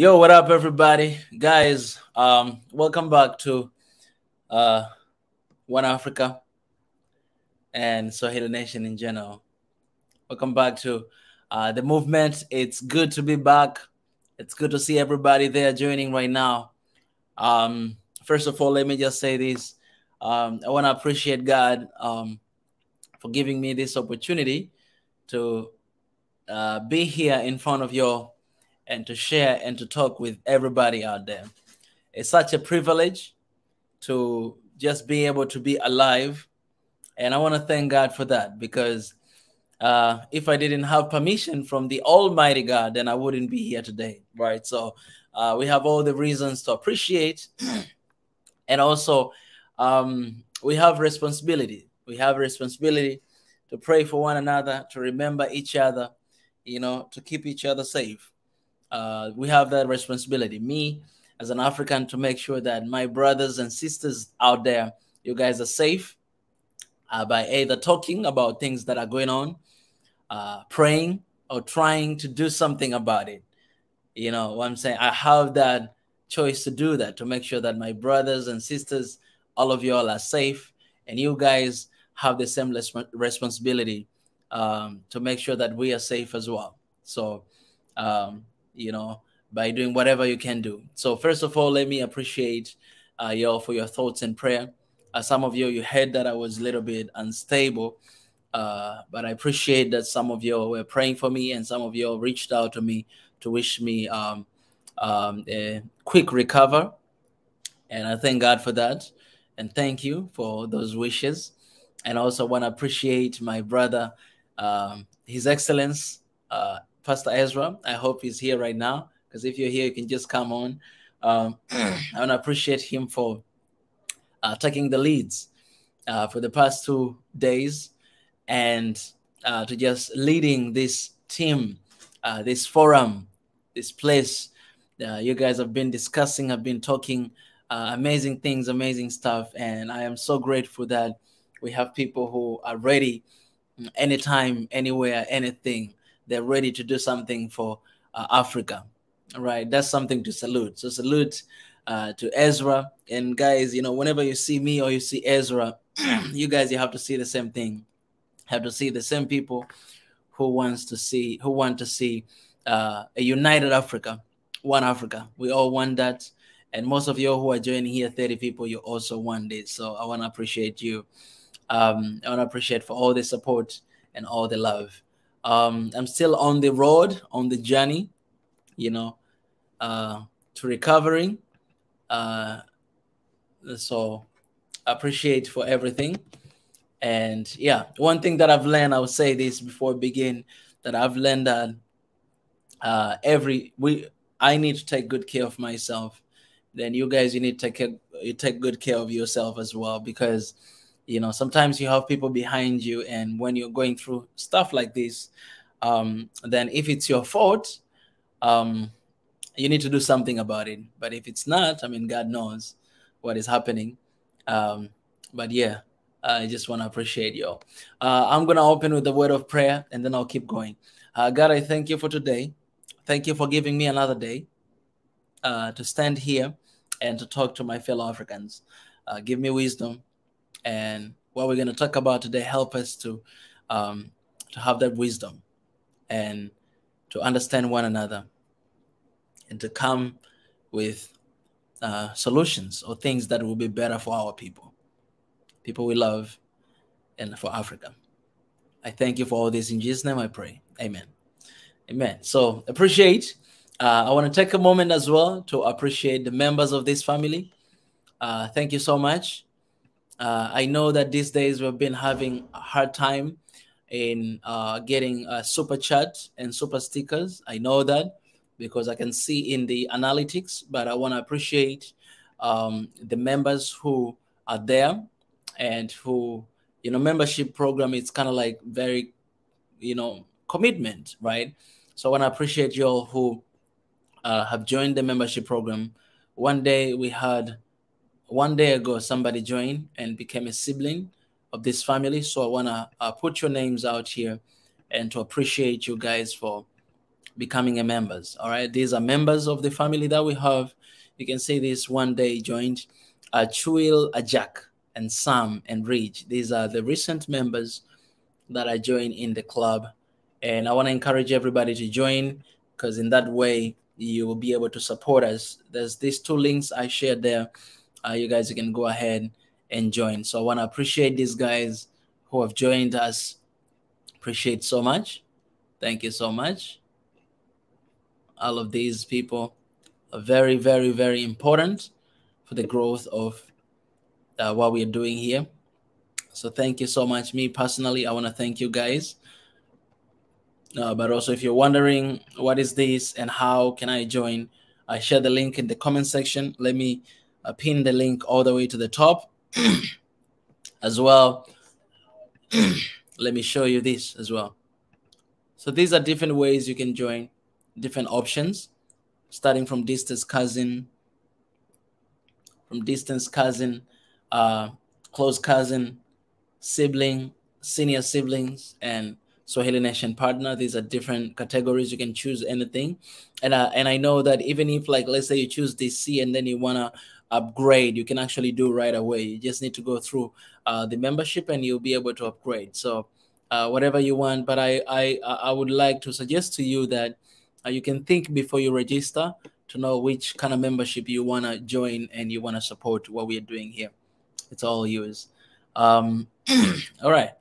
Yo, what up, everybody? Guys, welcome back to uh, One Africa and Swahili Nation in general. Welcome back to the movement. It's good to be back. It's good to see everybody there joining right now. First of all, let me just say this. I want to appreciate God for giving me this opportunity to be here in front of you and to share and to talk with everybody out there. It's such a privilege to just be able to be alive. And I want to thank God for that, because if I didn't have permission from the Almighty God, then I wouldn't be here today, right? So we have all the reasons to appreciate. And also, we have responsibility. We have responsibility to pray for one another, to remember each other, to keep each other safe. We have that responsibility. Me, as an African, to make sure that my brothers and sisters out there, you guys are safe by either talking about things that are going on, praying, or trying to do something about it. You know what I'm saying? I have that choice to do that, to make sure that my brothers and sisters, all of you all are safe, and you guys have the same responsibility to make sure that we are safe as well. So, by doing whatever you can do. So first of all, let me appreciate y'all for your thoughts and prayer. Some of you heard that I was a little bit unstable, but I appreciate that some of you were praying for me, and some of you reached out to me to wish me a quick recover. And I thank God for that. And thank you for those wishes. And also want to appreciate my brother, His Excellence, Pastor Ezra. I hope he's here right now, because if you're here, you can just come on. I want to appreciate him for taking the leads for the past 2 days, and to just leading this team, this forum, this place. You guys have been discussing, have been talking amazing things, amazing stuff. And I am so grateful that we have people who are ready anytime, anywhere, anything. They're ready to do something for Africa, right? That's something to salute. So salute to Ezra. And guys, whenever you see me or you see Ezra, you guys, you have to see the same thing. Have to see the same people who want to see a united Africa, one Africa. We all want that. And most of you who are joining here, 30 people, you also want it. So I want to appreciate you. I want to appreciate for all the support and all the love. I'm still on the road, on the journey, to recovering. So appreciate for everything. And yeah, one thing that I've learned, I will say this before we begin, that I've learned that I need to take good care of myself. Then you guys, you need to take good care of yourself as well, because sometimes you have people behind you, and when you're going through stuff like this, then if it's your fault, you need to do something about it. But if it's not, I mean, God knows what is happening. But yeah, I just want to appreciate you all. I'm going to open with the word of prayer, and then I'll keep going. God, I thank you for today. Thank you for giving me another day to stand here and to talk to my fellow Africans. Give me wisdom. And what we're going to talk about today, help us to have that wisdom and to understand one another and to come with solutions or things that will be better for our people we love, and for Africa. I thank you for all this. In Jesus' name I pray. Amen. Amen. So appreciate. I want to take a moment as well to appreciate the members of this family. Thank you so much. I know that these days we've been having a hard time in getting super chat and super stickers. I know that because I can see in the analytics, but I want to appreciate the members who are there and who, membership program, it's kind of like very, commitment, right? So I want to appreciate you all who have joined the membership program. One day ago, somebody joined and became a sibling of this family. So I want to put your names out here and to appreciate you guys for becoming a members. All right, these are members of the family that we have. You can see this one day joined Chuil, Ajak, and Sam and Ridge. These are the recent members that I joined in the club, and I want to encourage everybody to join, because in that way you will be able to support us. There's these two links I shared there. You guys can go ahead and join. So I want to appreciate these guys who have joined us. Appreciate so much. Thank you so much. All of these people are very, very, very important for the growth of what we're doing here. So thank you so much. Me personally, I want to thank you guys. But also, if you're wondering what is this and how can I join, I share the link in the comment section. Let me pin the link all the way to the top as well. Let me show you this as well. So these are different ways you can join, different options, starting from distance cousin, close cousin, sibling, senior siblings, and Swahili Nation partner. These are different categories. You can choose anything. And I know that even if, like, let's say you choose DC and then you want to upgrade, you can actually do right away. You just need to go through the membership and you'll be able to upgrade. So whatever you want. But I would like to suggest to you that you can think before you register to know which kind of membership you want to join and you want to support what we're doing here. It's all yours. All right.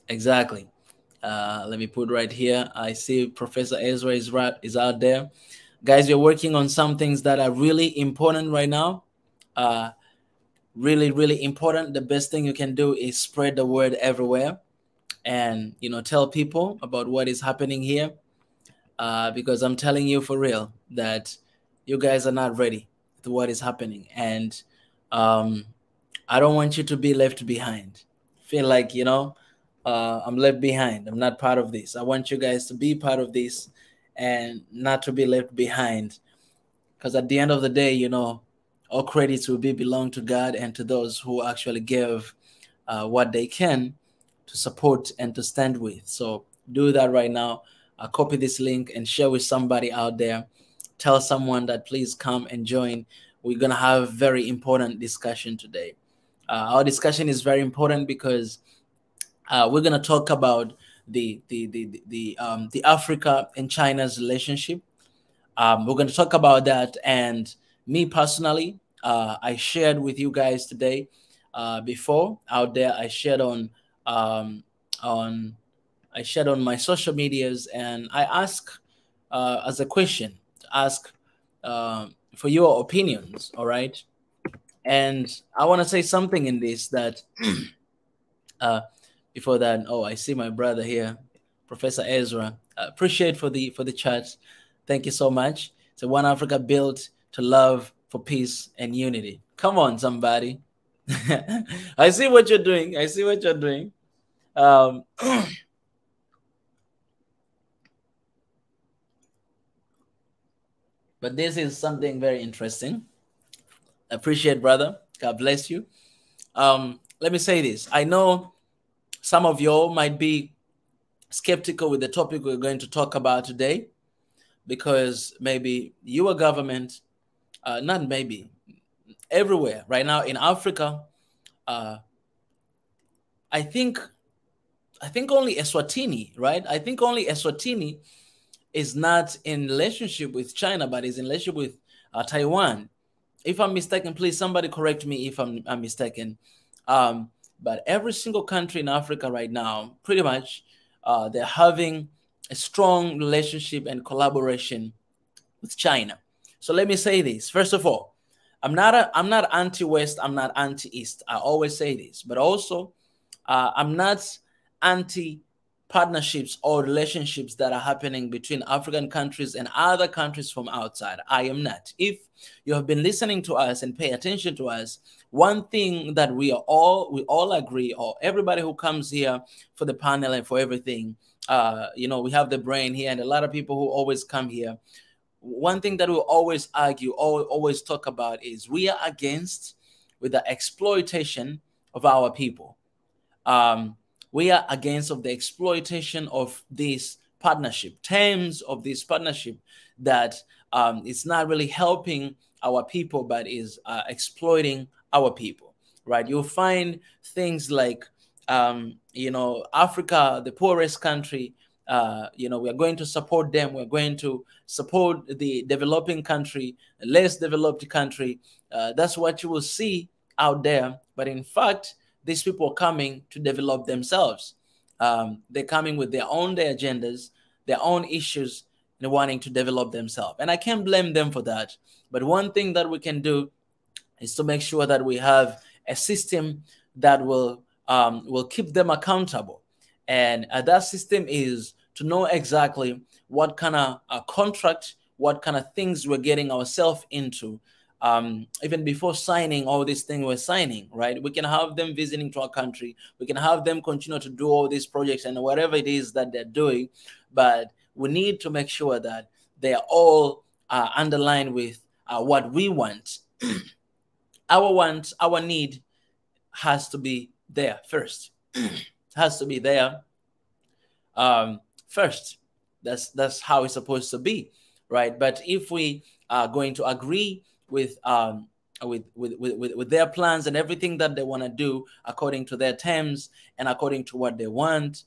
Exactly. Let me put right here. I see Professor Ezra is out there. Guys, we're working on some things that are really important right now. Really, really important. The best thing you can do is spread the word everywhere and, you know, tell people about what is happening here. Because I'm telling you for real that you guys are not ready to what is happening. And I don't want you to be left behind. Feel like, you know, I'm left behind. I'm not part of this. I want you guys to be part of this and not to be left behind. Because at the end of the day, you know, all credits will belong to God and to those who actually give what they can to support and to stand with. So do that right now. Copy this link and share with somebody out there. Tell someone that please come and join. We're going to have very important discussion today. Our discussion is very important because we're going to talk about the Africa and China's relationship. We're going to talk about that. And me personally, I shared with you guys today before out there. I shared on my social medias, and I ask as a question to ask for your opinions. All right. And I want to say something in this that before that, oh, I see my brother here, Professor Ezra. Appreciate for the chat. Thank you so much. So One Africa built to love, for peace and unity. Come on, somebody. I see what you're doing. I see what you're doing. But this is something very interesting. Appreciate, brother. God bless you. Let me say this. I know some of y'all might be skeptical with the topic we're going to talk about today, because maybe your government, not maybe, everywhere right now in Africa, I think only Eswatini, right? I think only Eswatini is not in relationship with China, but is in relationship with Taiwan. If I'm mistaken, please somebody correct me if I'm mistaken. But every single country in Africa right now, pretty much, they're having a strong relationship and collaboration with China. So let me say this. First of all, I'm not anti-West. I'm not anti-East. I always say this. But also, I'm not anti-partnerships or relationships that are happening between African countries and other countries from outside. I am not. If you have been listening to us and pay attention to us, one thing that we all agree, or everybody who comes here for the panel and for everything, you know, we have the brain here and a lot of people who always come here. One thing that we always argue, always talk about is we are against with the exploitation of our people. We are against of the exploitation of this partnership, terms of this partnership that it's not really helping our people, but is exploiting our people, right? You'll find things like, you know, Africa, the poorest country, you know, we're going to support them. We're going to support the developing country, less developed country. That's what you will see out there. But in fact, these people are coming to develop themselves. They're coming with their agendas, their own issues, and wanting to develop themselves. And I can't blame them for that. But one thing that we can do is to make sure that we have a system that will keep them accountable. And that system is to know exactly what kind of contract, what kind of things we're getting ourselves into. Even before signing all these things we're signing, right? We can have them visiting to our country. We can have them continue to do all these projects and whatever it is that they're doing. But we need to make sure that they are all underlined with what we want. Our need has to be there first. Has to be there first. That's how it's supposed to be, right? But if we are going to agree with their plans and everything that they want to do according to their terms and according to what they want,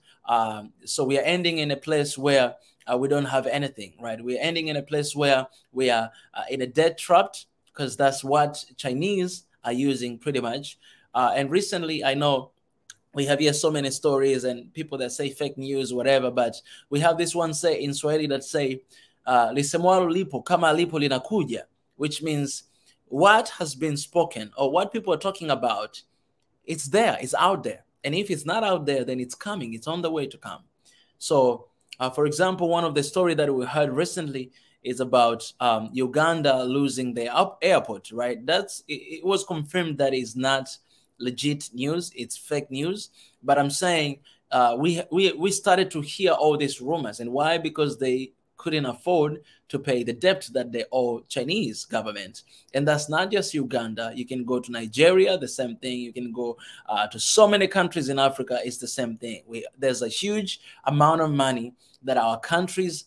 so we are ending in a place where we don't have anything, right? We're ending in a place where we are in a debt trap, because that's what Chinese are using pretty much. And recently, I know we have here so many stories and people that say fake news, whatever, but we have this one say in Swahili that say, lisemwalo lipo kama lipo linakuja, which means what has been spoken or what people are talking about, it's there, it's out there. And if it's not out there, then it's coming, it's on the way to come. So, for example, one of the story that we heard recently is about Uganda losing their airport, right? It was confirmed that is not legit news, it's fake news. But I'm saying we started to hear all these rumors. And why? Because they couldn't afford to pay the debt that they owe Chinese government. And that's not just Uganda. You can go to Nigeria, the same thing. You can go to so many countries in Africa, it's the same thing. There's a huge amount of money that our countries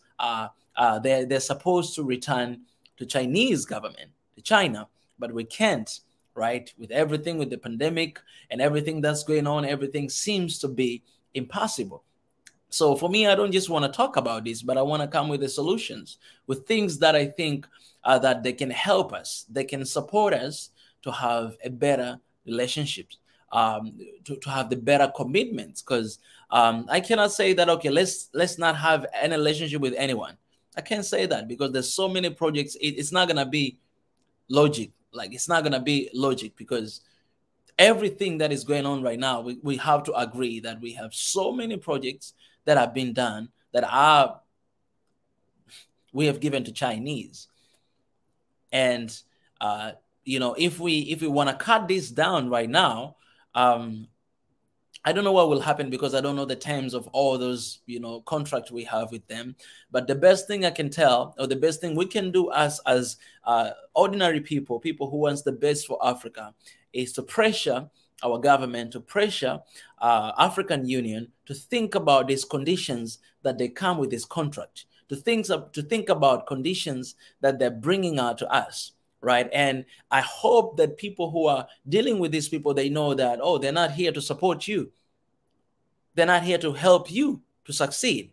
they're supposed to return to Chinese government, to China, but we can't, right? With everything, with the pandemic and everything that's going on, everything seems to be impossible. So for me, I don't just want to talk about this, but I want to come with the solutions, with things that I think that they can help us, they can support us to have a better relationship, to have the better commitments. Because I cannot say that, okay, let's not have any relationship with anyone. I can't say that because there's so many projects. It's not going to be logic. Like, it's not going to be logic, because everything that is going on right now, we have to agree that we have so many projects that have been done that we have given to Chinese. And you know, if we want to cut this down right now, I don't know what will happen, because I don't know the terms of all those, you know, contracts we have with them. But the best thing I can tell, or the best thing we can do as ordinary people who wants the best for Africa, is to pressure our government, to pressure African Union to think about these conditions that they come with this contract, to think about conditions that they're bringing out to us, right? And I hope that people who are dealing with these people, they know that, oh, they're not here to support you. They're not here to help you to succeed.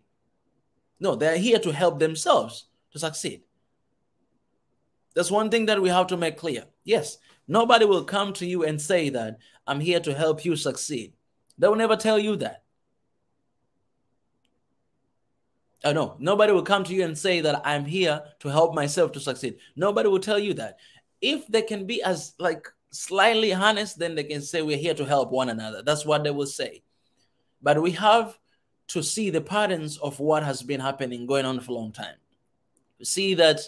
No, they're here to help themselves to succeed. That's one thing that we have to make clear. Yes, nobody will come to you and say that I'm here to help you succeed. They will never tell you that. Oh, no, nobody will come to you and say that I'm here to help myself to succeed. Nobody will tell you that. If they can be as like slightly honest, then they can say we're here to help one another. That's what they will say. But we have to see the patterns of what has been happening, going on for a long time. See that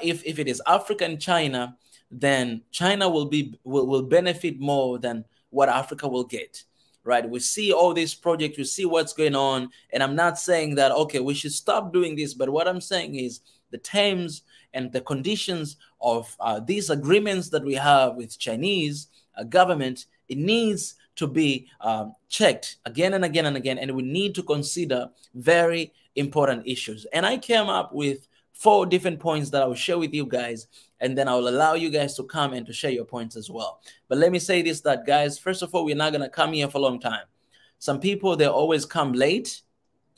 if it is Africa and China, then China will benefit more than what Africa will get, right? We see all these projects, we see what's going on, and I'm not saying that, okay, we should stop doing this, but what I'm saying is the terms and the conditions of these agreements that we have with Chinese government, it needs to be checked again and again and again, and we need to consider very important issues. And I came up with 4 different points that I will share with you guys, and then I will allow you guys to come and to share your points as well. But let me say this, that guys, first of all, we're not going to come here for a long time. Some people, they always come late.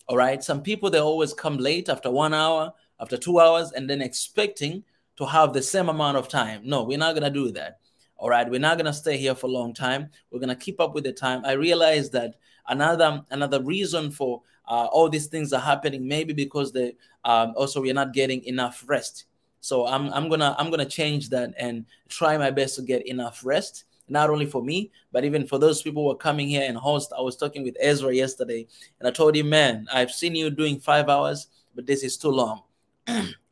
All right. Some people, they always come late after 1 hour, after 2 hours, and then expecting to have the same amount of time. No, we're not going to do that. All right. We're not going to stay here for a long time. We're going to keep up with the time. I realize that another reason for all these things are happening, maybe because they also we're not getting enough rest. So I'm gonna change that and try my best to get enough rest, not only for me, but even for those people who are coming here and host. I was talking with Ezra yesterday, and I told him, man, I've seen you doing 5 hours, but this is too long.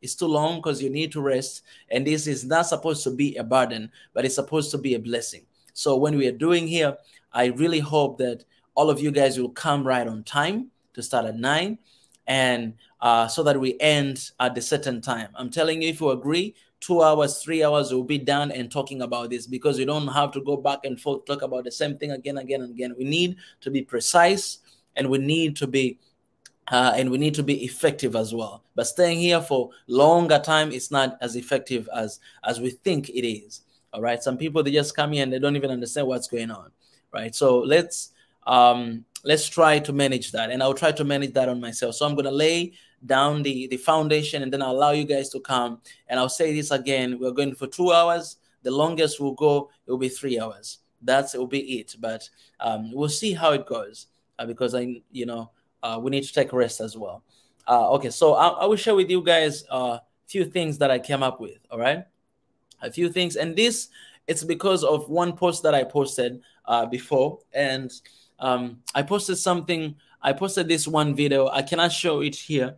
It's too long because you need to rest, and this is not supposed to be a burden, but it's supposed to be a blessing. So when we are doing here, I really hope that all of you guys will come right on time to start at 9, and so that we end at the certain time. I'm telling you, if you agree, 2 hours, 3 hours, we'll be done and talking about this, because you don't have to go back and forth, talk about the same thing again, again, and again. We need to be precise, and we need to be effective as well. But staying here for longer time is not as effective as we think it is. All right. Some people, they just come here and they don't even understand what's going on. Right. So let's try to manage that, and I'll try to manage that on myself. So I'm going to lay down the foundation, and then I'll allow you guys to come. And I'll say this again: we're going for 2 hours. The longest we'll go, it will be 3 hours. It will be it. But we'll see how it goes, because we need to take a rest as well. Okay, so I will share with you guys a few things that I came up with. All right, a few things, and this, it's because of one post that I posted before, and I posted something. I posted this one video. I cannot show it here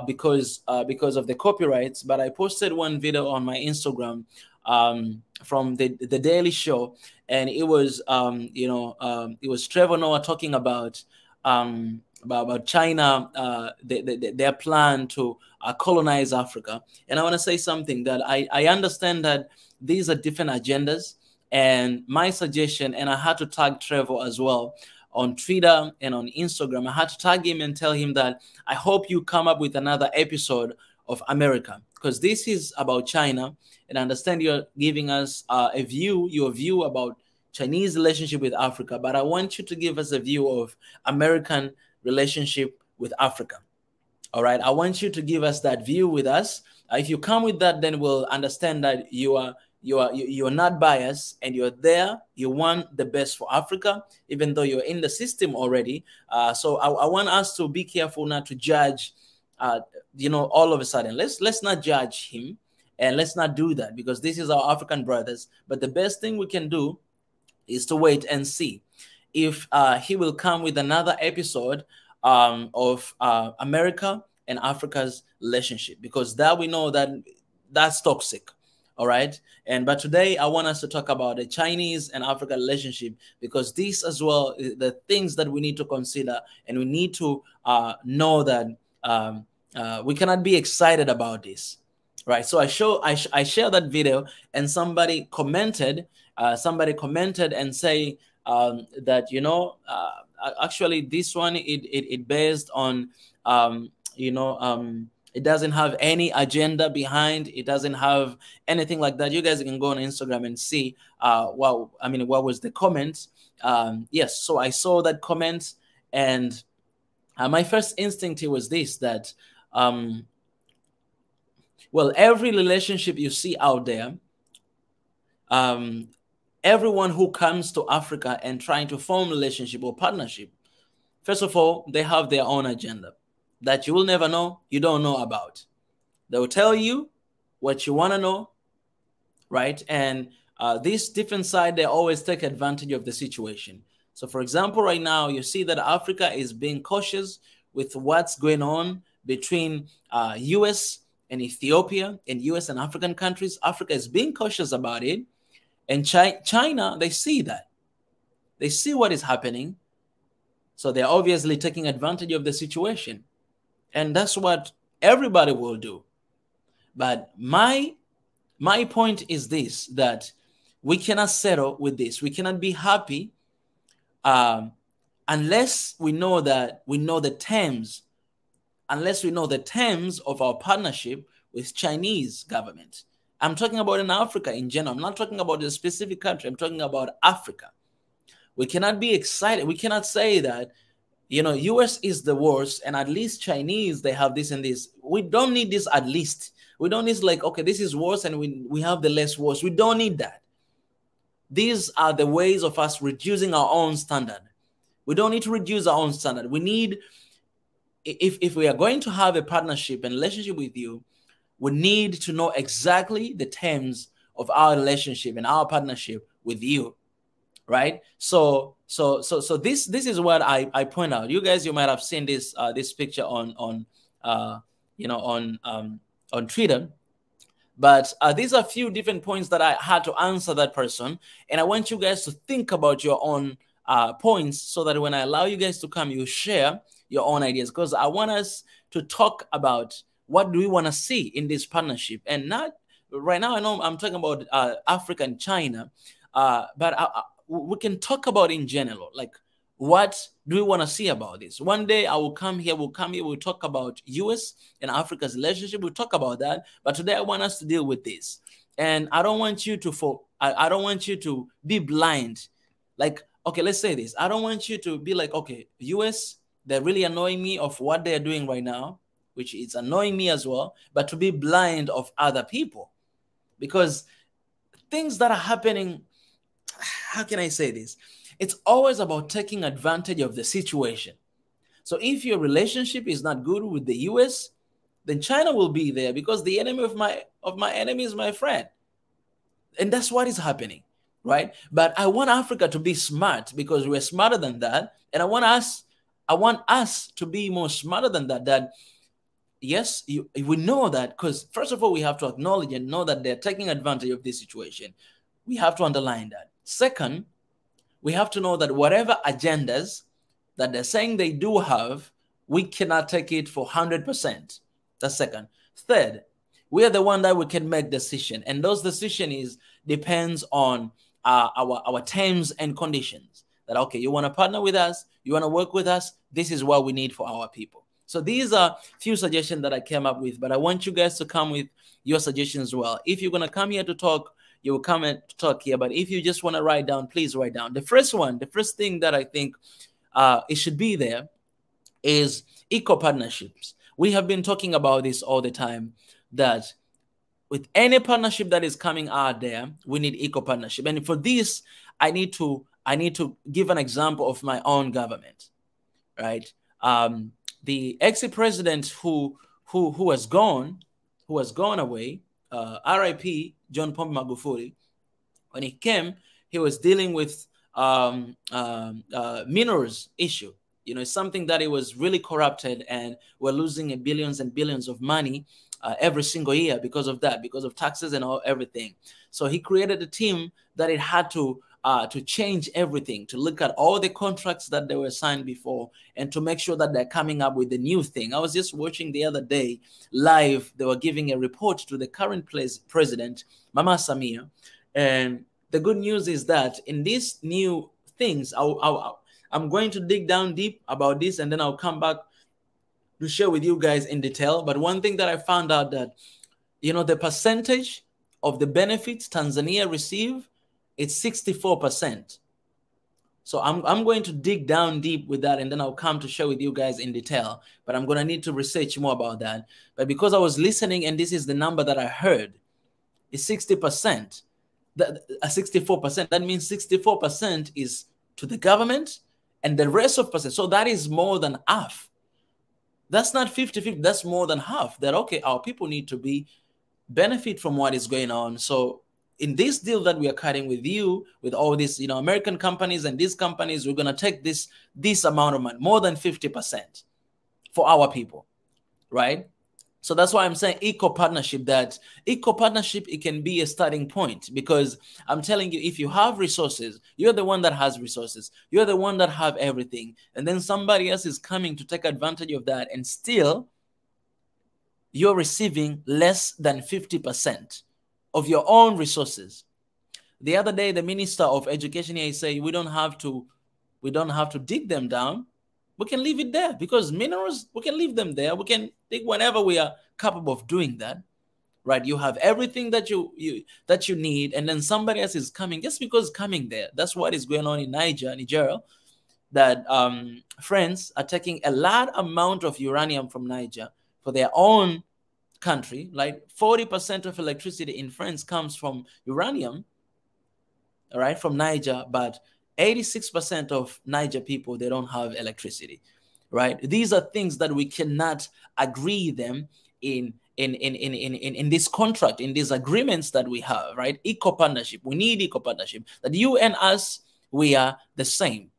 because of the copyrights, but I posted one video on my Instagram from the Daily Show, and it was it was Trevor Noah talking about China, their plan to colonize Africa. And I want to say something, that I understand that these are different agendas, and my suggestion, and I had to tag Trevor as well on Twitter and on Instagram. I had to tag him and tell him that I hope you come up with another episode of America, because this is about China, and I understand you're giving us your view about Chinese relationship with Africa, but I want you to give us a view of American relationship with Africa. All right, I want you to give us that view with us. If you come with that, then we'll understand that you are not biased, and you're there. You want the best for Africa, even though you're in the system already. So I want us to be careful not to judge. All of a sudden, let's not judge him, and let's not do that, because this is our African brothers. But the best thing we can do is to wait and see if he will come with another episode of America and Africa's relationship, because that we know that that's toxic. All right. But today I want us to talk about the Chinese and Africa relationship, because these as well, the things that we need to consider, and we need to know that we cannot be excited about this. Right. So I shared that video, and somebody commented and say that, actually this one, it based on, it doesn't have any agenda behind. It doesn't have anything like that. You guys can go on Instagram and see what was the comment. Yes, so I saw that comment, and my first instinct was this, that every relationship you see out there, everyone who comes to Africa and trying to form relationship or partnership, first of all, they have their own agenda that you will never know, you don't know about. They will tell you what you want to know, right? And this different side, they always take advantage of the situation. So for example, right now, you see that Africa is being cautious with what's going on between US and Ethiopia, and US and African countries. Africa is being cautious about it. And China, they see that. They see what is happening. So they're obviously taking advantage of the situation. And that's what everybody will do. But my point is this, that we cannot settle with this. We cannot be happy unless we know the terms, of our partnership with Chinese government. I'm talking about in Africa in general. I'm not talking about a specific country. I'm talking about Africa. We cannot be excited. We cannot say that, US is the worst, and at least Chinese, they have this and this. We don't need this at least. We don't need like, okay, this is worse, and we have the less worse. We don't need that. These are the ways of us reducing our own standard. We don't need to reduce our own standard. We need, if we are going to have a partnership and relationship with you, we need to know exactly the terms of our relationship and our partnership with you, right? So this is what I point out. You guys, you might have seen this picture on Twitter, but these are a few different points that I had to answer that person, and I want you guys to think about your own points, so that when I allow you guys to come, you share your own ideas, because I want us to talk about what do we want to see in this partnership, and not right now. I know I'm talking about Africa and China, but we can talk about in general, like what do we want to see about this? One day I will come here, we'll talk about US and Africa's relationship, we'll talk about that, but today I want us to deal with this. And I don't want you to I don't want you to be blind. Like, okay, let's say this. I don't want you to be like, okay, US, they're really annoying me of what they're doing right now, which is annoying me as well, but to be blind of other people. Because things that are happening, how can I say this? It's always about taking advantage of the situation. So if your relationship is not good with the US, then China will be there, because the enemy of my enemy is my friend. And that's what is happening, right? But I want Africa to be smart, because we're smarter than that. And I want us to be more smarter than that. That yes, we know that, because first of all, we have to acknowledge and know that they're taking advantage of this situation. We have to underline that. Second, we have to know that whatever agendas that they're saying they do have, we cannot take it for 100%. That's second. Third, we are the one that we can make decision, and those decisions depends on our terms and conditions. That okay, you want to partner with us, you want to work with us, this is what we need for our people. So these are few suggestions that I came up with, but I want you guys to come with your suggestions as well. If you're going to come here to talk, you will come and talk here. But if you just want to write down, please write down. The first thing that I think it should be there is eco partnerships. We have been talking about this all the time, that with any partnership that is coming out there, we need eco partnership. And for this, I need to give an example of my own government, right? The ex-president who has gone away, R.I.P. John Pombe Magufuli. When he came, he was dealing with minerals issue. It's something that it was really corrupted, and we're losing billions and billions of money every single year because of that, because of taxes and everything. So he created a team that it had to change everything, to look at all the contracts that they were signed before, and to make sure that they're coming up with the new thing. I was just watching the other day live. They were giving a report to the current president, Mama Samia, and the good news is that in these new things, I'm going to dig down deep about this, and then I'll come back to share with you guys in detail. But one thing that I found out that, the percentage of the benefits Tanzania receive, it's 64%. So I'm going to dig down deep with that, and then I'll come to share with you guys in detail. But I'm going to need to research more about that. But because I was listening, and this is the number that I heard, is 60%. 64%. That means 64% is to the government, and the rest of percent. So that is more than half. That's not 50-50. That's more than half. That okay, our people need to benefit from what is going on. So in this deal that we are cutting with you, with all these, American companies and these companies, we're going to take this amount of money, more than 50% for our people, right? So that's why I'm saying eco partnership, it can be a starting point, because I'm telling you, if you have resources, you're the one that has resources. You're the one that have everything. And then somebody else is coming to take advantage of that, and still you're receiving less than 50% of your own resources. The other day, the Minister of Education here said we don't have to We don't have to dig them down. We can leave it there because minerals, we can leave them there. We can dig whenever we are capable of doing that, right? You have everything that you need, and then somebody else is coming just because coming there. That's what is going on in Nigeria, that friends are taking a large amount of uranium from Niger for their own country. Like 40% of electricity in France comes from uranium, all right, from Niger, but 86% of Niger people, they don't have electricity, right? These are things that we cannot agree them in this contract, in these agreements that we have, right? Eco partnership. We need eco partnership. That you and us, we are the same.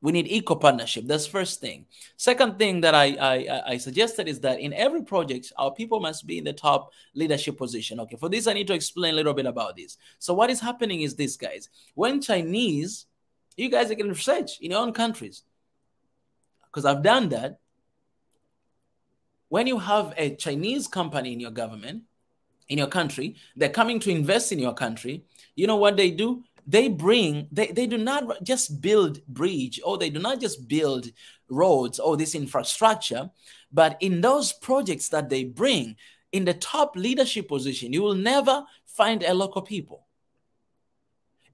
We need eco partnership. That's first thing. Second thing that I suggested is that in every project, our people must be in the top leadership position. Okay, for this, I need to explain a little bit about this. So what is happening is this, guys. When Chinese, you guys can research in your own countries, because I've done that. When you have a Chinese company in your government, in your country, they're coming to invest in your country, you know what they do? They do not just build bridge, or they do not just build roads or this infrastructure, but in those projects that they bring, in the top leadership position, you will never find a local people.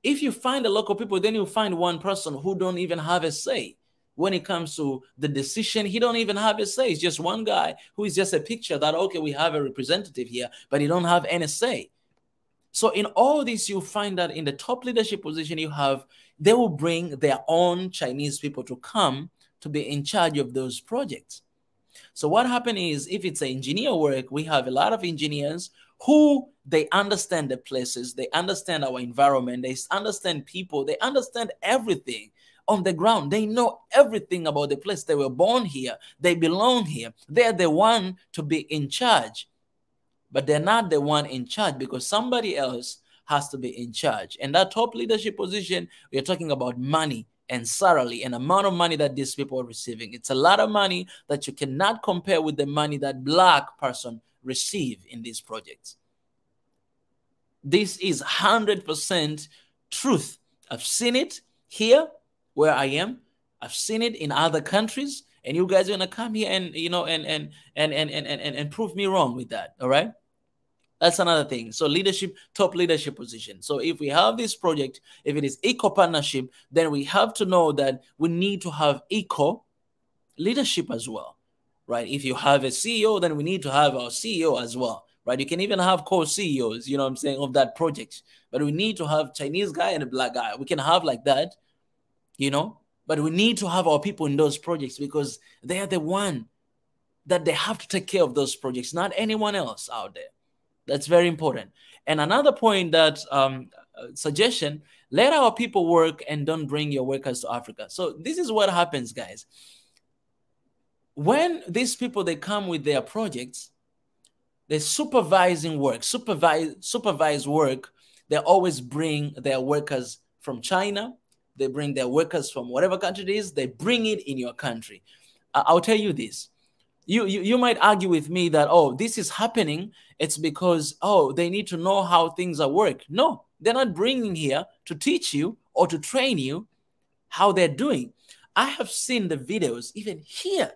If you find a local people, then you find one person who don't even have a say. When it comes to the decision, he don't even have a say. It's just one guy who is just a picture that, okay, we have a representative here, but he don't have any say. So in all this, you find that in the top leadership position you have, they will bring their own Chinese people to come to be in charge of those projects. So what happened is, if it's engineer work, we have a lot of engineers who they understand the places, they understand our environment, they understand people, they understand everything on the ground. They know everything about the place. They were born here. They belong here. They're the one to be in charge. But they're not the one in charge, because somebody else has to be in charge. And that top leadership position, we're talking about money and salary and amount of money that these people are receiving. It's a lot of money that you cannot compare with the money that Black person receive in these projects. This is 100% truth. I've seen it here where I am. I've seen it in other countries, and you guys are gonna come here and and prove me wrong with that. All right. That's another thing. So leadership, top leadership position. So if we have this project, if it is eco partnership, then we have to know that we need to have eco leadership as well, right? If you have a CEO, then we need to have our CEO as well, right? You can even have co-CEOs, you know what I'm saying, of that project. But we need to have Chinese guy and a Black guy. We can have like that, you know, but we need to have our people in those projects, because they are the one that they have to take care of those projects, not anyone else out there. That's very important. And another point that suggestion, let our people work and don't bring your workers to Africa. So this is what happens, guys. When these people, they come with their projects, they're supervising work, supervise work, they always bring their workers from China. They bring their workers from whatever country it is. They bring it in your country. I'll tell you this. You might argue with me that, oh, this is happening. It's because, oh, they need to know how things are work. No, they're not bringing here to teach you or to train you how they're doing. I have seen the videos even here.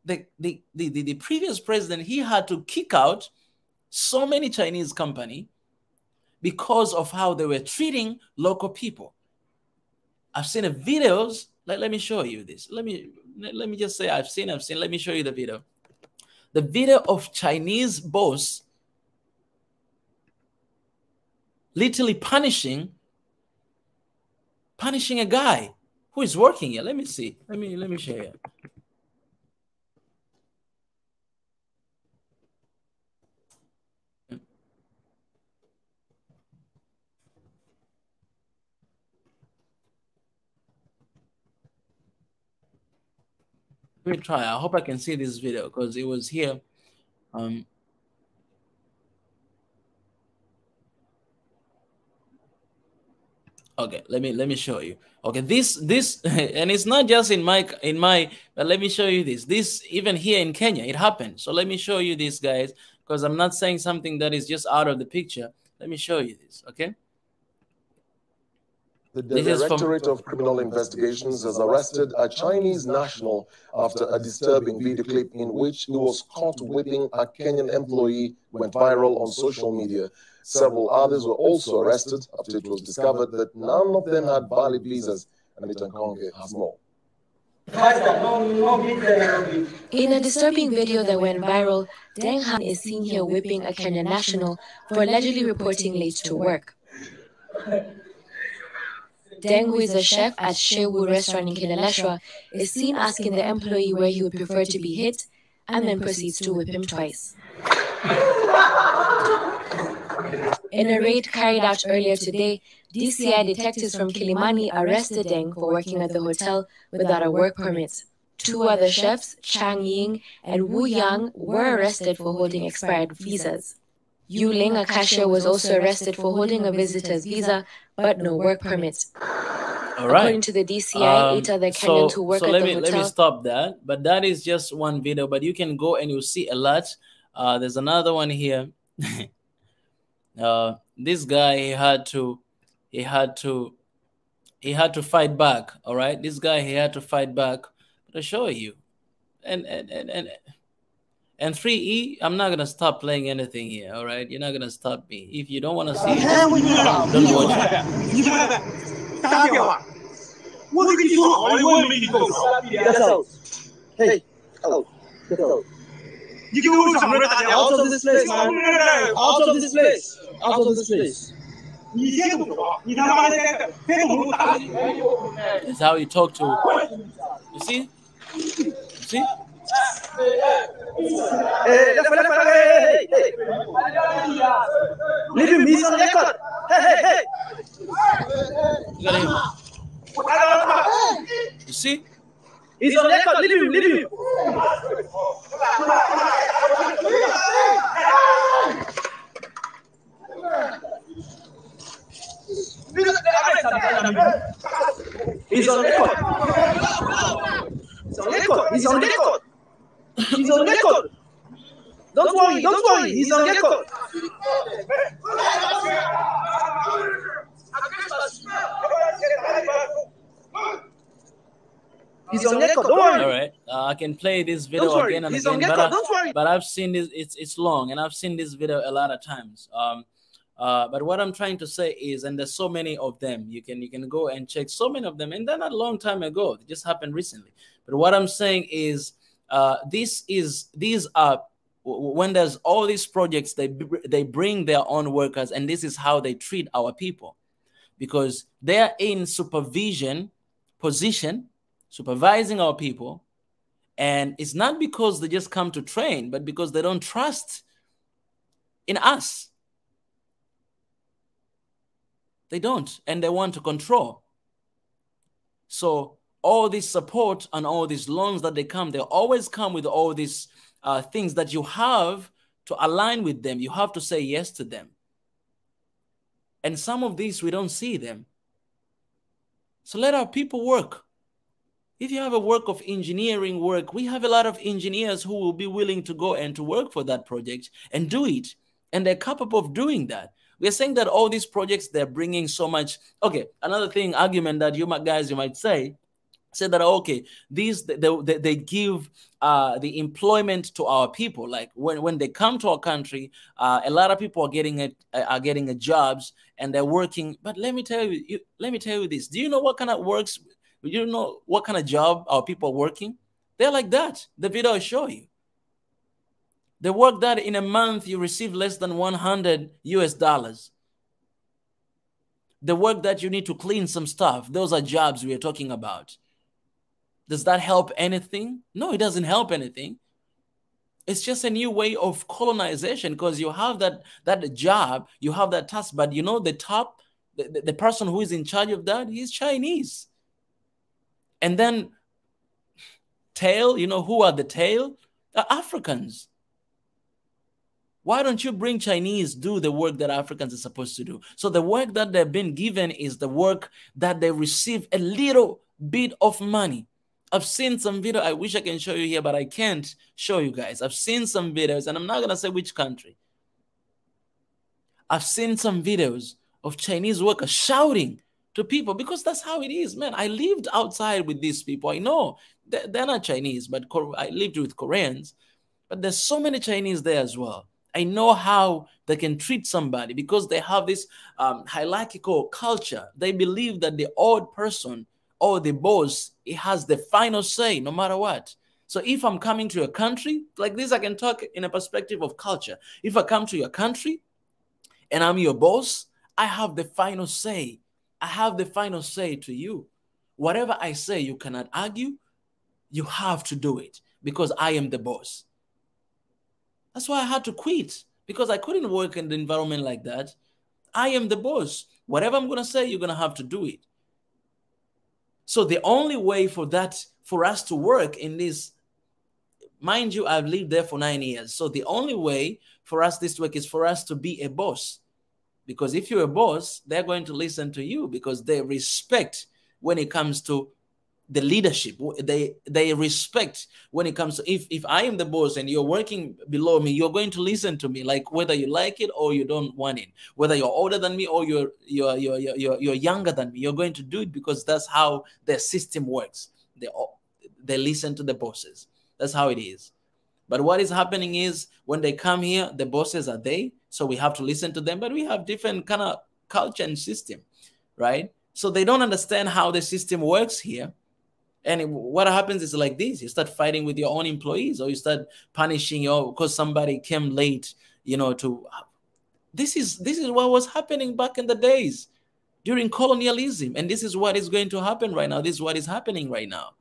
The previous president, he had to kick out so many Chinese companies because of how they were treating local people. I've seen the videos. Let me show you this. Let me just say I've seen. Let me show you the video. The video of Chinese boss literally punishing a guy who is working here. Let me see. Let me show you. Let me try. I hope I can see this video because it was here. Okay, let me show you. Okay, this and it's not just in my but let me show you this. This even here in Kenya, it happened. So let me show you this, guys, because I'm not saying something that is just out of the picture. Let me show you this, okay? The Directorate of Criminal Investigations has arrested a Chinese national after a disturbing video clip in which he was caught whipping a Kenyan employee went viral on social media. Several others were also arrested after it was discovered that none of them had valid visas, and Itankonge has more. In a disturbing video that went viral, Deng Han is seen here whipping a Kenyan national for allegedly reporting late to work. Deng, who is a chef at Shewu restaurant in Kileleshwa, is seen asking the employee where he would prefer to be hit and then proceeds to whip him twice. In a raid carried out earlier today, DCI detectives from Kilimani arrested Deng for working at the hotel without a work permit. Two other chefs, Chang Ying and Wu Yang, were arrested for holding expired visas. Yu Ling, a cashier, was also arrested for holding a visitor's visa but no work permit. All right. According to the DCI, 8 other Kenyans who work at the hotel. Let me stop that. But that is just one video. But you can go and you'll see a lot. There's another one here. This guy he had to fight back. All right. This guy he had to fight back to show you. And 3E, I'm not gonna stop playing anything here, all right? You're not gonna stop me. If you don't want to see it, don't watch it. Hey, hello, get out. You can move out of this place, man. Out of this place. Out of this place. That's how you talk to. You see? You see? Hey. Leave him, he's on record. Hey. Look at him. You see? He's on record, leave him. He's on record. Don't worry, he's on record. He's on record, don't worry. All right, I can play this video again and again, but I've seen this, it's long, and I've seen this video a lot of times. But what I'm trying to say is, and there's so many of them, you can go and check so many of them, and they're not a long time ago. It just happened recently. But what I'm saying is, these are, when there's all these projects, they bring their own workers, and this is how they treat our people, because they're in supervision position, supervising our people, and it's not because they just come to train, but because they don't trust in us. They don't, and they want to control. So all this support and all these loans that they always come with all these things that you have to align with them. You have to say yes to them. And some of these, we don't see them. So let our people work. If you have a work of engineering work, we have a lot of engineers who will be willing to go and to work for that project and do it. And they're capable of doing that. We're saying that all these projects, they're bringing so much. Okay, another thing, argument that you might say that, okay, these, they give the employment to our people. Like when they come to our country, a lot of people are getting jobs and they're working. But let me tell you this. Do you know what kind of works? Do you know what kind of job our people are working? They're like that. The video will show you. They work that in a month you receive less than $100 US. The work that you need to clean some stuff, those are jobs we are talking about. Does that help anything? No, it doesn't help anything. It's just a new way of colonization, because you have that job, you have that task, but you know the person who is in charge of that, he's Chinese. And then tail, you know who are the tail? The Africans. Why don't you bring Chinese do the work that Africans are supposed to do? So the work that they've been given is the work that they receive a little bit of money. I've seen some video. I wish I can show you here, but I can't show you guys. I've seen some videos, and I'm not going to say which country. I've seen some videos of Chinese workers shouting to people, because that's how it is, man. I lived outside with these people. I know they're not Chinese, but I lived with Koreans. But there's so many Chinese there as well. I know how they can treat somebody because they have this hierarchical culture. They believe that the old person or the boss, it has the final say no matter what. So if I'm coming to your country, like this, I can talk in a perspective of culture. If I come to your country and I'm your boss, I have the final say. I have the final say to you. Whatever I say, you cannot argue. You have to do it because I am the boss. That's why I had to quit, because I couldn't work in the environment like that. I am the boss. Whatever I'm going to say, you're going to have to do it. So the only way for us to work in this, mind you, I've lived there for 9 years. So the only way for us this to work is for us to be a boss. Because if you're a boss, they're going to listen to you because they respect when it comes to the leadership. They respect when it comes to, if I am the boss and you're working below me, you're going to listen to me, like whether you like it or you don't want it, whether you're older than me or you're younger than me, you're going to do it because that's how their system works. They listen to the bosses. That's how it is. But what is happening is when they come here, the bosses are they, so we have to listen to them, but we have different kind of culture and system, right? So they don't understand how the system works here. And what happens is like this: you start fighting with your own employees, or you start punishing because somebody came late, this is what was happening back in the days during colonialism. And this is what is going to happen right now. This is what is happening right now,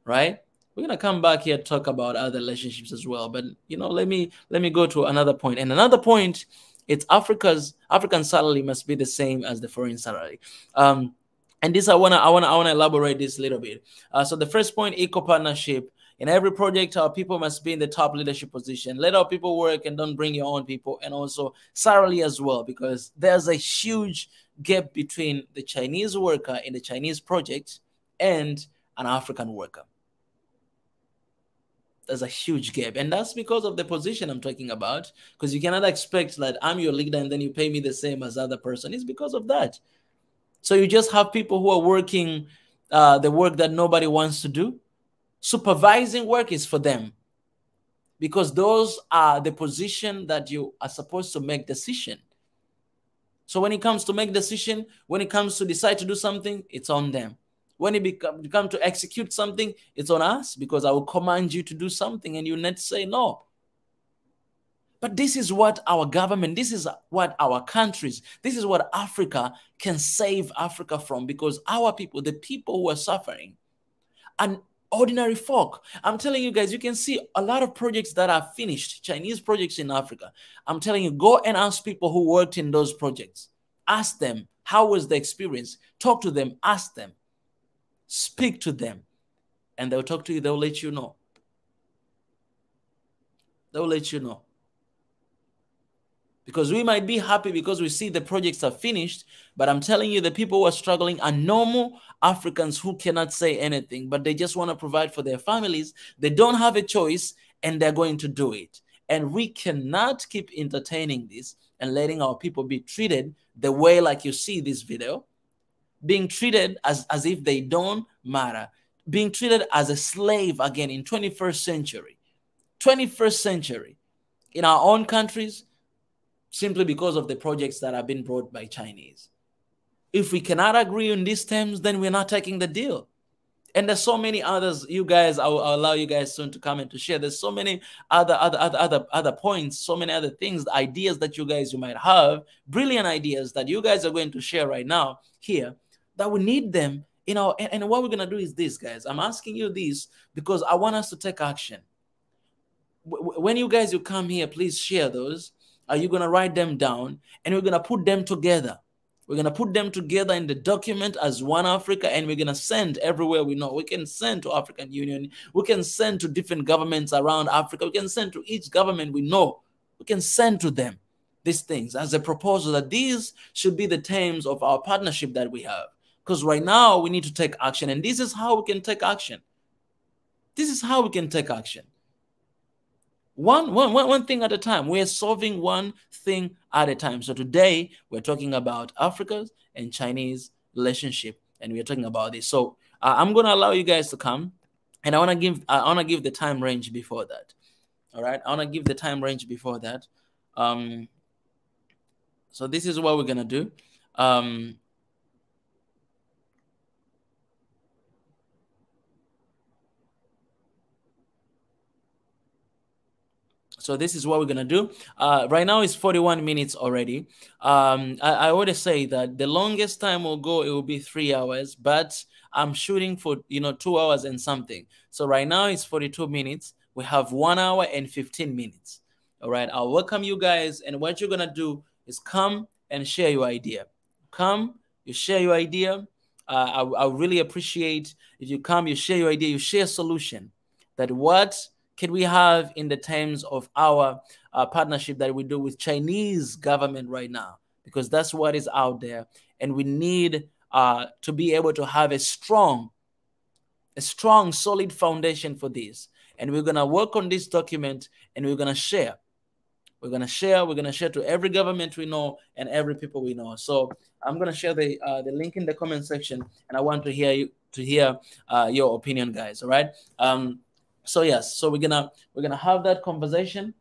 right? We're going to come back here to talk about other relationships as well. But, let me go to another point. And another point, it's African salary must be the same as the foreign salary. And this, I wanna elaborate this a little bit. So the first point, equal partnership. In every project, our people must be in the top leadership position. Let our people work and don't bring your own people. And also salary as well, because there's a huge gap between the Chinese worker in the Chinese project and an African worker. There's a huge gap. And that's because of the position I'm talking about, because you cannot expect that I'm your leader and then you pay me the same as other person. It's because of that. So you just have people who are working the work that nobody wants to do. Supervising work is for them, because those are the position that you are supposed to make decision. So when it comes to make decision, when it comes to decide to do something, it's on them. When it come to execute something, it's on us, because I will command you to do something and you not say no. But this is what our government, this is what our countries, this is what Africa can save Africa from, because our people, the people who are suffering, and ordinary folk. I'm telling you guys, you can see a lot of projects that are finished, Chinese projects in Africa. I'm telling you, go and ask people who worked in those projects. Ask them, how was the experience? Talk to them, ask them, speak to them, and they'll talk to you, they'll let you know. They'll let you know. Because we might be happy because we see the projects are finished, but I'm telling you, the people who are struggling are normal Africans who cannot say anything, but they just want to provide for their families. They don't have a choice, and they're going to do it. And we cannot keep entertaining this and letting our people be treated the way, like you see this video, being treated as if they don't matter, being treated as a slave again in 21st century. 21st century in our own countries, simply because of the projects that have been brought by Chinese. If we cannot agree on these terms, then we're not taking the deal. And there's so many others. You guys, I'll allow you guys soon to come and to share. There's so many other points, so many other things, ideas that you might have, brilliant ideas that you guys are going to share right now here, that we need them. And what we're going to do is this, guys. I'm asking you this because I want us to take action. When you come here, please share those. Are you going to write them down? And we're going to put them together. We're going to put them together in the document as One Africa, and we're going to send everywhere we know. We can send to African Union. We can send to different governments around Africa. We can send to each government we know. We can send to them these things as a proposal that these should be the terms of our partnership that we have. Because right now we need to take action, and this is how we can take action. This is how we can take action. One thing at a time. We're solving one thing at a time. So today we're talking about Africa's and Chinese relationship, and we're talking about this. So I'm gonna allow you guys to come, and I wanna give the time range before that. All right, I wanna give the time range before that. So this is what we're gonna do. So this is what we're gonna do. Right now it's 41 minutes already. I already say that the longest time we'll go, it will be 3 hours, but I'm shooting for 2 hours and something. So right now it's 42 minutes. We have 1 hour and 15 minutes. All right. I'll welcome you guys, and what you're gonna do is come and share your idea. Come, you share your idea. I really appreciate if you come, you share your idea, you share a solution. That what can we have in the terms of our partnership that we do with Chinese government right now? Because that's what is out there, and we need to be able to have a strong, solid foundation for this. And we're gonna work on this document, and we're gonna share. We're gonna share to every government we know and every people we know. So I'm gonna share the link in the comment section, and I want to hear your opinion, guys. All right. So yes, so we're gonna have that conversation.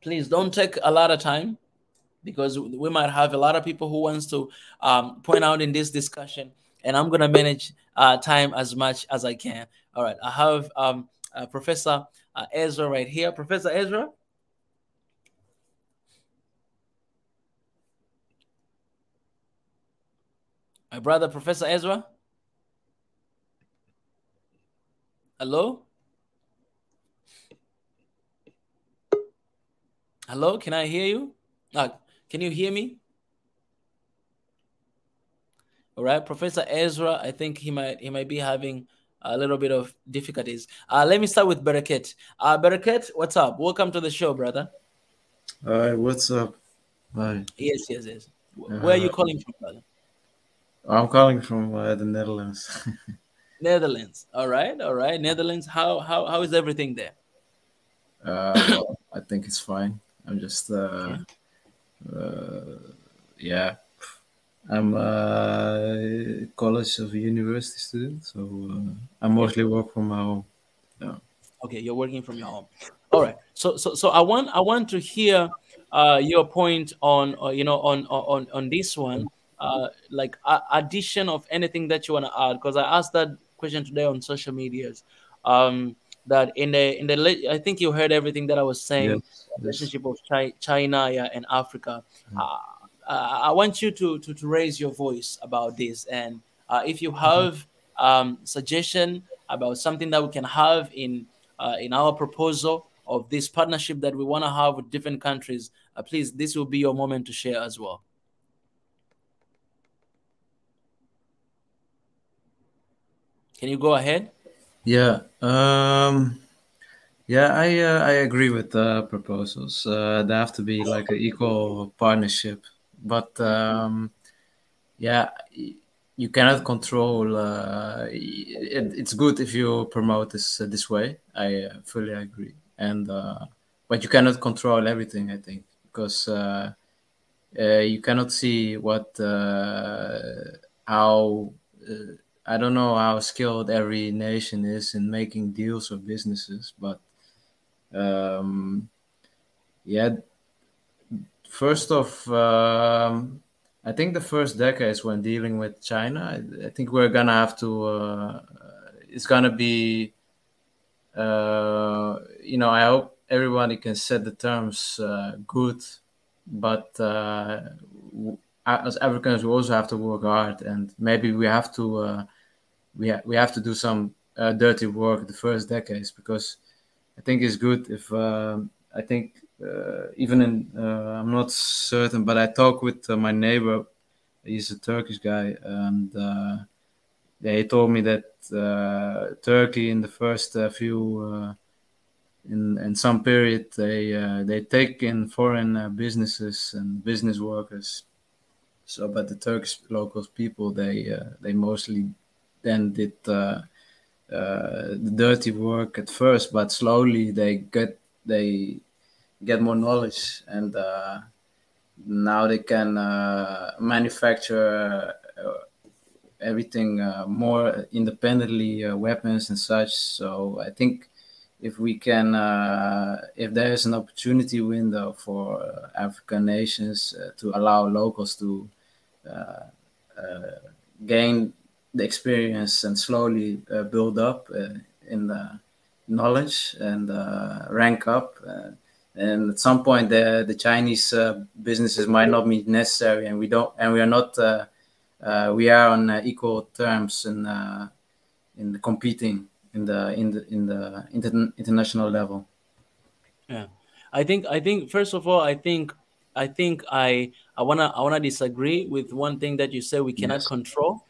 Please don't take a lot of time, because we might have a lot of people who wants to point out in this discussion, and I'm gonna manage time as much as I can. All right, I have Professor Ezra right here. Professor Ezra. My brother, Professor Ezra. Hello? Hello, can I hear you? Can you hear me? All right, Professor Ezra, I think he might be having a little bit of difficulties. Let me start with Baraket. Baraket, what's up? Welcome to the show, brother. Hi, what's up? Hi. Yes. Where are you calling from, brother? I'm calling from the Netherlands. Netherlands. All right. Netherlands. How is everything there? Well, I think it's fine. I'm just yeah. I'm a college of a university student, so I mostly work from my home. Yeah. Okay, you're working from your home. All right. So I want to hear your point on on this one. Like addition of anything that you want to add, because I asked that question today on social medias. That in the I think you heard everything that I was saying. Yes. Relationship of China, and Africa. I want you to raise your voice about this, and if you have suggestion about something that we can have in our proposal of this partnership that we want to have with different countries, please, this will be your moment to share as well. Can you go ahead? Yeah. Yeah, I agree with the proposals. There have to be like an equal partnership, but yeah, you cannot control. It's good if you promote this way. I fully agree, and but you cannot control everything. I think because you cannot see what how. I don't know how skilled every nation is in making deals or businesses, but yeah, first off, I think the first decades when dealing with China, I think we're gonna have to. It's gonna be, I hope everybody can set the terms good, but as Africans, we also have to work hard, and maybe we have to. We have to do some dirty work the first decades, because I think it's good if I think even in I'm not certain, but I talk with my neighbor. He's a Turkish guy, and he told me that Turkey in the first few in some period they take in foreign businesses and business workers. So, but the Turkish local people they mostly then did the dirty work at first, but slowly they get more knowledge, and now they can manufacture everything more independently, weapons and such. So I think if we can, if there is an opportunity window for African nations to allow locals to gain the experience and slowly build up in the knowledge and rank up. And at some point, the Chinese businesses might not be necessary, and we are not. We are on equal terms in the competing in the international level. Yeah, I think first of all, I wanna disagree with one thing that you said we cannot control.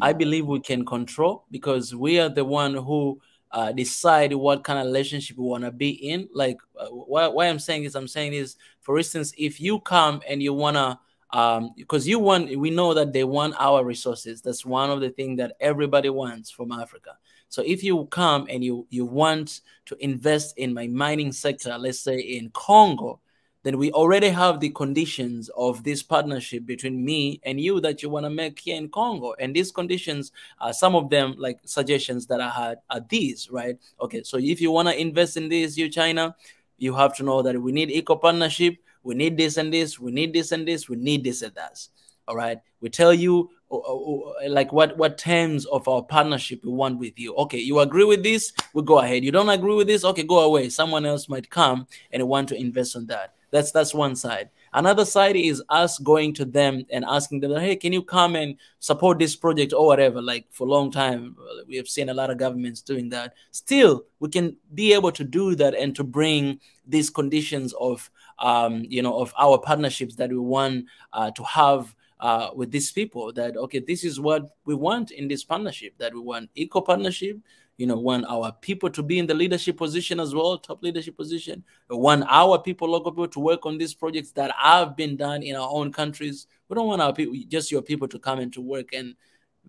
I believe we can control, because we are the one who decide what kind of relationship we want to be in. Like why I'm saying is, for instance, if you come and you wanna, because we know that they want our resources. That's one of the things that everybody wants from Africa. So if you come and you want to invest in my mining sector, let's say in Congo, then we already have the conditions of this partnership between me and you that you want to make here in Congo. And these conditions, some of them, like suggestions that I had, are these, right? Okay, so if you want to invest in this, you China, you have to know that we need eco partnership, we need this and this, we need this and this, we need this and that. All right, we tell you like what terms of our partnership we want with you. Okay, you agree with this, we go ahead. You don't agree with this, okay, go away. Someone else might come and want to invest on that. That's one side. Another side is us going to them and asking them, hey, can you come and support this project or whatever? Like for a long time, we have seen a lot of governments doing that. Still, we can be able to do that and to bring these conditions of, of our partnerships that we want to have with these people. That, okay, this is what we want in this partnership, that we want eco partnership. Want our people to be in the leadership position as well, top leadership position. We want our people, local people, to work on these projects that have been done in our own countries. We don't want our people, just your people, to come and to work, and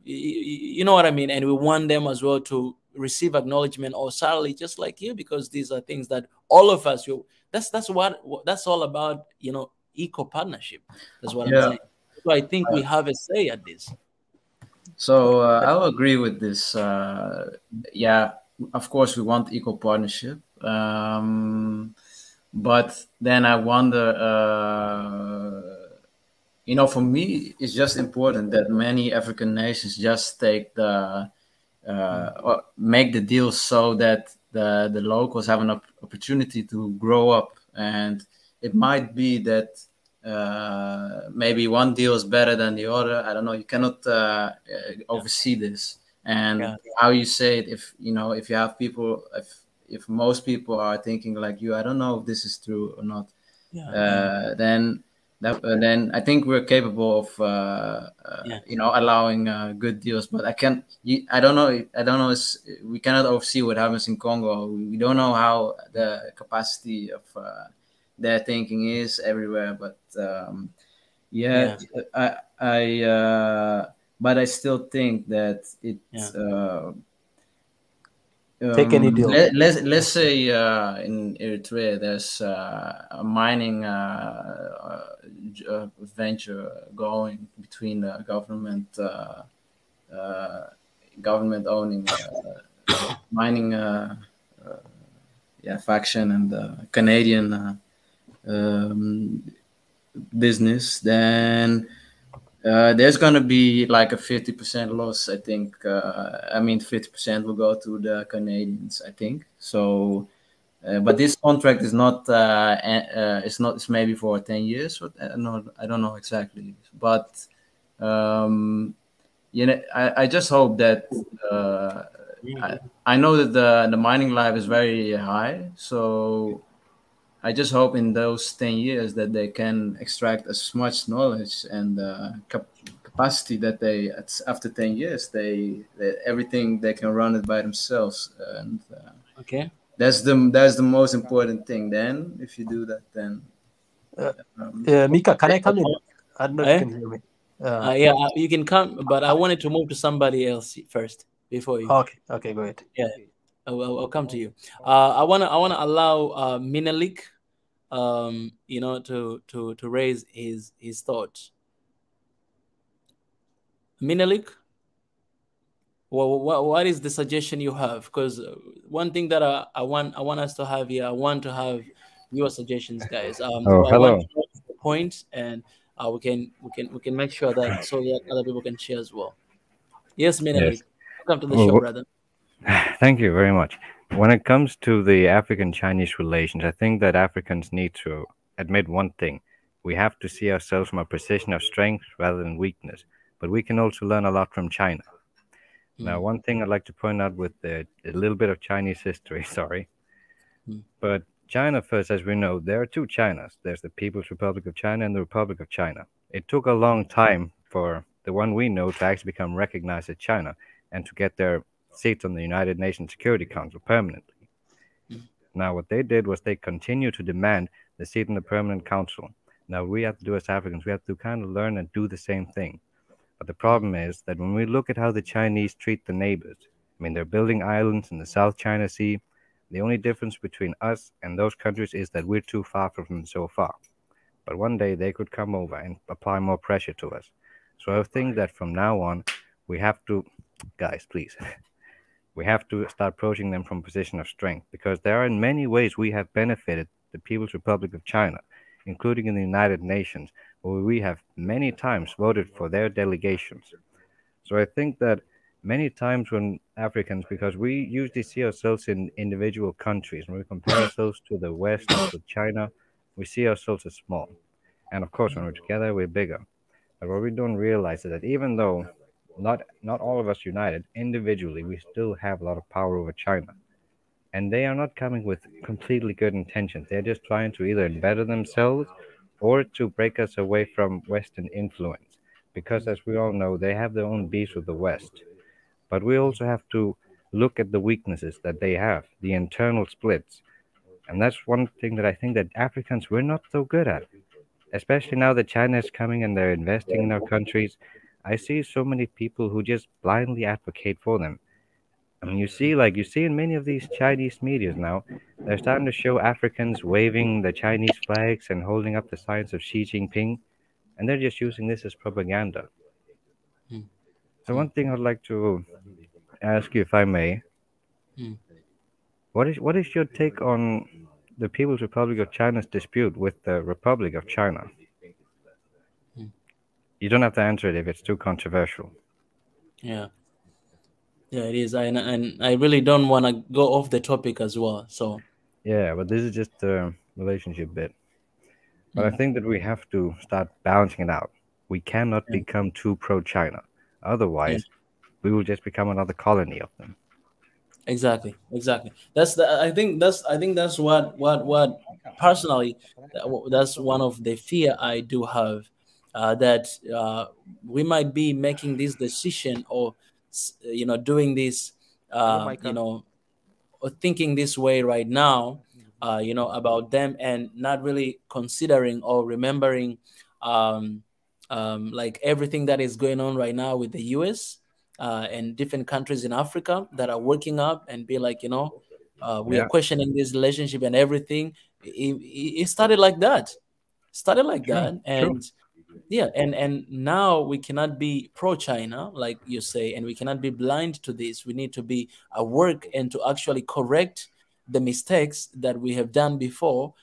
you know what I mean. And we want them as well to receive acknowledgement or salary, just like you, because these are things that all of us. That's all about. Eco partnership. That's what I'm saying. So I think we have a say at this. So I'll agree with this. Yeah, of course we want equal partnership, but then I wonder. For me, it's just important that many African nations just take or make the deal so that the locals have an opportunity to grow up, and it might be that. Maybe one deal is better than the other. I don't know. You cannot oversee this. And how you say it, if you have people, if most people are thinking like you, I don't know if this is true or not. Then I think we're capable of allowing good deals. But I don't know. We cannot oversee what happens in Congo. We don't know how the capacity of their thinking is everywhere, but but I still think that it. Take any deal. Let's say in Eritrea there's a mining venture going between the government owning mining faction and the Canadian business. Then there's gonna be like a 50% loss, I think. 50% will go to the Canadians, I think. So, but this contract is not. It's maybe for 10 years. I don't know exactly. But I just hope that. I know that the mining life is very high, so. I just hope in those 10 years that they can extract as much knowledge and capacity that after 10 years, everything they can run it by themselves. And that's the most important thing. Then if you do that, then Mika, can I come in? I don't know if you can hear me. You can come, but I wanted to move to somebody else first before you. Okay, go ahead. Yeah, I'll come to you. I wanna allow Menelik you know, to raise his thoughts. Menelik, what is the suggestion you have? Because one thing that I want us to have here, I want to have your suggestions, guys. I hello. want to know the point, and we can make sure that so that other people can share as well. Yes, Menelik, welcome to the show, brother. Thank you very much. When it comes to the African-Chinese relations, I think that Africans need to admit one thing. We have to see ourselves from a position of strength rather than weakness. But we can also learn a lot from China. Now, one thing I'd like to point out with a little bit of Chinese history, sorry. But China first, as we know, there are two Chinas. There's the People's Republic of China and the Republic of China. It took a long time for the one we know to actually become recognized as China and to get their seats on the United Nations Security Council permanently. Now, what they did was they continued to demand the seat in the permanent council. Now, we have to do as Africans, we have to kind of learn and do the same thing. But the problem is that when we look at how the Chinese treat the neighbors, I mean, they're building islands in the South China Sea. The only difference between us and those countries is that we're too far from them so far. But one day they could come over and apply more pressure to us. So I think that from now on, we have to, guys, please, we have to start approaching them from a position of strength, because there are in many ways we have benefited the People's Republic of China, including in the United Nations, where we have many times voted for their delegations. So I think that many times when Africans, because we usually see ourselves in individual countries, when we compare ourselves to the West, to China, we see ourselves as small. And of course, when we're together, we're bigger. But what we don't realize is that even though not all of us united, individually, we still have a lot of power over China. And they are not coming with completely good intentions. They're just trying to either better themselves or to break us away from Western influence. Because as we all know, they have their own beef with the West. But we also have to look at the weaknesses that they have, the internal splits. And that's one thing that I think that Africans, we're not so good at. Especially now that China is coming and they're investing in our countries. I see so many people who just blindly advocate for them. I mean, you see in many of these Chinese medias now, they're starting to show Africans waving the Chinese flags and holding up the signs of Xi Jinping, and they're just using this as propaganda. So one thing I'd like to ask you, if I may, what is your take on the People's Republic of China's dispute with the Republic of China? You don't have to answer it if it's too controversial. Yeah, it is. And I really don't want to go off the topic as well. So yeah, but this is just the relationship bit. But I think that we have to start balancing it out. We cannot become too pro-China. Otherwise, we will just become another colony of them. Exactly. I think that's what personally, that's one of the fear I do have, that we might be making this decision or doing this or thinking this way right now, about them, and not really considering or remembering like everything that is going on right now with the US and different countries in Africa that are working up and be like, we are questioning this relationship and everything. It started like that. And yeah, and now we cannot be pro-China, like you say, and we cannot be blind to this. We need to be at work and to actually correct the mistakes that we have done before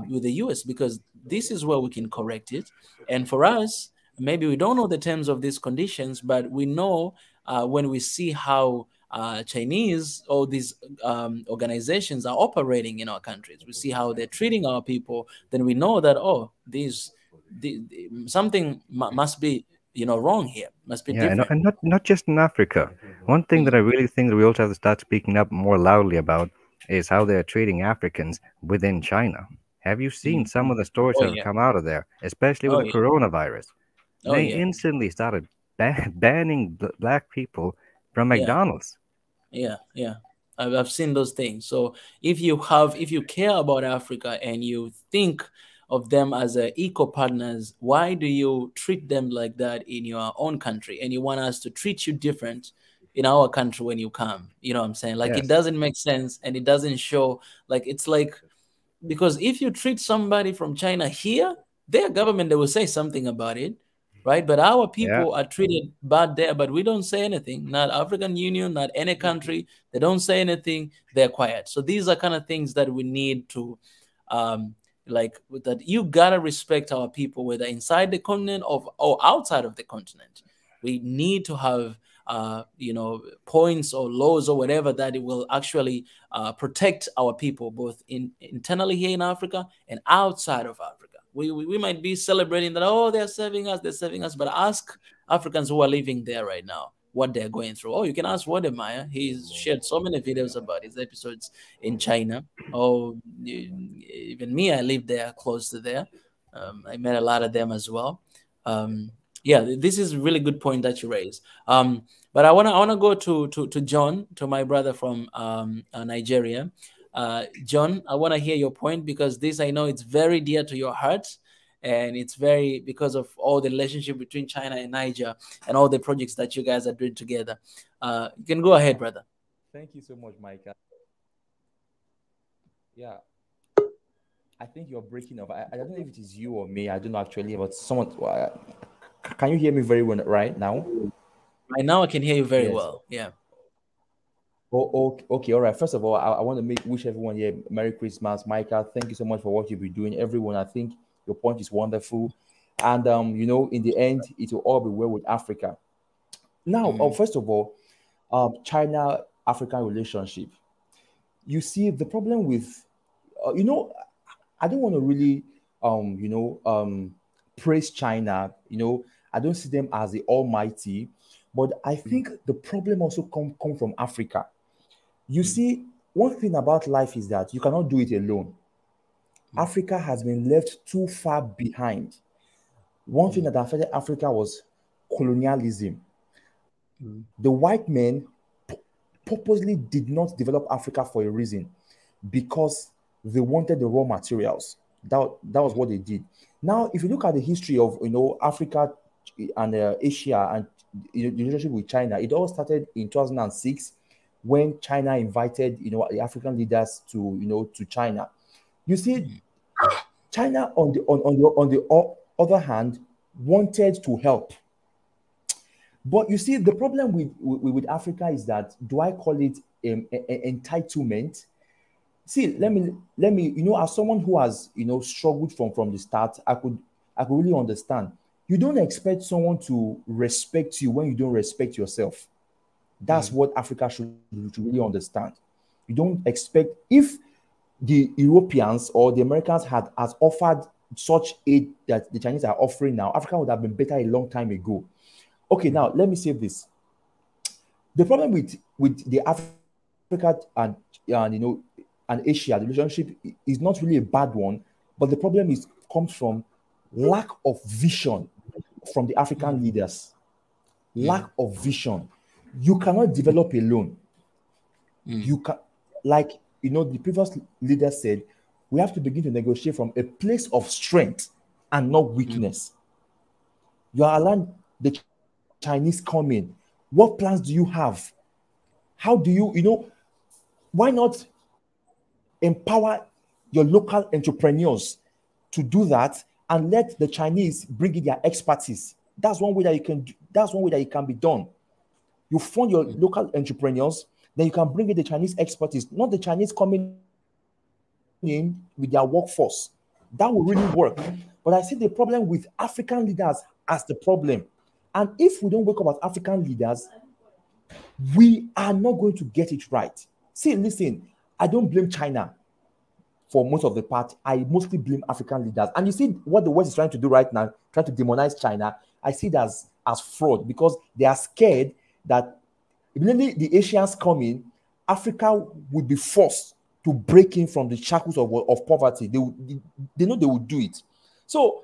with the US, because this is where we can correct it. And for us, maybe we don't know the terms of these conditions, but we know when we see how Chinese or these organizations are operating in our countries, we see how they're treating our people, then we know that, something must be wrong here, must be different. And not just in Africa. One thing that I really think that we also have to start speaking up more loudly about is how they're treating Africans within China. Have you seen some of the stories that have come out of there, especially with the coronavirus? They instantly started banning black people from McDonald's. Yeah. I've seen those things. So if you care about Africa and you think of them as equal partners, why do you treat them like that in your own country? And you want us to treat you different in our country when you come? You know what I'm saying? Like, it doesn't make sense, and it doesn't show. Like, it's like because if you treat somebody from China here, their government, they will say something about it, right? But our people are treated bad there, but we don't say anything. Not African Union, not any country. They don't say anything. They're quiet. So these are kind of things that we need to, like, that you gotta respect our people, whether inside the continent or outside of the continent. We need to have, points or laws or whatever that it will actually protect our people, both internally here in Africa and outside of Africa. We might be celebrating that, oh, they're serving us, but ask Africans who are living there right now what they're going through. Oh, you can ask Wodemaya. He's shared so many videos about his episodes in China. Oh, even me, I live there, close to there. I met a lot of them as well. This is a really good point that you raised. But I wanna go to John, to my brother from Nigeria. John, I want to hear your point, because this, I know it's very dear to your heart, and it's very because of all the relationship between China and Niger and all the projects that you guys are doing together. You can go ahead, brother. Thank you so much, Mike. Yeah, I think you're breaking up. I don't know if it is you or me. I don't know actually, but someone. Can you hear me very well right now? Right now, I can hear you very well. Yeah. Oh, okay, all right. First of all, I want to wish everyone here Merry Christmas. Micah, thank you so much for what you've been doing. Everyone, I think your point is wonderful. And, in the end, it will all be well with Africa. Now, first of all, China-African relationship. You see, the problem with, I don't want to really, praise China. I don't see them as the almighty, but I think the problem also come from Africa. You see, one thing about life is that you cannot do it alone. Africa has been left too far behind. One thing that affected Africa was colonialism. The white men purposely did not develop Africa for a reason, because they wanted the raw materials. That was what they did. Now, if you look at the history of Africa and Asia and the relationship with China, it all started in 2006 when China invited the African leaders to China. You see, China on the other hand wanted to help, but you see the problem with Africa is that, do I call it entitlement? See, let me as someone who has struggled from the start, I could really understand. You don't expect someone to respect you when you don't respect yourself. That's what Africa should really understand. You don't expect, if the Europeans or the Americans has offered such aid that the Chinese are offering now, Africa would have been better a long time ago. Okay, now let me say this. The problem with the Africa and Asia, the relationship is not really a bad one, but the problem comes from lack of vision from the African leaders. Lack of vision. You cannot develop alone. You can, the previous leader said, we have to begin to negotiate from a place of strength and not weakness. You are allowing the Chinese come in. What plans do you have? How do you, why not empower your local entrepreneurs to do that and let the Chinese bring in their expertise? That's one way that you can. That's one way that it can be done. You fund your local entrepreneurs, then you can bring in the Chinese expertise, not the Chinese coming in with their workforce. That will really work. But I see the problem with African leaders as the problem. And if we don't wake up as African leaders, we are not going to get it right. See, listen, I don't blame China for most of the part. I mostly blame African leaders. And you see what the West is trying to do right now, trying to demonize China. I see it as fraud, because they are scared that immediately the Asians come in, Africa would be forced to break in from the shackles of poverty. They know they will do it. So,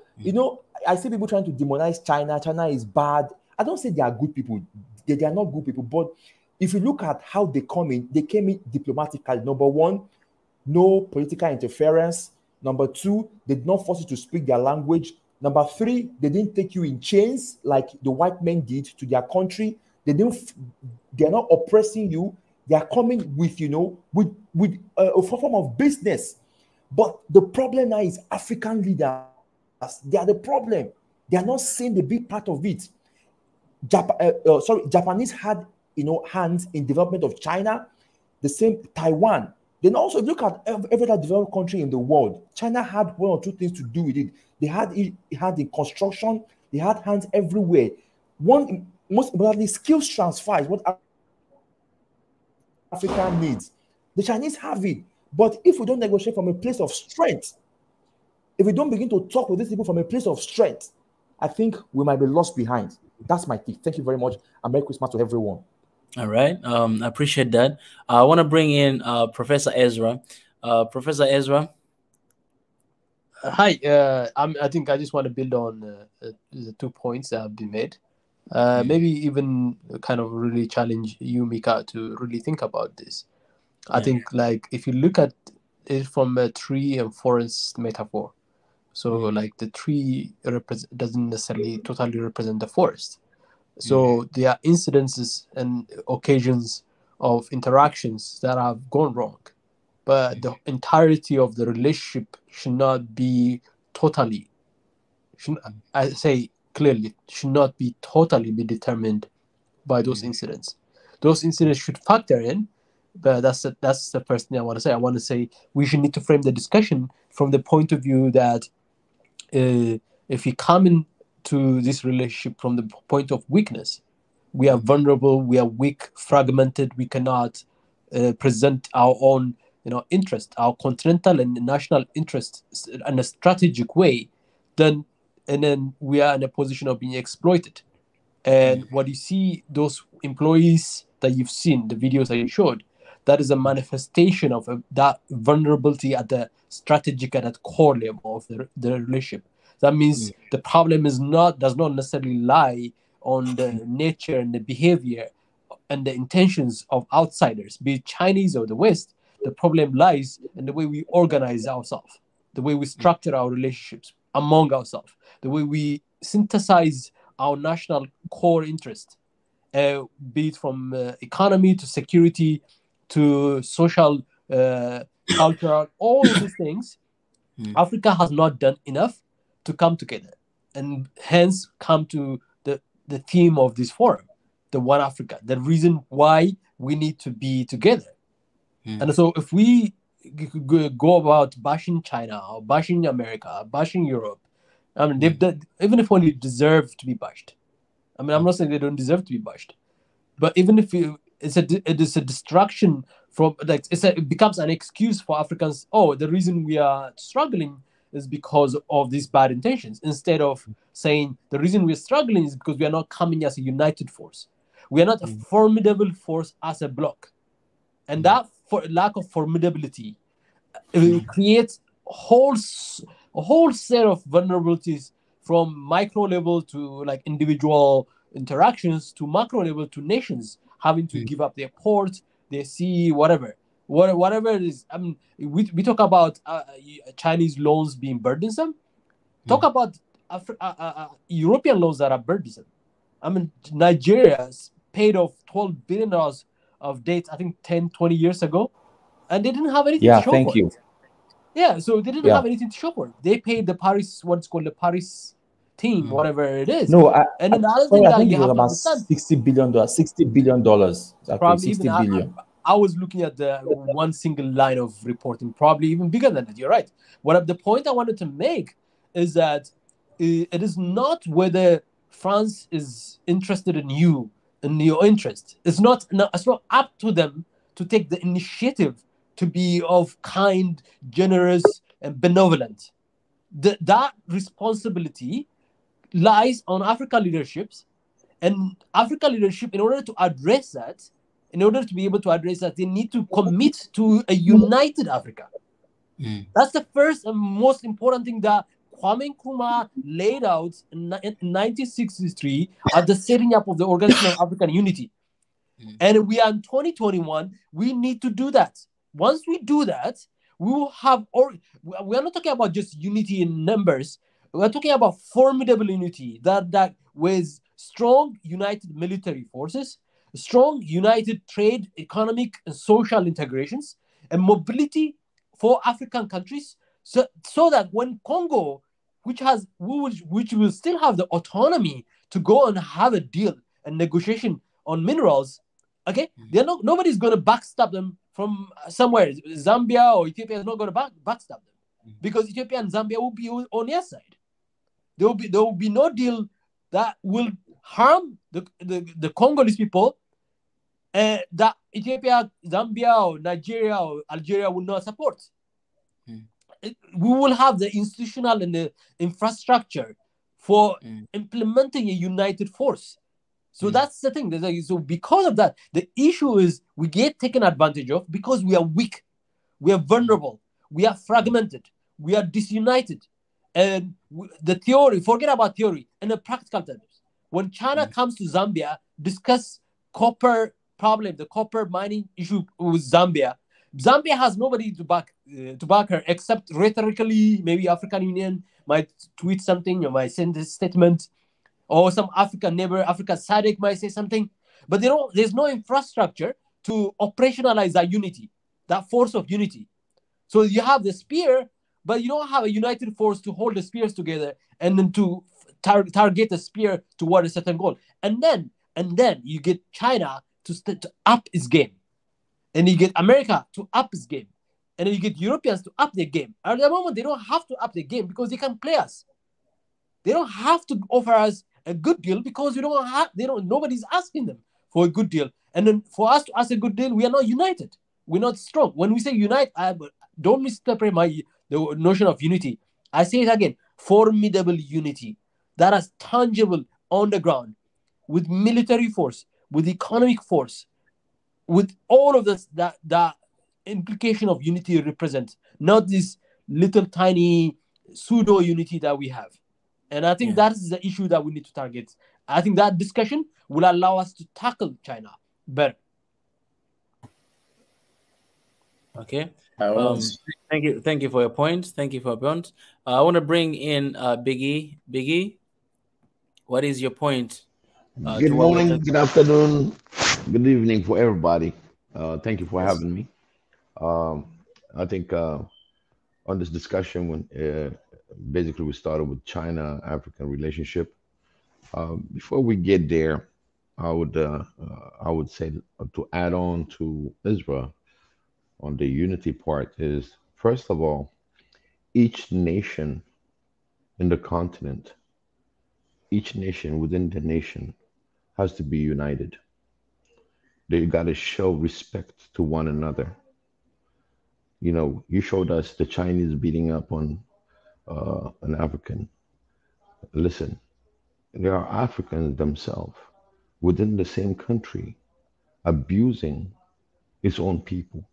I see people trying to demonize China. China is bad. I don't say they are good people. They are not good people. But if you look at how they came in diplomatically. Number one, no political interference. Number two, they did not force you to speak their language. Number three, they didn't take you in chains like the white men did to their country. They're not oppressing you. They are coming with, with a form of business. But the problem now is African leaders. They are the problem. They are not seeing the big part of it. Japanese had hands in development of China, the same Taiwan. Then also, if you look at every other developed country in the world, China had one or two things to do with it. They had in construction, they had hands everywhere. One, most importantly, skills transfer is what Africa needs. The Chinese have it. But if we don't negotiate from a place of strength, if we don't begin to talk with these people from a place of strength, I think we might be lost behind. That's my tip. Thank you very much, and Merry Christmas to everyone. All right. I appreciate that. I want to bring in Professor Ezra. Professor Ezra. Hi. I think I just want to build on the 2 points that have been made. Maybe even kind of really challenge you, Mika, to really think about this. I think, like, if you look at it from a tree and forest metaphor, so like the tree doesn't necessarily totally represent the forest. So there are incidences and occasions of interactions that have gone wrong, but the entirety of the relationship should not be totally, I say clearly, should not be totally be determined by those incidents. Those incidents should factor in, but that's the first thing I want to say. I want to say we should need to frame the discussion from the point of view that if we come into this relationship from the point of weakness, we are vulnerable, we are weak, fragmented, we cannot present our own interest, our continental and national interests in a strategic way, then we are in a position of being exploited. And what you see, those employees that you've seen, the videos that you showed, that is a manifestation of that vulnerability at the strategic and at core level of the relationship. That means the problem does not necessarily lie on the nature and the behavior and the intentions of outsiders, be it Chinese or the West. The problem lies in the way we organize ourselves, the way we structure our relationships among ourselves, the way we synthesize our national core interest, be it from economy to security to social, cultural, all of these things. Africa has not done enough to come together, and hence come to the theme of this forum, the One Africa, the reason why we need to be together. And so if we go about bashing China or bashing America, bashing Europe, I mean, even if only deserve to be bashed. I mean, I'm not saying they don't deserve to be bashed, but even if it is a distraction from, like, it becomes an excuse for Africans. Oh, the reason we are struggling is because of these bad intentions, instead of saying the reason we're struggling is because we are not coming as a united force. We are not a formidable force as a bloc. And that lack of formidability creates a whole set of vulnerabilities, from micro level to like individual interactions, to macro level to nations having to give up their port, their sea, whatever it is. I mean, we talk about Chinese loans being burdensome. Talk about European loans that are burdensome. I mean, Nigeria's paid off $12 billion of debt, I think 10, 20 years ago, and they didn't have anything to show for it. Yeah, so they didn't have anything to show for it. They paid the Paris, what's called the Paris team, whatever it is. No, and then the other thing I that think you it was have to about understand, $60 billion. probably 60 even billion. I was looking at the one single line of reporting, probably even bigger than that. You're right. The point I wanted to make is that it is not whether France is interested in you, in your interest. It's not up to them to take the initiative to be of kind, generous, and benevolent. That responsibility lies on African leaderships, and African leadership, in order to address that, they need to commit to a united Africa. That's the first and most important thing that Kwame Nkrumah laid out in 1963 at the setting up of the Organization of African Unity. And we are in 2021. We need to do that. Once we do that, we will have, we are not talking about just unity in numbers. We are talking about formidable unity that with strong united military forces, strong united trade, economic, and social integrations, and mobility for African countries So that when Congo, which will still have the autonomy to go and have a deal and negotiation on minerals, okay, nobody's going to backstab them from somewhere. Zambia or Ethiopia is not going to backstab them, because Ethiopia and Zambia will be on their side. There will be no deal that will harm the Congolese people, that Ethiopia, Zambia, or Nigeria or Algeria will not support. We will have the institutional and the infrastructure for implementing a united force. So that's the thing. So because of that, the issue is we get taken advantage of because we are weak, we are vulnerable, we are fragmented, we are disunited. And the theory, forget about theory, and the practical terms. When China comes to Zambia, discuss copper problem, the copper mining issue with Zambia, Zambia has nobody to back her except rhetorically. Maybe African Union might tweet something or might send a statement, or some African neighbor, Africa SADC might say something, but there's no infrastructure to operationalize that unity, that force of unity. So you have the spear, but you don't have a united force to hold the spears together and then to target the spear toward a certain goal. And then you get China to up its game. And you get America to up its game. And then you get Europeans to up their game. At the moment, they don't have to up their game because they can play us. They don't have to offer us a good deal because nobody's asking them for a good deal. And then for us to ask a good deal, we are not united. We're not strong. When we say unite, don't misinterpret the notion of unity. I say it again, formidable unity that is tangible on the ground, with military force, with economic force, with all of this that implication of unity represents, not this little tiny pseudo unity that we have. And I think that is the issue that we need to target. I think that discussion will allow us to tackle China better. Okay. Thank you for your point. Thank you for your point. I want to bring in Biggie. Biggie, what is your point? Good morning, good afternoon, good evening for everybody. Thank you for having me. I think on this discussion, when basically we started with China-African relationship. Before we get there, I would say to add on to Israel on the unity part is, first of all, each nation in the continent, each nation within the nation has to be united. They got to show respect to one another. You know, you showed us the Chinese beating up on an African. Listen, there are Africans themselves within the same country abusing its own people.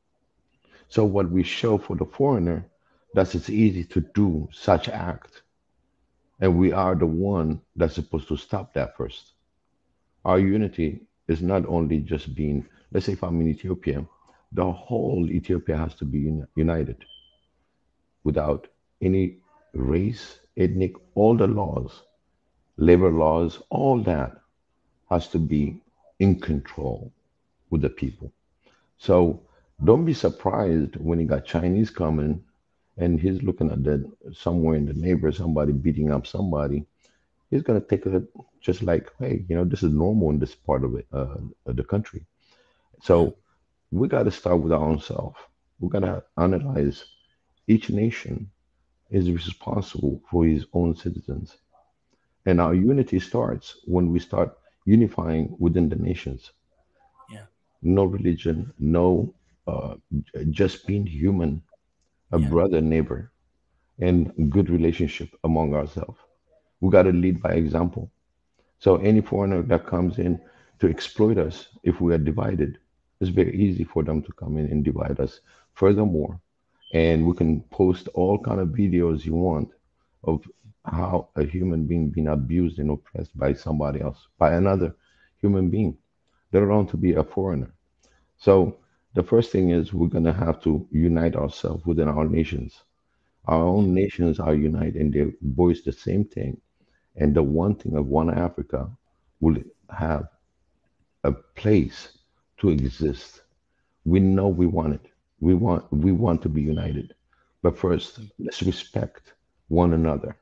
So what we show for the foreigner, that it's easy to do such act. And we are the one that's supposed to stop that first. Our unity is not only just being, let's say if I'm in Ethiopia, the whole Ethiopia has to be united without any race, ethnic, all the laws, labor laws, all that has to be in control with the people. So don't be surprised when you got Chinese coming and he's looking at that somewhere in the neighbor, somebody beating up somebody. He's going to take it just like, hey, you know, this is normal in this part of it, the country. So we got to start with our own self. We got to analyze each nation is responsible for his own citizens. And our unity starts when we start unifying within the nations. Yeah. No religion, no, just being human, a brother, neighbor, and good relationship among ourselves. We got to lead by example. So any foreigner that comes in to exploit us, if we are divided, it's very easy for them to come in and divide us furthermore. And we can post all kind of videos you want of how a human being being abused and oppressed by somebody else, by another human being. They're known to be a foreigner. So the first thing is we're going to have to unite ourselves within our nations. Our own nations are united and they voice the same thing. And the one thing of one Africa will have a place to exist. We know we want it. We want to be united. But first, let's respect one another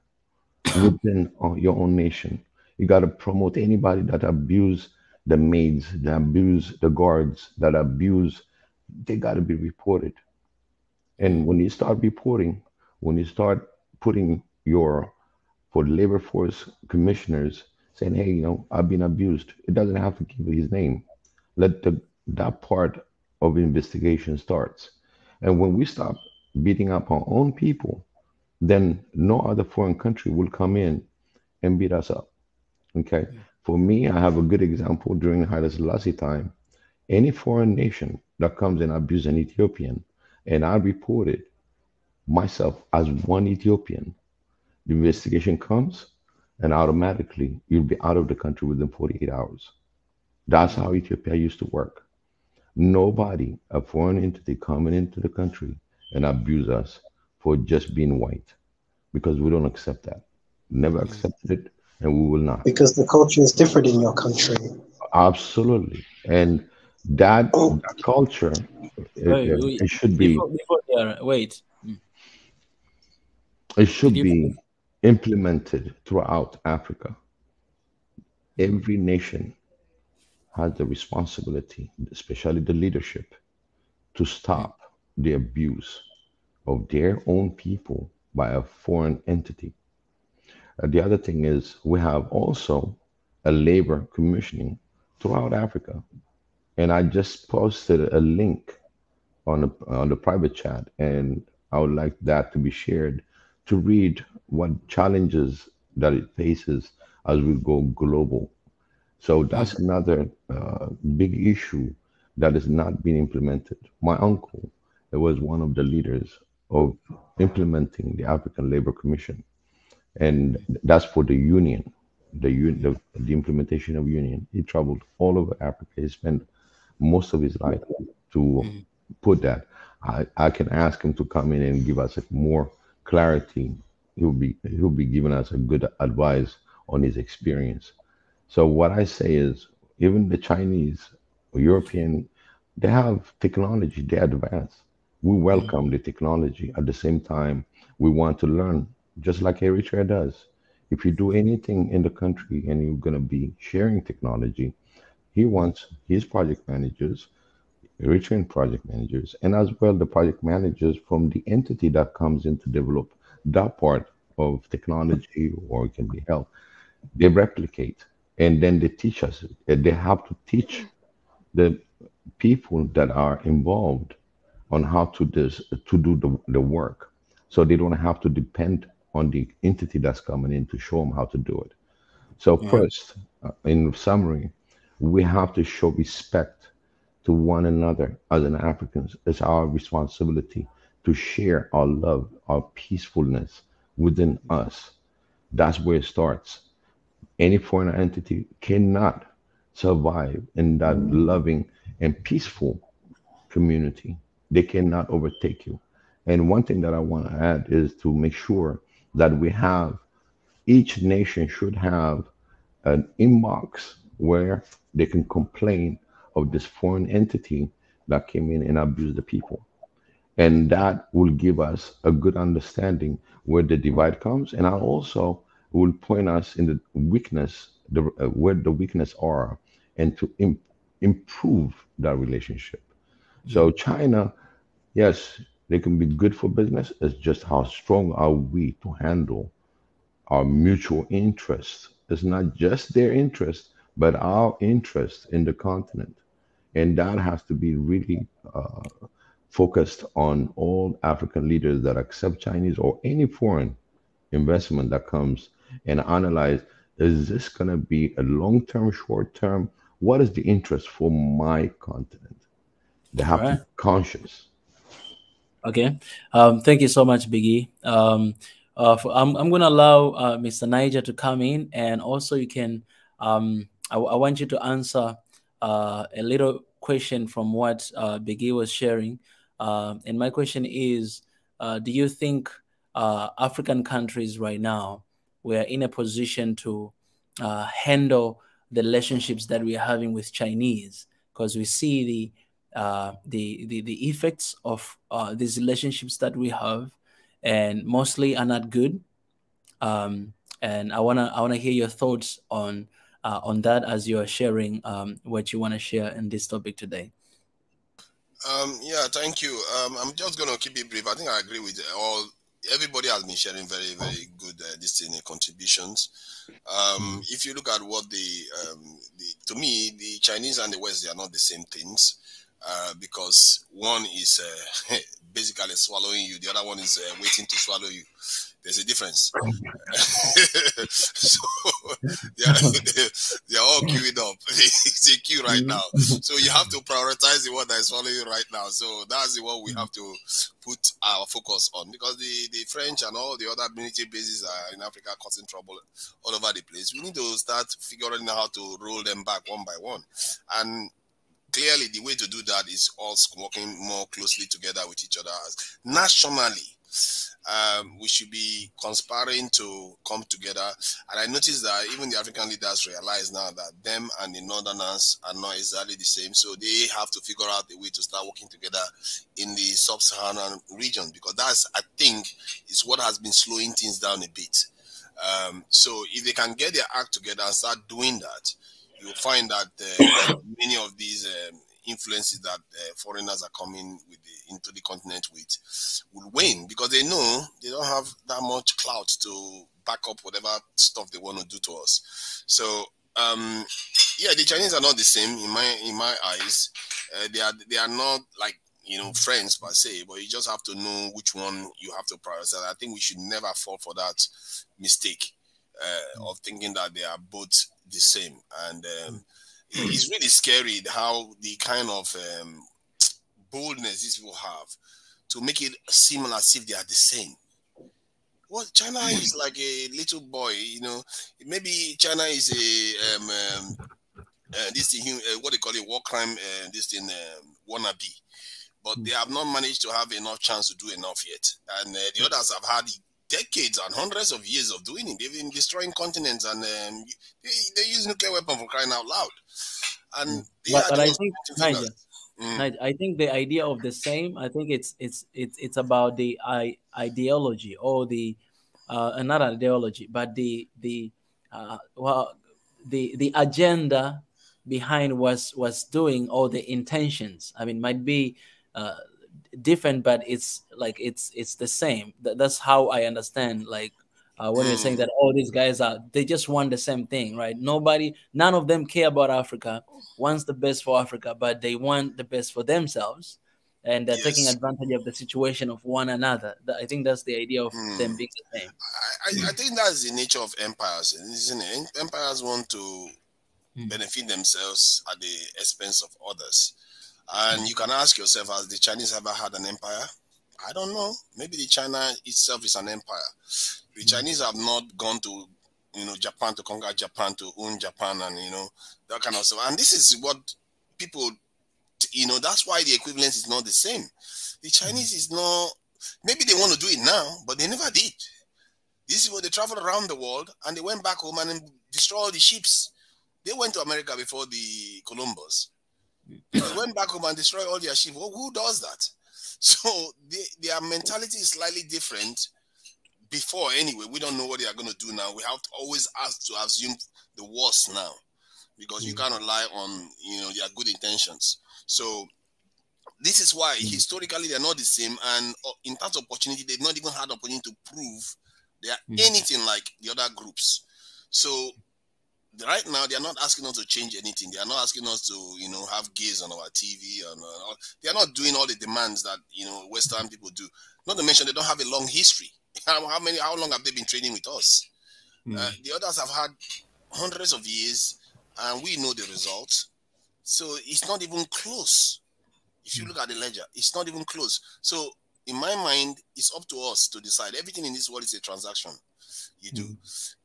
within your own nation. You got to promote anybody that abuse the maids, that abuse the guards, that abuse. They got to be reported. And when you start reporting, when you start putting your for the labor force commissioners saying, "Hey, I've been abused," it doesn't have to give his name. Let that part of investigation starts. And when we stop beating up our own people, then no other foreign country will come in and beat us up. Okay. For me, I have a good example during Haile Selassie time. Any foreign nation that comes and abuses an Ethiopian, and I report it myself as one Ethiopian, the investigation comes, and automatically you'll be out of the country within 48 hours. That's how Ethiopia used to work. Nobody, a foreign entity coming into the country and abuse us for just being white, because we don't accept that. Never accepted it, and we will not. Because the culture is different in your country. Absolutely. And that culture, it should be, wait. it should be implemented throughout Africa. Every nation has the responsibility, especially the leadership, to stop the abuse of their own people by a foreign entity. The other thing is we have also a labor commissioning throughout Africa. And I just posted a link on the private chat, and I would like that to be shared to read what challenges that it faces as we go global. So that's another big issue that is not being implemented. My uncle was one of the leaders of implementing the African Labor Commission, and that's for the union, the implementation of union. He traveled all over Africa. He spent most of his life to put that. I can ask him to come in and give us more clarity. He'll be giving us a good advice on his experience. So what I say is, even the Chinese or European, they have technology, they advance. We welcome the technology. At the same time, we want to learn, just like Eritrea does. If you do anything in the country and you're going to be sharing technology, he wants his project managers, Eritrean project managers, and as well the project managers from the entity that comes in to develop that part of technology, or it can be health. They replicate, and then they teach us. They have to teach the people that are involved on how to do the work, so they don't have to depend on the entity that's coming in to show them how to do it. So first, in summary, we have to show respect to one another as an Africans. It's our responsibility to share our love, our peacefulness within us. That's where it starts. Any foreign entity cannot survive in that loving and peaceful community. They cannot overtake you. And one thing that I want to add is to make sure that we have, each nation should have an inbox where they can complain of this foreign entity that came in and abused the people. And that will give us a good understanding where the divide comes. And also will point us in the weakness, where the weakness are, and to improve that relationship. So China, yes, they can be good for business. It's just how strong are we to handle our mutual interests. It's not just their interest, but our interest in the continent. And that has to be really focused on all African leaders that accept Chinese or any foreign investment that comes, and analyze, is this going to be a long-term, short-term? What is the interest for my continent? They have to be conscious. Okay. Thank you so much, Biggie. I'm going to allow Mr. Niger to come in, and also you can, I want you to answer a little question from what Biggie was sharing. And my question is, do you think African countries right now, we are in a position to handle the relationships that we are having with Chinese? Because we see the effects of these relationships that we have, and mostly are not good. And I wanna hear your thoughts on that as you are sharing what you want to share in this topic today. Yeah, thank you. I'm just going to keep it brief. I think I agree with everybody has been sharing very, very good contributions. If you look at what to me, the Chinese and the West, they are not the same things, because one is basically swallowing you, the other one is waiting to swallow you. There's a difference. So they're all queuing up. It's a queue right now. So you have to prioritize the one that is following you right now. So that's the one we have to put our focus on, because the French and all the other military bases are in Africa causing trouble all over the place. We need to start figuring out how to roll them back one by one. And clearly the way to do that is us working more closely together with each other. Nationally, we should be conspiring to come together. And I noticed that even the African leaders realize now that them and the Northerners are not exactly the same. So they have to figure out a way to start working together in the sub-Saharan region, because that's, I think, is what has been slowing things down a bit. So if they can get their act together and start doing that, you'll find that many of these influences that foreigners are coming with into the continent with will wane, because they know they don't have that much clout to back up whatever stuff they want to do to us. So yeah, the Chinese are not the same in my eyes. They are not like, you know, friends per se, but you just have to know which one you have to prioritize. I think we should never fall for that mistake of thinking that they are both the same. And it's really scary how the kind of boldness these people have to make it seem as if they are the same. Well, China is like a little boy, you know. Maybe China is a this thing, what they call it, war crime, this thing, wannabe. But they have not managed to have enough chance to do enough yet. And the others have had decades and hundreds of years of doing it. They've been destroying continents, and they use nuclear weapons, for crying out loud. And but I think, Nigel, I think the idea of the same, I think it's about the ideology, or the not ideology, but the agenda behind was doing, all the intentions. I mean, might be different, but it's like it's the same. That's how I understand. Like when you're saying that all these guys they just want the same thing, right? None of them care about Africa, wants the best for Africa, but they want the best for themselves, and they're taking advantage of the situation of one another. I think that's the idea of them being the same. I think that's the nature of empires, isn't it? Empires want to benefit themselves at the expense of others. And you can ask yourself, has the Chinese ever had an empire? I don't know. Maybe the China itself is an empire. The Chinese have not gone to, Japan to conquer Japan, to own Japan, and, that kind of stuff. And this is what people, that's why the equivalence is not the same. The Chinese is not, maybe they want to do it now, but they never did. This is what they traveled around the world, and they went back home and destroyed all the ships. They went to America before the Columbus. They went back home and destroyed all their ships. Well, who does that? So their mentality is slightly different. Before, anyway, we don't know what they are going to do now. We have to always ask to assume the worst now, because you can't rely on their good intentions. So this is why historically they're not the same, and in terms of opportunity, they've not even had opportunity to prove they are anything like the other groups. So right now, they are not asking us to change anything. They are not asking us to, have gays on our TV. They are not doing all the demands that, Western people do. Not to mention, they don't have a long history. How long have they been training with us? The others have had hundreds of years, and we know the results. So it's not even close. If you look at the ledger, it's not even close. So in my mind, it's up to us to decide. Everything in this world is a transaction. You do.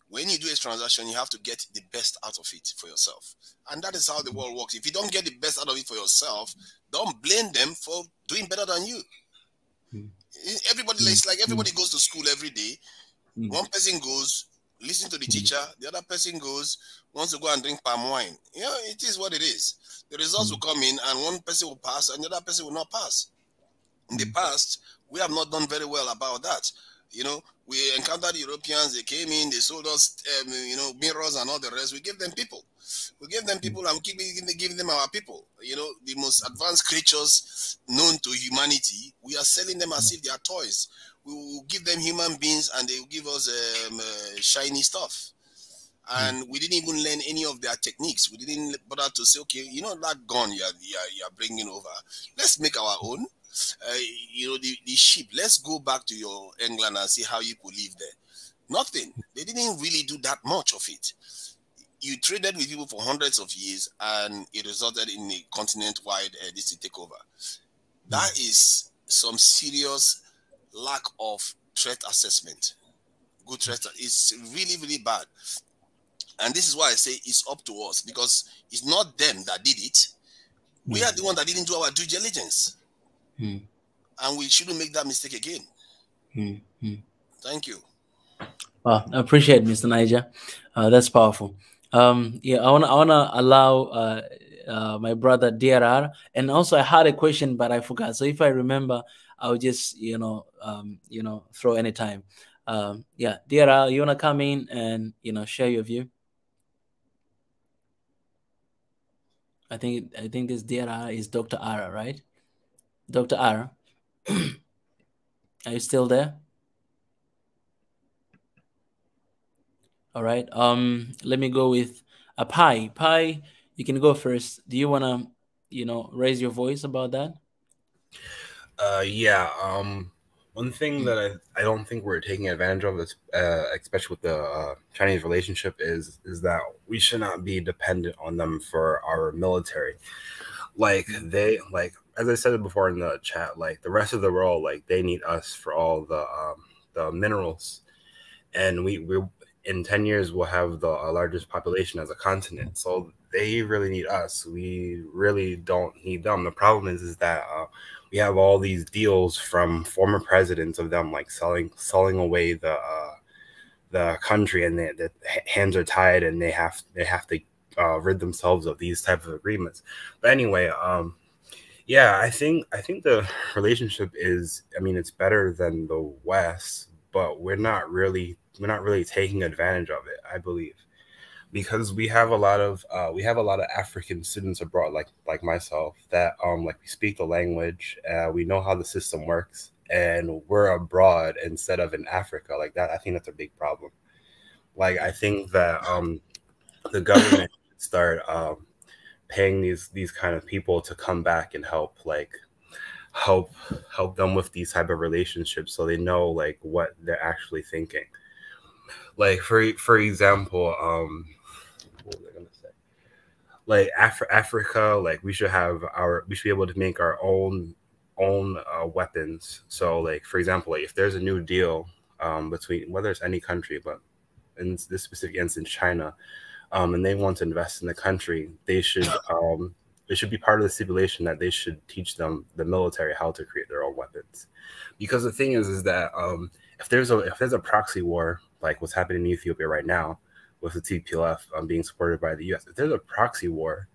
When you do a transaction, you have to get the best out of it for yourself. And that is how the world works. If you don't get the best out of it for yourself, don't blame them for doing better than you. It's like everybody goes to school every day. One person goes, listen to the teacher. The other person goes, wants to go and drink palm wine. It is what it is. The results will come in, and one person will pass, and the other person will not pass. In the past, we have not done very well about that. You know, we encountered Europeans. They came in, they sold us, you know, mirrors and all the rest. We gave them people. We gave them people, and we keep giving them our people. You know, the most advanced creatures known to humanity. We are selling them as if they are toys. We will give them human beings, and they will give us shiny stuff. And we didn't even learn any of their techniques. We didn't bother to say, okay, you know, that gun you're bringing over, let's make our own. You know, the sheep, let's go back to your England and see how you could live there. Nothing. They didn't really do that much of it. You traded with people for hundreds of years, and it resulted in a continent-wide takeover. That is some serious lack of threat assessment. Good threat. It's really, really bad. And this is why I say it's up to us, because it's not them that did it. We are the one that didn't do our due diligence. And we shouldn't make that mistake again. Thank you. Well, I appreciate it, Mr. Niger. That's powerful. Yeah, I wanna allow my brother DRR, and also I had a question, but I forgot. So if I remember, I'll just throw any time. Yeah, DRR, you wanna come in and share your view? I think this DRR is Dr. R, right? Dr. R, are you still there? All right. Let me go with Pi. Pi, you can go first. Do you wanna, raise your voice about that? Yeah. One thing that I don't think we're taking advantage of, especially with the Chinese relationship, is that we should not be dependent on them for our military. Like as I said before in the chat, like the rest of the world, like they need us for all the minerals, and we in 10 years we'll have the largest population as a continent. So they really need us. We really don't need them. The problem is that we have all these deals from former presidents of them like selling away the country, and the hands are tied, and they have to rid themselves of these type of agreements. But anyway, yeah, I think the relationship is, I mean, it's better than the West, but we're not really taking advantage of it, I believe, because we have a lot of African students abroad, like myself, that like we speak the language, we know how the system works, and we're abroad instead of in Africa. Like that, I think that's a big problem. Like I think that the government should start paying these kind of people to come back and help them with these type of relationships, so they know like what they're actually thinking. Like for example, what was I gonna say? Like Africa, like we should be able to make our own weapons. So like for example, like if there's a new deal between, whether it's any country, but in this specific instance China, and they want to invest in the country, they should it should be part of the stipulation that they should teach them, the military, how to create their own weapons. Because the thing is that if there's a proxy war like what's happening in Ethiopia right now with the TPLF being supported by the US, if there's a proxy war,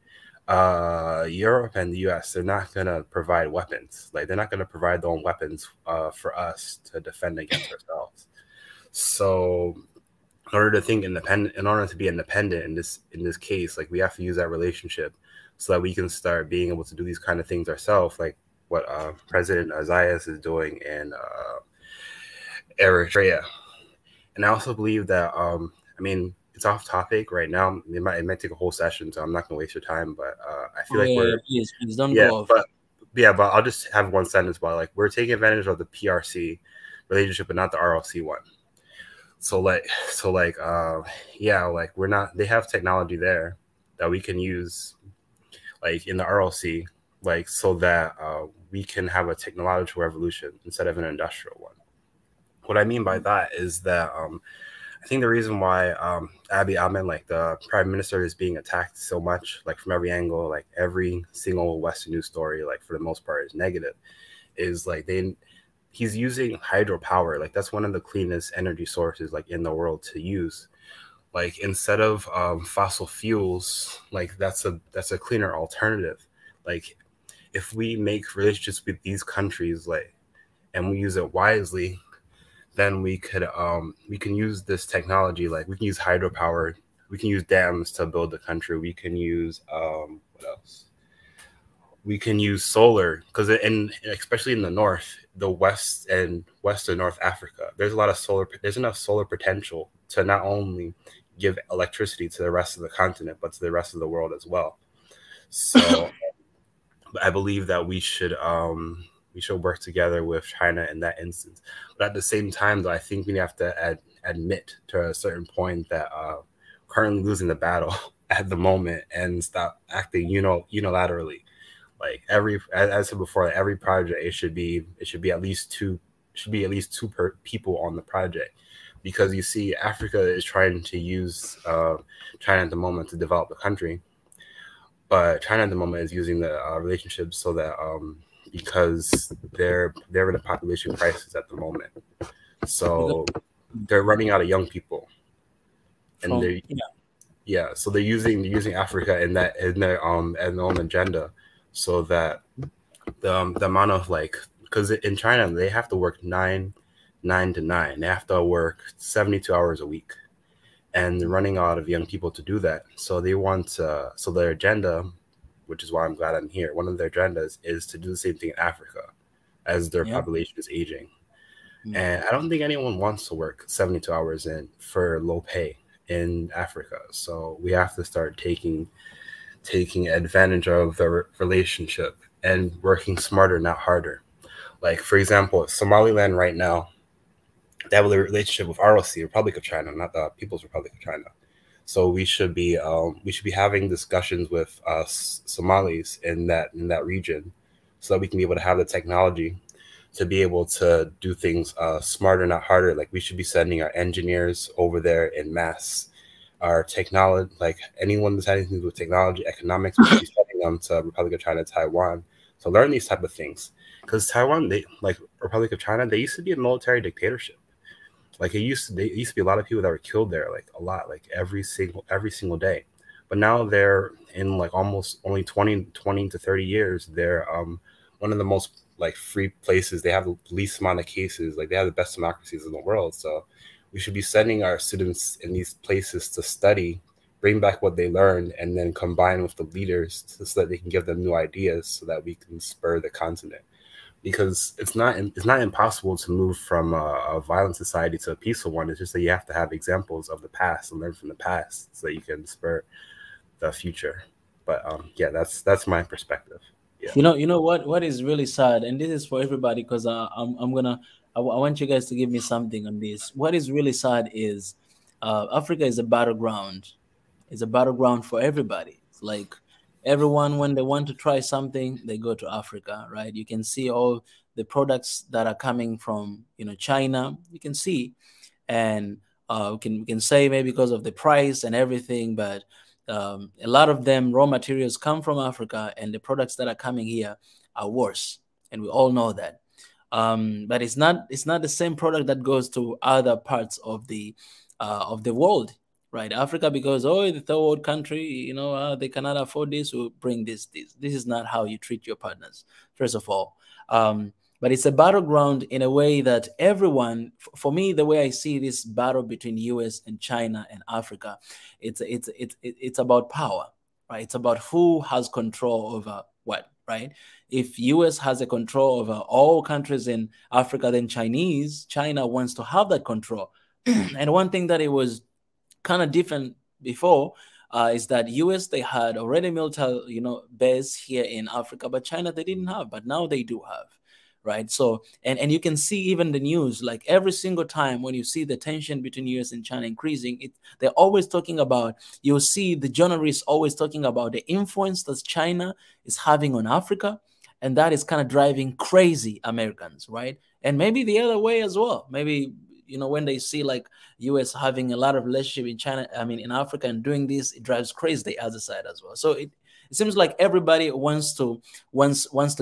Europe and the US, they're not going to provide weapons. Like they're not going to provide their own weapons for us to defend against ourselves. So in order to be independent in this case, like we have to use that relationship so that we can start being able to do these kind of things ourselves, like what President Isaias is doing in Eritrea. And I also believe that I mean, it's off topic right now. It might take a whole session, so I'm not gonna waste your time. But I feel please don't go off. But I'll just have one sentence about like we're taking advantage of the PRC relationship, but not the RLC one. So we're not. They have technology there that we can use, like in the RLC, like so that we can have a technological revolution instead of an industrial one. What I mean by that is that I think the reason why Abiy Ahmed, like the prime minister, is being attacked so much, like from every angle, like every single Western news story, like for the most part is negative, is like he's using hydropower. Like that's one of the cleanest energy sources like in the world to use. Like instead of fossil fuels, like that's a cleaner alternative. Like if we make relationships with these countries, like, and we use it wisely then we can use this technology. Like we can use hydropower, we can use dams to build the country. We can use what else? We can use solar, because especially in the north, the west and western North Africa, there's a lot of solar. There's enough solar potential to not only give electricity to the rest of the continent, but to the rest of the world as well. So I believe that we should work together with China in that instance. But at the same time, though, I think we have to admit to a certain point that currently losing the battle at the moment and stop acting unilaterally. Like as I said before, every project it should be at least two per people on the project, because you see Africa is trying to use China at the moment to develop the country, but China at the moment is using the relationship so that because they're in a population crisis at the moment, so they're running out of young people, and so they're using Africa in their own agenda. So that the amount of, like, because in China they have to work 9 to 9, they have to work 72 hours a week, and they're running out of young people to do that. So they want so their agenda, which is why I'm glad I'm here, one of their agendas is to do the same thing in Africa as their population is aging. And I don't think anyone wants to work 72 hours for low pay in Africa. So we have to start taking advantage of the relationship and working smarter, not harder. Like, for example, Somaliland right now, they have a relationship with ROC, Republic of China, not the People's Republic of China. So we should be having discussions with Somalis in that region, so that we can be able to have the technology to be able to do things smarter, not harder. Like, we should be sending our engineers over there in mass. Our technology, like anyone that's had anything to do with technology, economics, we should be sending them to Republic of China, Taiwan, to learn these type of things. Because Taiwan, Republic of China, they used to be a military dictatorship. Like there used to be a lot of people that were killed there, like a lot, like every single day. But now they're in like almost only 20 to 30 years. They're one of the most like free places. They have the least amount of cases. Like they have the best democracies in the world. So we should be sending our students in these places to study, bring back what they learned, and then combine with the leaders so that they can give them new ideas, so that we can spur the continent. Because it's not impossible to move from a violent society to a peaceful one. It's just that you have to have examples of the past and learn from the past, so that you can spur the future. But yeah, that's my perspective. Yeah. You know what is really sad, and this is for everybody, because I want you guys to give me something on this. What is really sad is Africa is a battleground. It's a battleground for everybody. It's like everyone, when they want to try something, they go to Africa, right? You can see all the products that are coming from China. You can see, and we can say maybe because of the price and everything, but a lot of them raw materials come from Africa, and the products that are coming here are worse, and we all know that. But it's not the same product that goes to other parts of the world, right? Africa, because the third world country, they cannot afford this, will bring this. This is not how you treat your partners, first of all. But it's a battleground in a way that everyone, for me, the way I see this battle between US and China and Africa, it's about power, right? It's about who has control over what, right? If US has a control over all countries in Africa, then China wants to have that control. And one thing that it was kind of different before is that US, they had already military, base here in Africa, but China, they didn't have, but now they do have, right? So, and you can see even the news, like every single time when you see the tension between US and China increasing, they're always talking about, you'll see the journalists always talking about the influence that China is having on Africa. And that is kind of driving crazy Americans, right? And maybe the other way as well. Maybe, when they see like US having a lot of relationship in Africa and doing this, it drives crazy the other side as well. So it seems like everybody wants to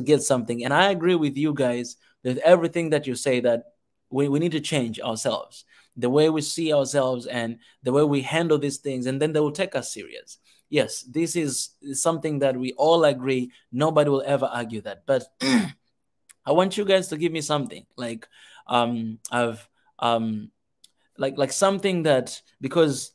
get something. And I agree with you guys with everything that you say, that we need to change ourselves, the way we see ourselves and the way we handle these things, and then they will take us serious. Yes, this is something that we all agree. Nobody will ever argue that. But I want you guys to give me something. Like I've like something that, because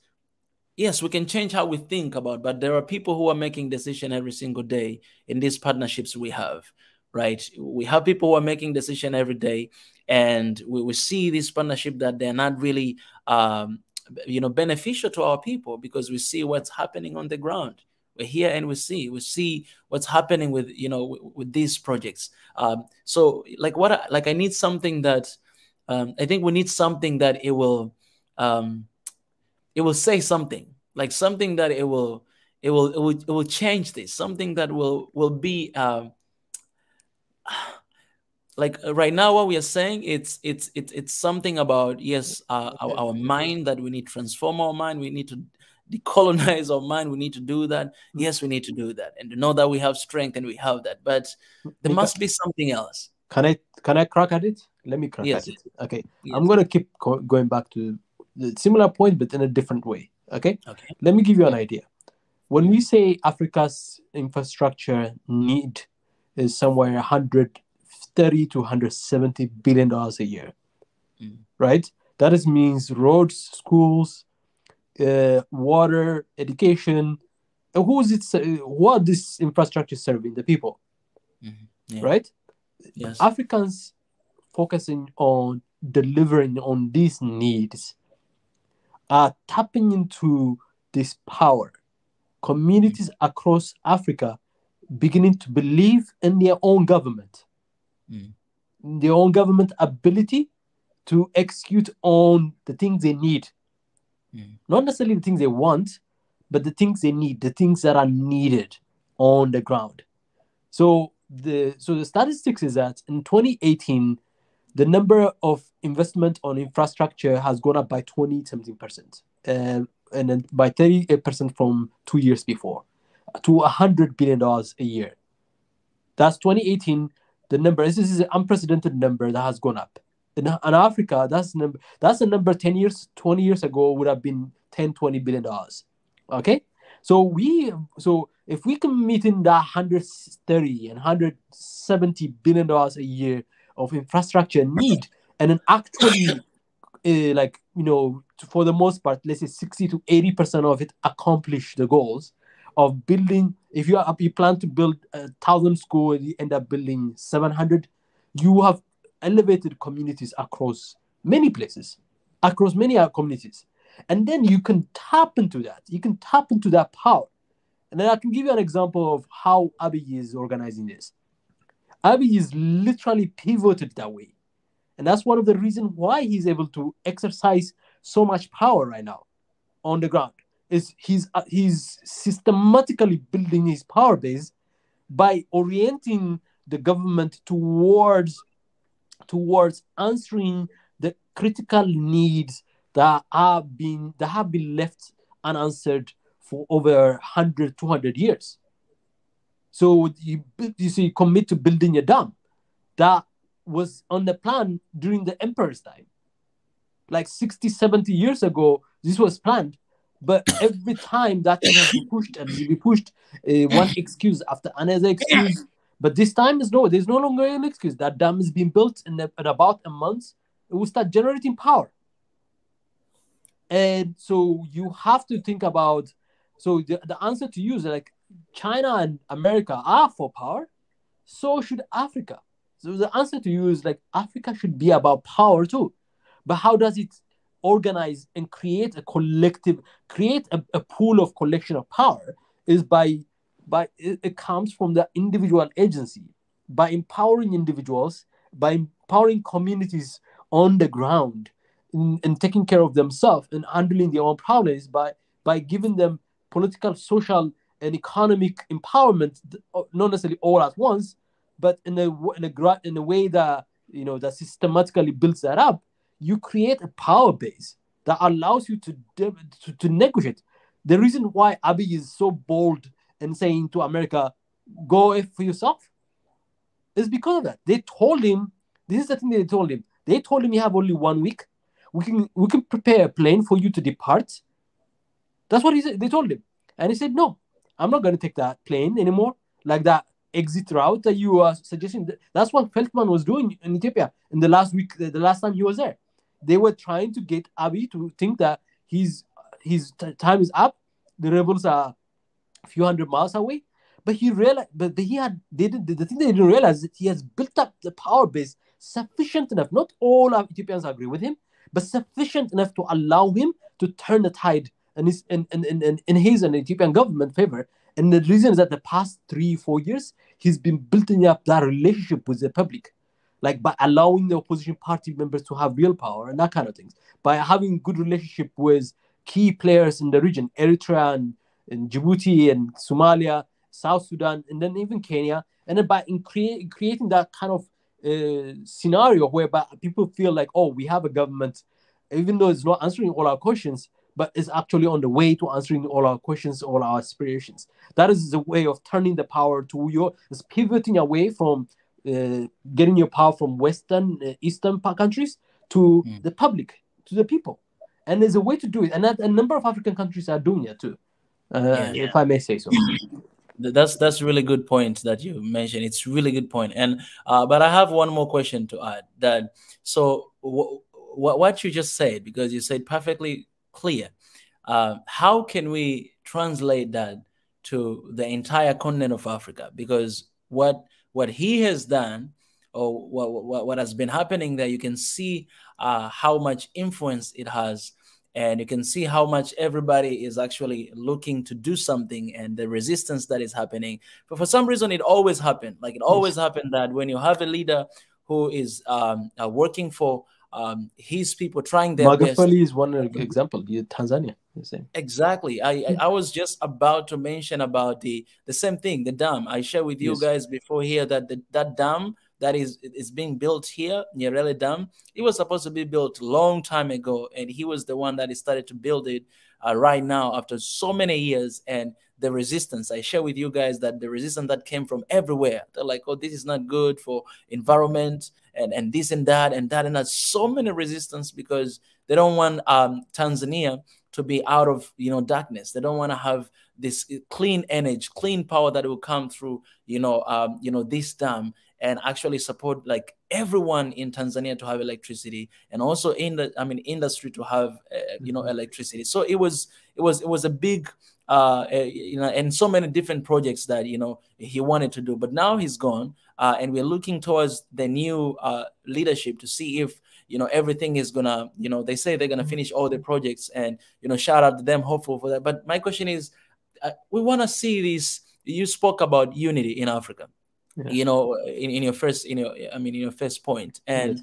yes, we can change how we think about, but there are people who are making decision every single day in these partnerships we have, right? We have people who are making decision every day, and we see this partnership that they're not really, beneficial to our people, because we see what's happening on the ground. We're here and we see what's happening with, with these projects. So I need something that, I think we need something that it will say something, like something that it will change this, something that will be like right now what we are saying, it's something about, yes, our mind, that we need to transform our mind, we need to decolonize our mind, we need to do that. Yes, we need to do that, and to know that we have strength and we have that, but there must be something else. Can I crack at it? Let me crack at it. Okay. Yes. I'm gonna keep going back to the similar point, but in a different way. Okay. Let me give you an idea. When we say Africa's infrastructure need is somewhere 130 to 170 billion dollars a year, right? That means roads, schools, water, education. What this infrastructure serving the people, right? Yes. Africans focusing on delivering on these needs are tapping into this power. Communities across Africa beginning to believe in their own government, their own government ability to execute on the things they need. Not necessarily the things they want, but the things they need, the things that are needed on the ground. So the statistics is that in 2018, the number of investment on infrastructure has gone up by 20-something%, and then by 38% from 2 years before, to $100 billion a year. That's 2018. The number, this is an unprecedented number that has gone up. In Africa, that's a number 20 years ago would have been $10-20 billion. Okay, so if we can meet in that 130 and 170 billion dollars a year of infrastructure need, and then actually, for the most part, let's say 60 to 80% of it accomplish the goals of building. If you plan to build 1,000 schools and you end up building 700, you have elevated communities across many places, across many communities. And then you can tap into that. You can tap into that power. And then I can give you an example of how Abiy is organizing this. Abiy is literally pivoted that way. And that's one of the reasons why he's able to exercise so much power right now on the ground. Is he's systematically building his power base by orienting the government towards answering the critical needs that have been left unanswered for over 100, 200 years. So you commit to building a dam that was on the plan during the emperor's time. Like 60, 70 years ago, this was planned. But every time that thing has been pushed and will be pushed, one excuse after another excuse. But this time there's no longer an excuse. That dam is being built in about a month. It will start generating power. And so you have to think about, so the answer to you is like China and America are for power, so should Africa. So the answer to you is like Africa should be about power too. But how does it organize and create a collective, a pool of collection of power? Is by it comes from the individual agency, by empowering individuals, by empowering communities on the ground, and taking care of themselves and handling their own problems, by giving them political, social, and economic empowerment, not necessarily all at once, but in a way that that systematically builds that up. You create a power base that allows you to negotiate. The reason why Abiy is so bold in saying to America, "Go for yourself," is because of that. They told him, this is the thing they told him. They told him, "You have only 1 week. We can prepare a plane for you to depart." That's what he said. They told him, and he said, "No, I'm not going to take that plane anymore." Like that exit route that you are suggesting. That's what Feldman was doing in Ethiopia in the last week. The last time he was there, they were trying to get Abiy to think that his time is up. The rebels are a few hundred miles away. But he realized, the thing they didn't realize is that he has built up the power base sufficient enough. Not all of Ethiopians agree with him, but sufficient enough to allow him to turn the tide in his and Ethiopian government favor. And the reason is that the past 3-4 years, he's been building up that relationship with the public, like by allowing the opposition party members to have real power and that kind of things, by having good relationship with key players in the region, Eritrea and Djibouti and Somalia, South Sudan, and then even Kenya, and then by creating that kind of scenario whereby people feel like, oh, we have a government, even though it's not answering all our questions, but it's actually on the way to answering all our questions, all our aspirations. That is the way of turning the power to it's pivoting away from getting your power from Western, Eastern countries to the public, to the people. And there's a way to do it. And a number of African countries are doing it too, if I may say so. That's a really good point that you mentioned. It's a really good point. And but I have one more question to add. What you just said, because you said perfectly clear, how can we translate that to the entire continent of Africa? Because what he has done, or what has been happening there, you can see how much influence it has. And you can see how much everybody is actually looking to do something, and the resistance that is happening. But for some reason, it always happened. Like, it always happened that when you have a leader who is working for his people, trying their best. Magufuli is one example. Tanzania, the same. Exactly. I was just about to mention about the same thing, the dam. I shared with you guys before here that that dam that is being built here, Nyerere Dam, it was supposed to be built a long time ago, and he was the one that started to build it right now after so many years. And the resistance, I share with you guys that the resistance that came from everywhere, they're like, oh, this is not good for environment, and this and that and that and that. So many resistance, because they don't want Tanzania to be out of darkness. They don't want to have this clean energy, clean power that will come through this dam, and actually support like everyone in Tanzania to have electricity, and also in the industry to have electricity. So it was a big and so many different projects that he wanted to do. But now he's gone, and we're looking towards the new leadership to see if everything is gonna, they say they're gonna finish all the projects, and shout out to them, hopeful for that. But my question is, we want to see this. You spoke about unity in Africa, in your first point, and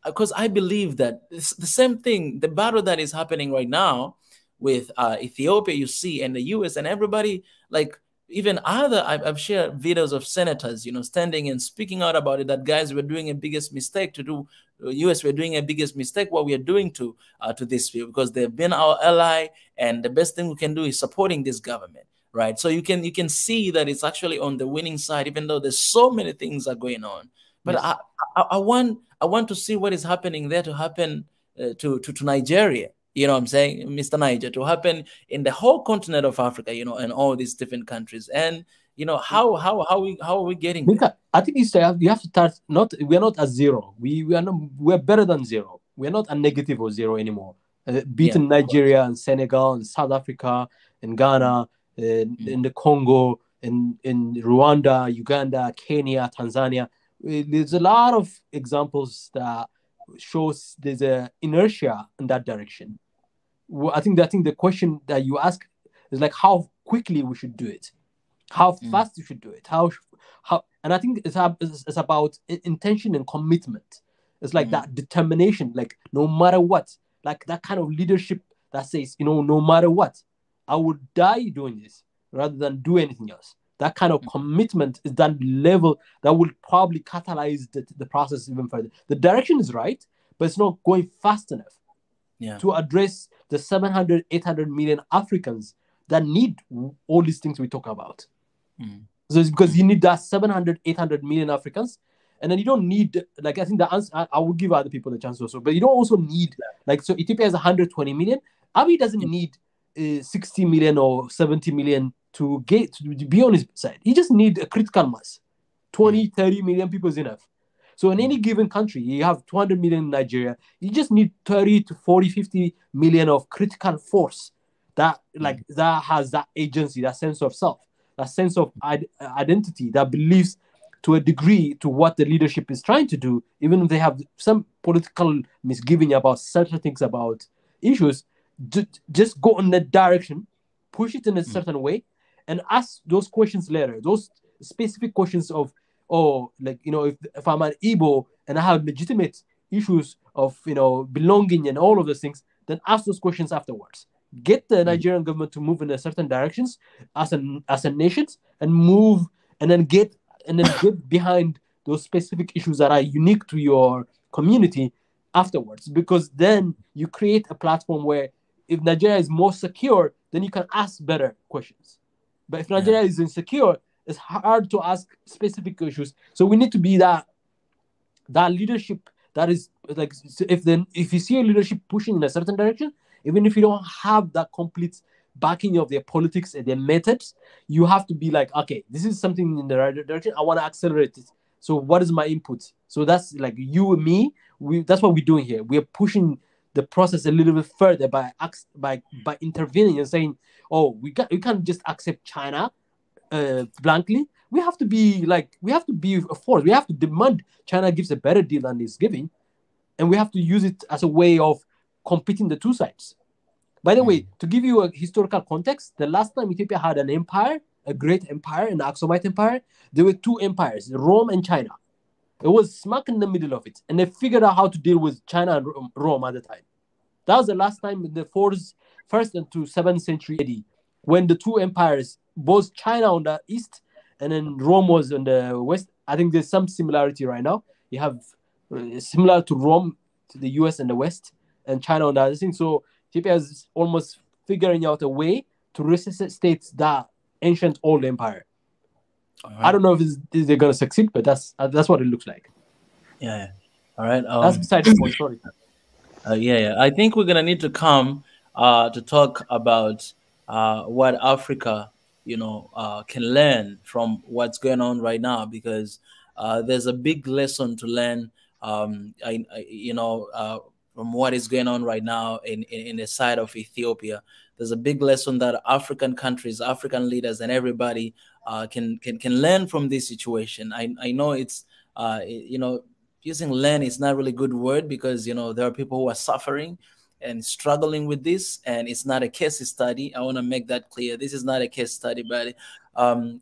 because I believe that it's the same thing, the battle that is happening right now with Ethiopia, you see, and the US and everybody, like even I've shared videos of senators, standing and speaking out about it, that guys, we're doing a biggest mistake to do. US, we're doing a biggest mistake what we are doing to this field, because they've been our ally, and the best thing we can do is supporting this government, right? So you can see that it's actually on the winning side, even though there's so many things are going on. But I want to see what is happening there to happen to Nigeria. You know what I'm saying, Mr. Niger, to happen in the whole continent of Africa, and all these different countries. And how are we getting there? I think you have to start. We're not at zero. We're better than zero. We're not a negative or zero anymore. Beating Nigeria and Senegal and South Africa and Ghana, in the Congo, in Rwanda, Uganda, Kenya, Tanzania. There's a lot of examples that shows there's a inertia in that direction. I think the question that you ask is like how quickly we should do it, how fast we should do it, how, and I think it's about intention and commitment. It's like that determination, like no matter what, like that kind of leadership that says, no matter what, I would die doing this rather than do anything else. That kind of commitment is that level that will probably catalyze the process even further. The direction is right, but it's not going fast enough to address the 700, 800 million Africans that need all these things we talk about. So it's because you need that 700, 800 million Africans, and then you don't need, like, I think the answer, I will give other people the chance also, but you don't also need, like, so Ethiopia has 120 million. Abiy doesn't need 60 million or 70 million to be on his side. He just needs a critical mass. 20, 30 million people is enough. So in any given country, you have 200 million in Nigeria. You just need 30 to 40, 50 million of critical force that that has that agency, that sense of self, that sense of identity, that believes to a degree to what the leadership is trying to do, even if they have some political misgiving about certain things about issues. Just go in that direction, push it in a certain way, and ask those questions later. Those specific questions of, if I'm an Igbo and I have legitimate issues of, belonging and all of those things, then ask those questions afterwards. Get the Nigerian government to move in a certain directions as a nation, and move, and then get behind those specific issues that are unique to your community afterwards, because then you create a platform where if Nigeria is more secure, then you can ask better questions. But if Nigeria is insecure, it's hard to ask specific issues. So we need to be that leadership that is like, if you see a leadership pushing in a certain direction, even if you don't have that complete backing of their politics and their methods, you have to be like, okay, this is something in the right direction. I want to accelerate it. So what is my input? So that's like you and me. That's what we're doing here. We are pushing the process a little bit further by intervening and saying, oh, we can't just accept China blankly. We have to be a force. We have to demand China gives a better deal than it's giving, and we have to use it as a way of competing the two sides. By the way, to give you a historical context, the last time Ethiopia had an empire, a great empire, an Aksumite empire, there were two empires, Rome and China. It was smack in the middle of it, and they figured out how to deal with China and Rome at the time. That was the last time in the 1st and to 7th century AD, when the two empires, both China on the east and then Rome was on the west. I think there's some similarity right now. You have similar to Rome, to the US and the west, and China on the other thing. So Ethiopia is almost figuring out a way to resuscitate that ancient old empire. Right. I don't know if they're going to succeed, but that's what it looks like. Yeah. All right. That's beside the point. Sorry. I think we're going to need to come to talk about what Africa, can learn from what's going on right now, because there's a big lesson to learn. From what is going on right now in the side of Ethiopia. There's a big lesson that African countries, African leaders, and everybody can learn from this situation. I know it's using learn is not really a good word, because there are people who are suffering and struggling with this, and it's not a case study. I want to make that clear. This is not a case study, but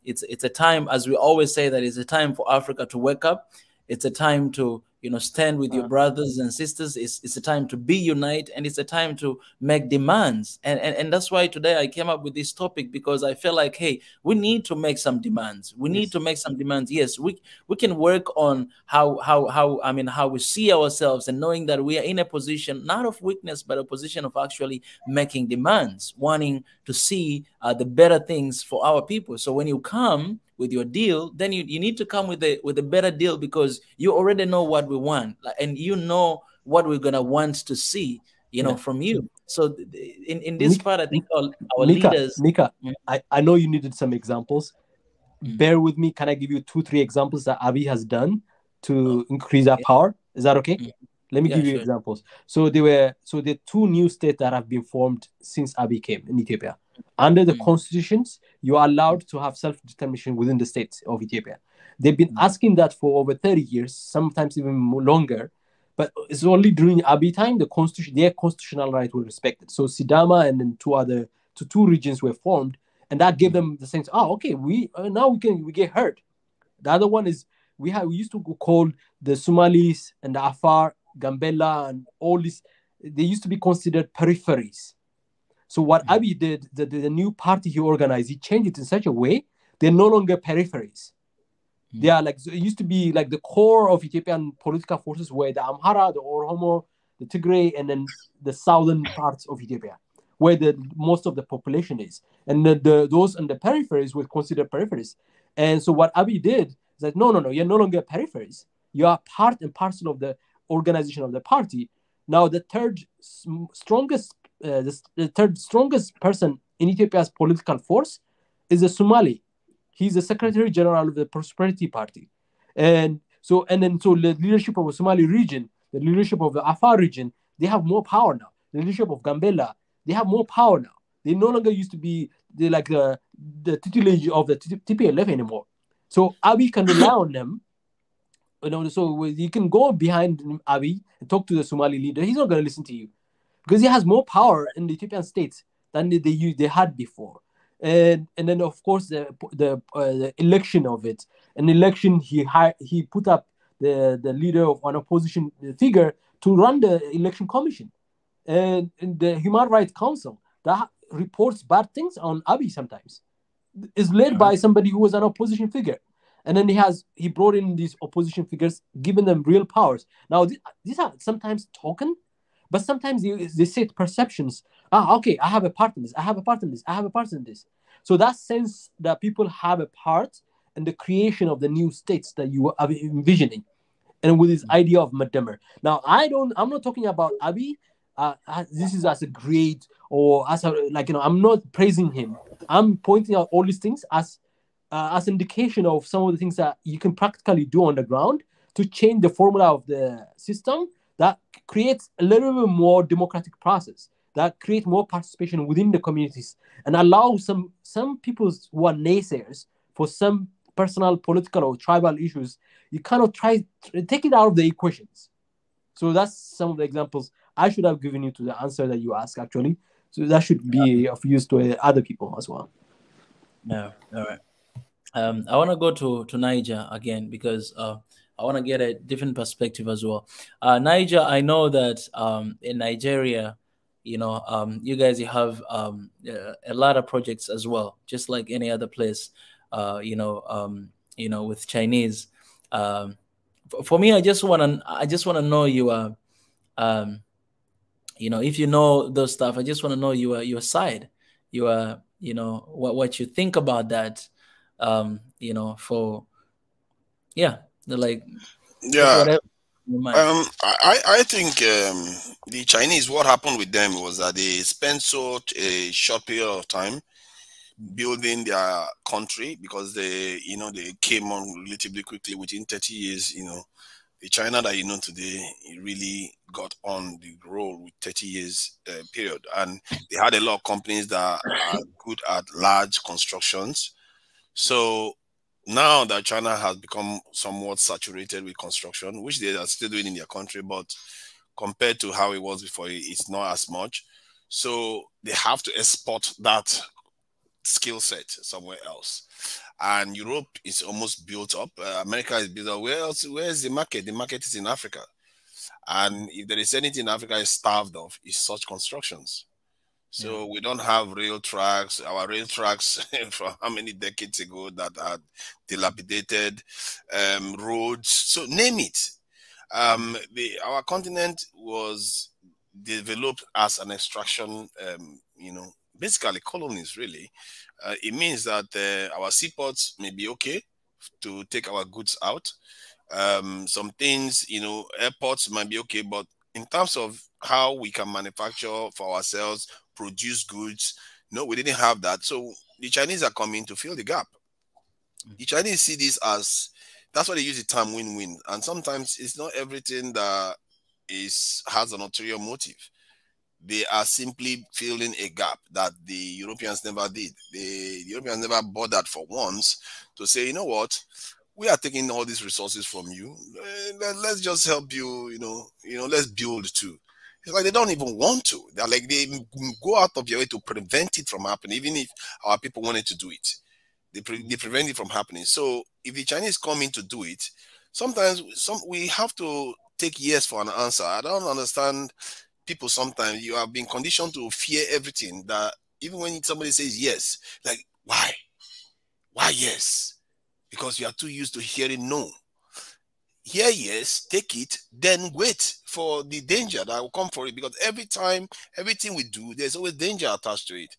it's a time, as we always say, that it's a time for Africa to wake up. It's a time to stand with your brothers and sisters. It's a time to be united, and it's a time to make demands. And that's why today I came up with this topic, because I feel like, hey, we need to make some demands. We need to make some demands. Yes, we can work on how we see ourselves, and knowing that we are in a position not of weakness, but a position of actually making demands, wanting to see the better things for our people. So when you come with your deal, then you need to come with a better deal, because you already know what we want, and what we're gonna want to see, from you. So in this part, I think our leaders. Mika, I know you needed some examples. Bear with me. Can I give you 2-3 examples that Abiy has done to increase our power? Is that okay? Let me give you examples. So there are 2 new states that have been formed since Abiy came in Ethiopia. Under the constitutions, you are allowed to have self-determination within the states of Ethiopia. They've been asking that for over 30 years, sometimes even longer. But it's only during Abiy time their constitutional rights were respected. So Sidama and then two regions were formed, and that gave them the sense, okay, we get heard. The other one is we used to call the Somalis and the Afar, Gambela, and all this. They used to be considered peripheries. So what Abiy did, the new party he organized, he changed it in such a way they're no longer peripheries. They are it used to be like the core of Ethiopian political forces were the Amhara, the Oromo, the Tigray, and then the southern parts of Ethiopia, where most of the population is. And those in the peripheries were considered peripheries. And so what Abiy did is that, no, you're no longer peripheries. You are part and parcel of the organization of the party. Now the third strongest person in Ethiopia's political force is a Somali. He's the Secretary General of the Prosperity Party. And So the leadership of the Somali region, the leadership of the Afar region, they have more power now. The leadership of Gambela, they have more power now. They no longer used to be the tutelage of the TPLF anymore. So Abiy can rely on them. So you can go behind Abiy and talk to the Somali leader. He's not going to listen to you because he has more power in the Ethiopian states than they had before. And then of course the election of it. An election, he put up the leader of an opposition figure to run the election commission, and the Human Rights Council that reports bad things on Abiy sometimes is led by somebody who was an opposition figure. And then he brought in these opposition figures, giving them real powers. Now these are sometimes token, but sometimes they set perceptions. Okay, I have a part in this. I have a part in this. I have a part in this. So that sense that people have a part in the creation of the new states that you are envisioning, and with this idea of Madammer. Now I'm not talking about Abiy. This is as a grade or as a I'm not praising him. I'm pointing out all these things as indication of some of the things that you can practically do on the ground to change the formula of the system that creates a little bit more democratic process, that create more participation within the communities and allow some people who are naysayers for some personal, political, or tribal issues, you kind of try to take it out of the equations. So that's some of the examples I should have given you to the answer that you asked, actually. So that should be of use to other people as well. Yeah, all right. I want to go to Niger again because I want to get a different perspective as well. Niger, I know that in Nigeria, you guys have a lot of projects as well, just like any other place. With Chinese. For me, I just wanna know your if you know those stuff, I just want to know your side, what you think about that. I think the Chinese, what happened with them was that they spent such a short period of time building their country because they came on relatively quickly within 30 years. The China that today, it really got on the roll with 30 years period, and they had a lot of companies that are good at large constructions. So now that China has become somewhat saturated with construction, which they are still doing in their country, but compared to how it was before, it's not as much. So they have to export that skill set somewhere else. And Europe is almost built up. America is built up. Where is the market? The market is in Africa. And if there is anything in Africa is starved of, it's such constructions. So we don't have rail tracks. Our rail tracks from how many decades ago that are dilapidated, roads. So name it. Our continent was developed as an extraction, basically colonies, really. It means that our seaports may be okay to take our goods out. Some things, airports might be okay, but in terms of how we can manufacture for ourselves, produce goods, we didn't have that. So the Chinese are coming to fill the gap. The Chinese see this as, that's why they use the term win-win. And sometimes it's not everything that has an ulterior motive. They are simply filling a gap that the Europeans never did. The Europeans never bothered for once to say, you know what, we are taking all these resources from you. Let's just help you, let's build too. It's like they don't even want to. They're like, they go out of their way to prevent it from happening, even if our people wanted to do it. They prevent it from happening. So if the Chinese come in to do it, sometimes we have to take yes for an answer. I don't understand people. Sometimes you have been conditioned to fear everything, that even when somebody says yes, like, why yes? Because you are too used to hearing no. Hear yes, take it, then wait for the danger that will come for it. Because every time, everything we do, there's always danger attached to it.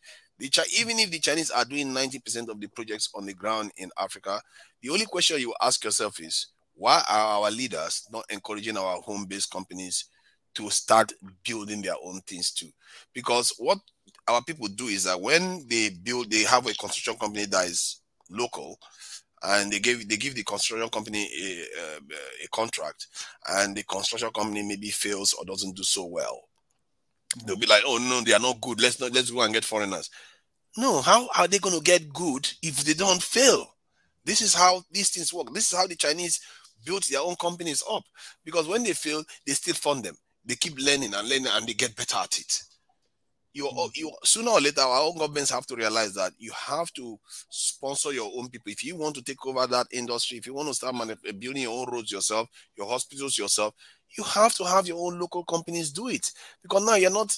Even if the Chinese are doing 90% of the projects on the ground in Africa, the only question you ask yourself is, why are our leaders not encouraging our home-based companies to start building their own things too? Because what our people do is that when they have a construction company that is local, and they give the construction company a contract, and the construction company maybe fails or doesn't do so well. They'll be like, oh no, they are not good. Let's go and get foreigners. No, how are they going to get good if they don't fail? This is how these things work. This is how the Chinese built their own companies up, because when they fail, they still fund them. They keep learning and they get better at it. You sooner or later, our own governments have to realize that you have to sponsor your own people. If you want to take over that industry, if you want to start building your own roads yourself, your hospitals yourself, you have to have your own local companies do it, because now you're not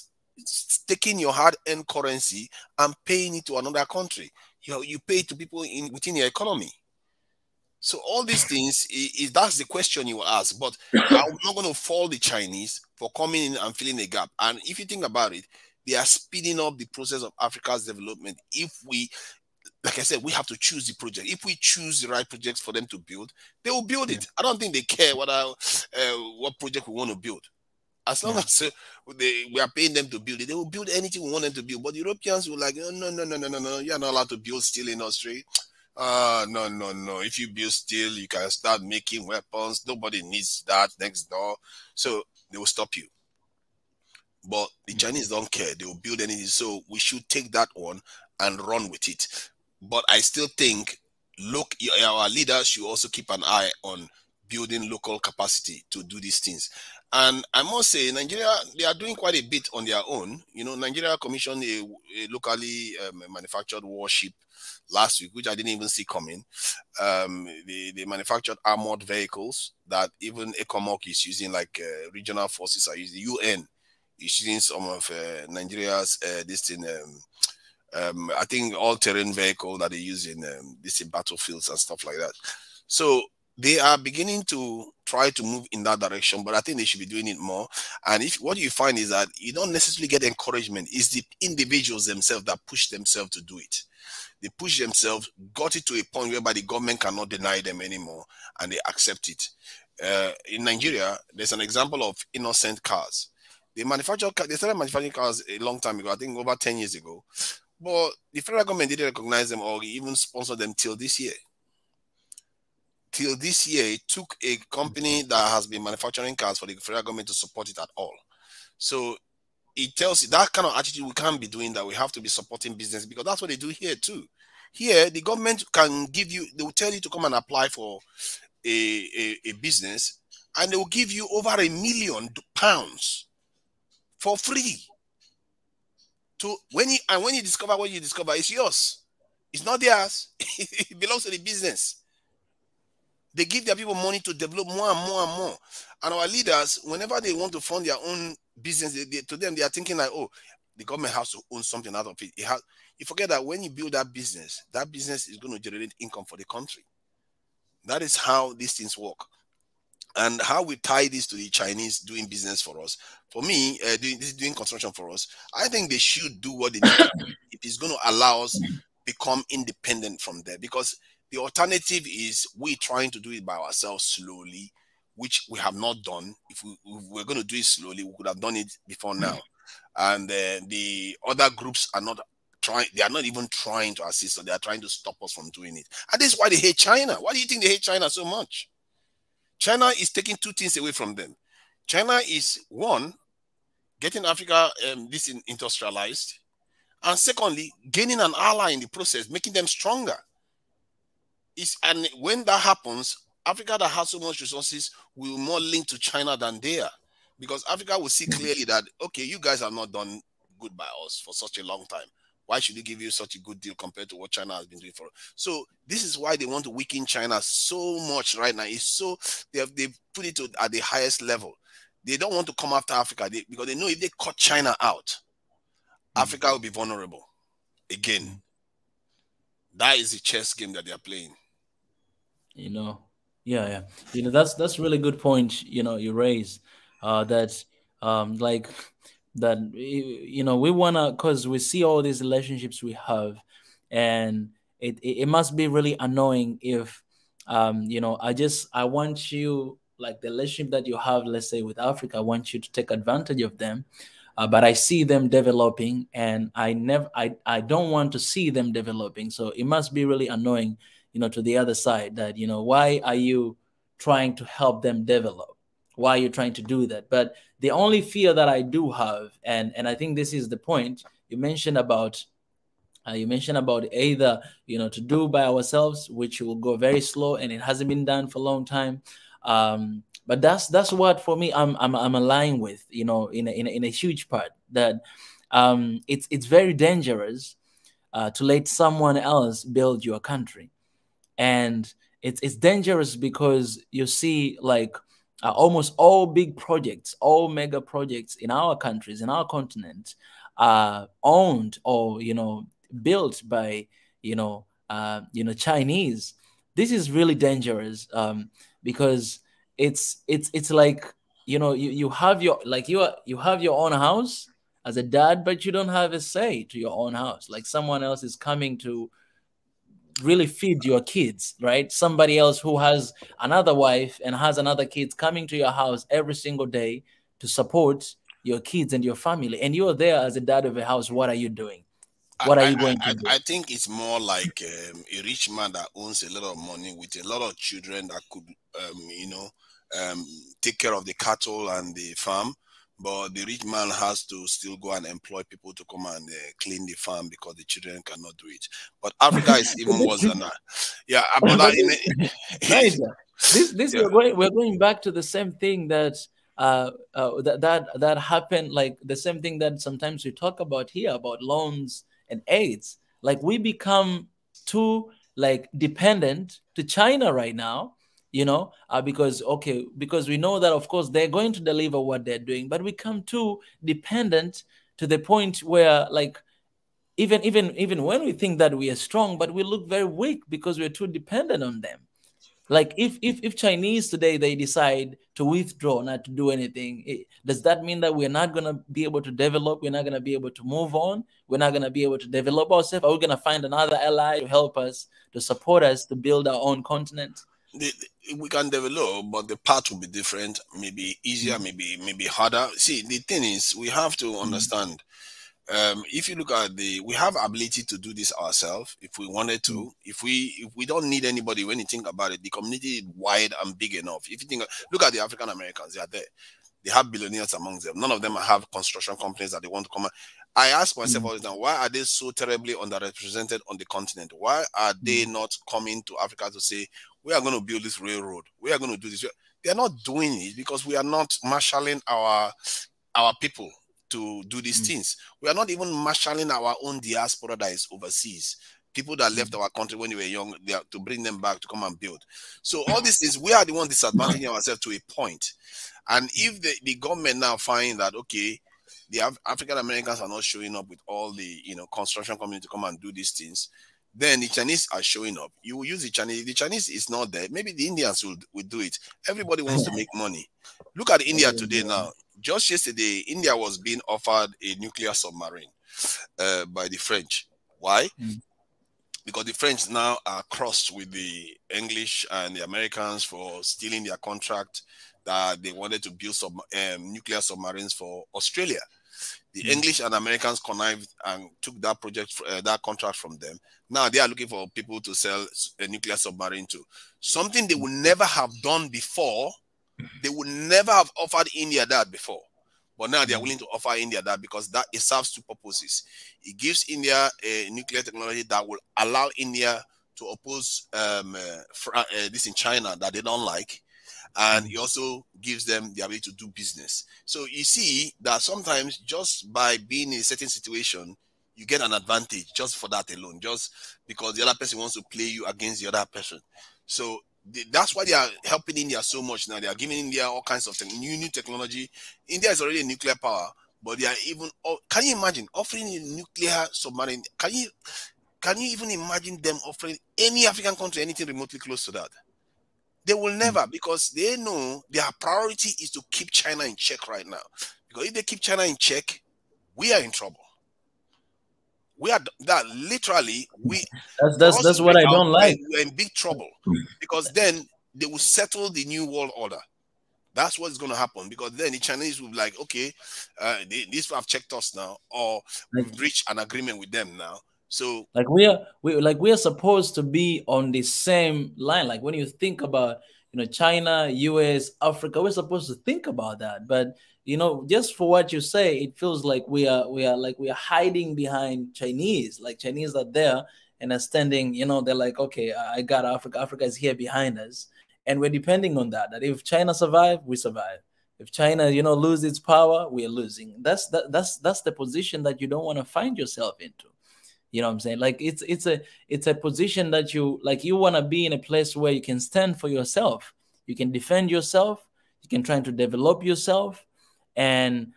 taking your hard-earned currency and paying it to another country. You pay it to people within your economy. So all these things, that's the question you ask. But I'm not going to fault the Chinese for coming in and filling a gap. And if you think about it, they are speeding up the process of Africa's development. If we, like I said, we have to choose the project. If we choose the right projects for them to build, they will build it. I don't think they care what project we want to build. As long as we are paying them to build it, they will build anything we want them to build. But the Europeans will like, no, you're not allowed to build steel industry. No. If you build steel, you can start making weapons. Nobody needs that next door. So they will stop you. But the Chinese don't care. They will build anything. So we should take that one and run with it. But I still think, look, our leaders should also keep an eye on building local capacity to do these things. And I must say, Nigeria, they are doing quite a bit on their own. You know, Nigeria commissioned a locally manufactured warship last week, which I didn't even see coming. They manufactured armored vehicles that even ECOMOG is using, like regional forces are using. The UN is using some of Nigeria's I think all-terrain vehicle that they use in battlefields and stuff like that. So they are beginning to try to move in that direction, but I think they should be doing it more. And what you find is that you don't necessarily get encouragement. It's the individuals themselves that push themselves to do it. They push themselves, got it to a point whereby the government cannot deny them anymore, and they accept it. In Nigeria, there's an example of innocent cars. They started manufacturing cars a long time ago, I think over 10 years ago. But the federal government didn't recognize them or even sponsor them till this year. Till this year, it took a company that has been manufacturing cars for the federal government to support it at all. So it tells you that kind of attitude, we can't be doing that. We have to be supporting business, because that's what they do here too. Here, the government can give you, they will tell you to come and apply for a business, and they will give you over £1 million for free. When you discover what you discover, it's yours. It's not theirs. It belongs to the business. They give their people money to develop more and more and more. And our leaders, whenever they want to fund their own business, to them, they are thinking like, oh, the government has to own something out of it. You forget that when you build that business is going to generate income for the country. That is how these things work. And how we tie this to the Chinese doing business for us. For me, doing construction for us, I think they should do what they need to do if it's going to allow us become independent from there. Because the alternative is we trying to do it by ourselves slowly, which we have not done. If we were going to do it slowly, we could have done it before now. And the other groups are not trying. They are not even trying to assist us. They are trying to stop us from doing it. And this is why they hate China. Why do you think they hate China so much? China is taking two things away from them. China is, one, getting Africa industrialized, and secondly, gaining an ally in the process, making them stronger. And when that happens, Africa that has so much resources will more link to China than they are, because Africa will see clearly that, okay, you guys have not done good by us for such a long time. Why should we give you such a good deal compared to what China has been doing for us? So this is why they want to weaken China so much right now. It's so they've put it at the highest level. They don't want to come after Africa because they know if they cut China out, Africa will be vulnerable again. That is the chess game that they are playing. You know, yeah. You know, that's really good point. You know, you raise that like. That, you know, we want to, because we see all these relationships we have, and it must be really annoying if you know, I want you, like the relationship that you have, let's say with Africa, I want you to take advantage of them, but I see them developing, and I don't want to see them developing. So it must be really annoying to the other side, that, why are you trying to help them develop? Why are you trying to do that? But the only fear that I do have, and I think this is the point you mentioned about either, to do by ourselves, which will go very slow, and it hasn't been done for a long time. But that's what, for me, I'm aligned with, in a huge part, that it's very dangerous to let someone else build your country. And it's dangerous because you see, like, almost all big projects, all mega projects in our countries, in our continent, are owned or built by Chinese. This is really dangerous, because it's like, you have your, like, you have your own house as a dad, but you don't have a say to your own house. Like, someone else is coming to really feed your kids, right? Somebody else who has another wife and has another kids coming to your house every single day to support your kids and your family, and you're there as a dad of a house. What are you doing? What are you going to do? I think it's more like a rich man that owns a lot of money with a lot of children that could, take care of the cattle and the farm. But the rich man has to still go and employ people to come and clean the farm because the children cannot do it. But Africa is even worse than that. Yeah, but yeah. We're going back to the same thing that that happened, like the same thing that sometimes we talk about here about loans and aids. Like, we become too, like, dependent to China right now, because we know that, of course, they're going to deliver what they're doing, but we come too dependent to the point where, like, even when we think that we are strong, but we look very weak because we're too dependent on them. Like, if Chinese today, they decide to withdraw, not to do anything, does that mean that we're not going to be able to develop? We're not going to be able to move on? We're not going to be able to develop ourselves? Are we going to find another ally to help us, to support us, to build our own continent? We can develop, but the path will be different, maybe easier, maybe harder. See, the thing is, we have to understand, if you look at we have ability to do this ourselves if we wanted to. If we don't need anybody. When you think about it, the community is wide and big enough. If you think, look at the African Americans, they are there. They have billionaires among them. None of them have construction companies that they want to come. I ask myself all the time, why are they so terribly underrepresented on the continent? Why are they not coming to Africa to say, we are going to build this railroad, we are going to do this? They are not doing it because we are not marshalling our people to do these things. We are not even marshalling our own diaspora that is overseas. People that left our country when we were young, they are to bring them back to come and build. So all these things, we are the one disadvantaging ourselves to a point. And if the government now find that, okay, the African Americans are not showing up with all the construction company to come and do these things, then the Chinese are showing up. You will use the Chinese. The Chinese is not there. Maybe the Indians will do it. Everybody wants to make money. Look at India today now. Just yesterday, India was being offered a nuclear submarine by the French. Why? Because the French now are crossed with the English and the Americans for stealing their contract that they wanted to build nuclear submarines for Australia. The English and Americans connived and took that project, that contract from them. Now they are looking for people to sell a nuclear submarine to. Something they would never have done before. They would never have offered India that before. But now they are willing to offer India that because that it serves two purposes. It gives India a nuclear technology that will allow India to oppose this in China that they don't like. And it also gives them the ability to do business. So you see that sometimes just by being in a certain situation, you get an advantage just for that alone, just because the other person wants to play you against the other person. So that's why they are helping India so much now. They are giving India all kinds of new technology. India is already a nuclear power, but they are even, can you imagine offering a nuclear submarine? Can you even imagine them offering any African country anything remotely close to that? They will never, because they know their priority is to keep China in check right now. Because if they keep China in check, we are in trouble. We are that literally that's what I don't like. We're in big trouble because then they will settle the new world order. That's what's going to happen because then the Chinese will be like, okay, these have checked us now, or we've reached an agreement with them now. So like we are supposed to be on the same line. Like when you think about, you know, China, US, Africa, we're supposed to think about that. But you know, just for what you say, it feels like we are hiding behind Chinese. Like Chinese are there and are standing, you know, they're like, okay, I got Africa. Africa is here behind us. And we're depending on that. That if China survive, we survive. If China, you know, lose its power, we are losing. That's the position that you don't want to find yourself into. You know what I'm saying? Like it's a position that you want to be in a place where you can stand for yourself. You can defend yourself. You can try to develop yourself, and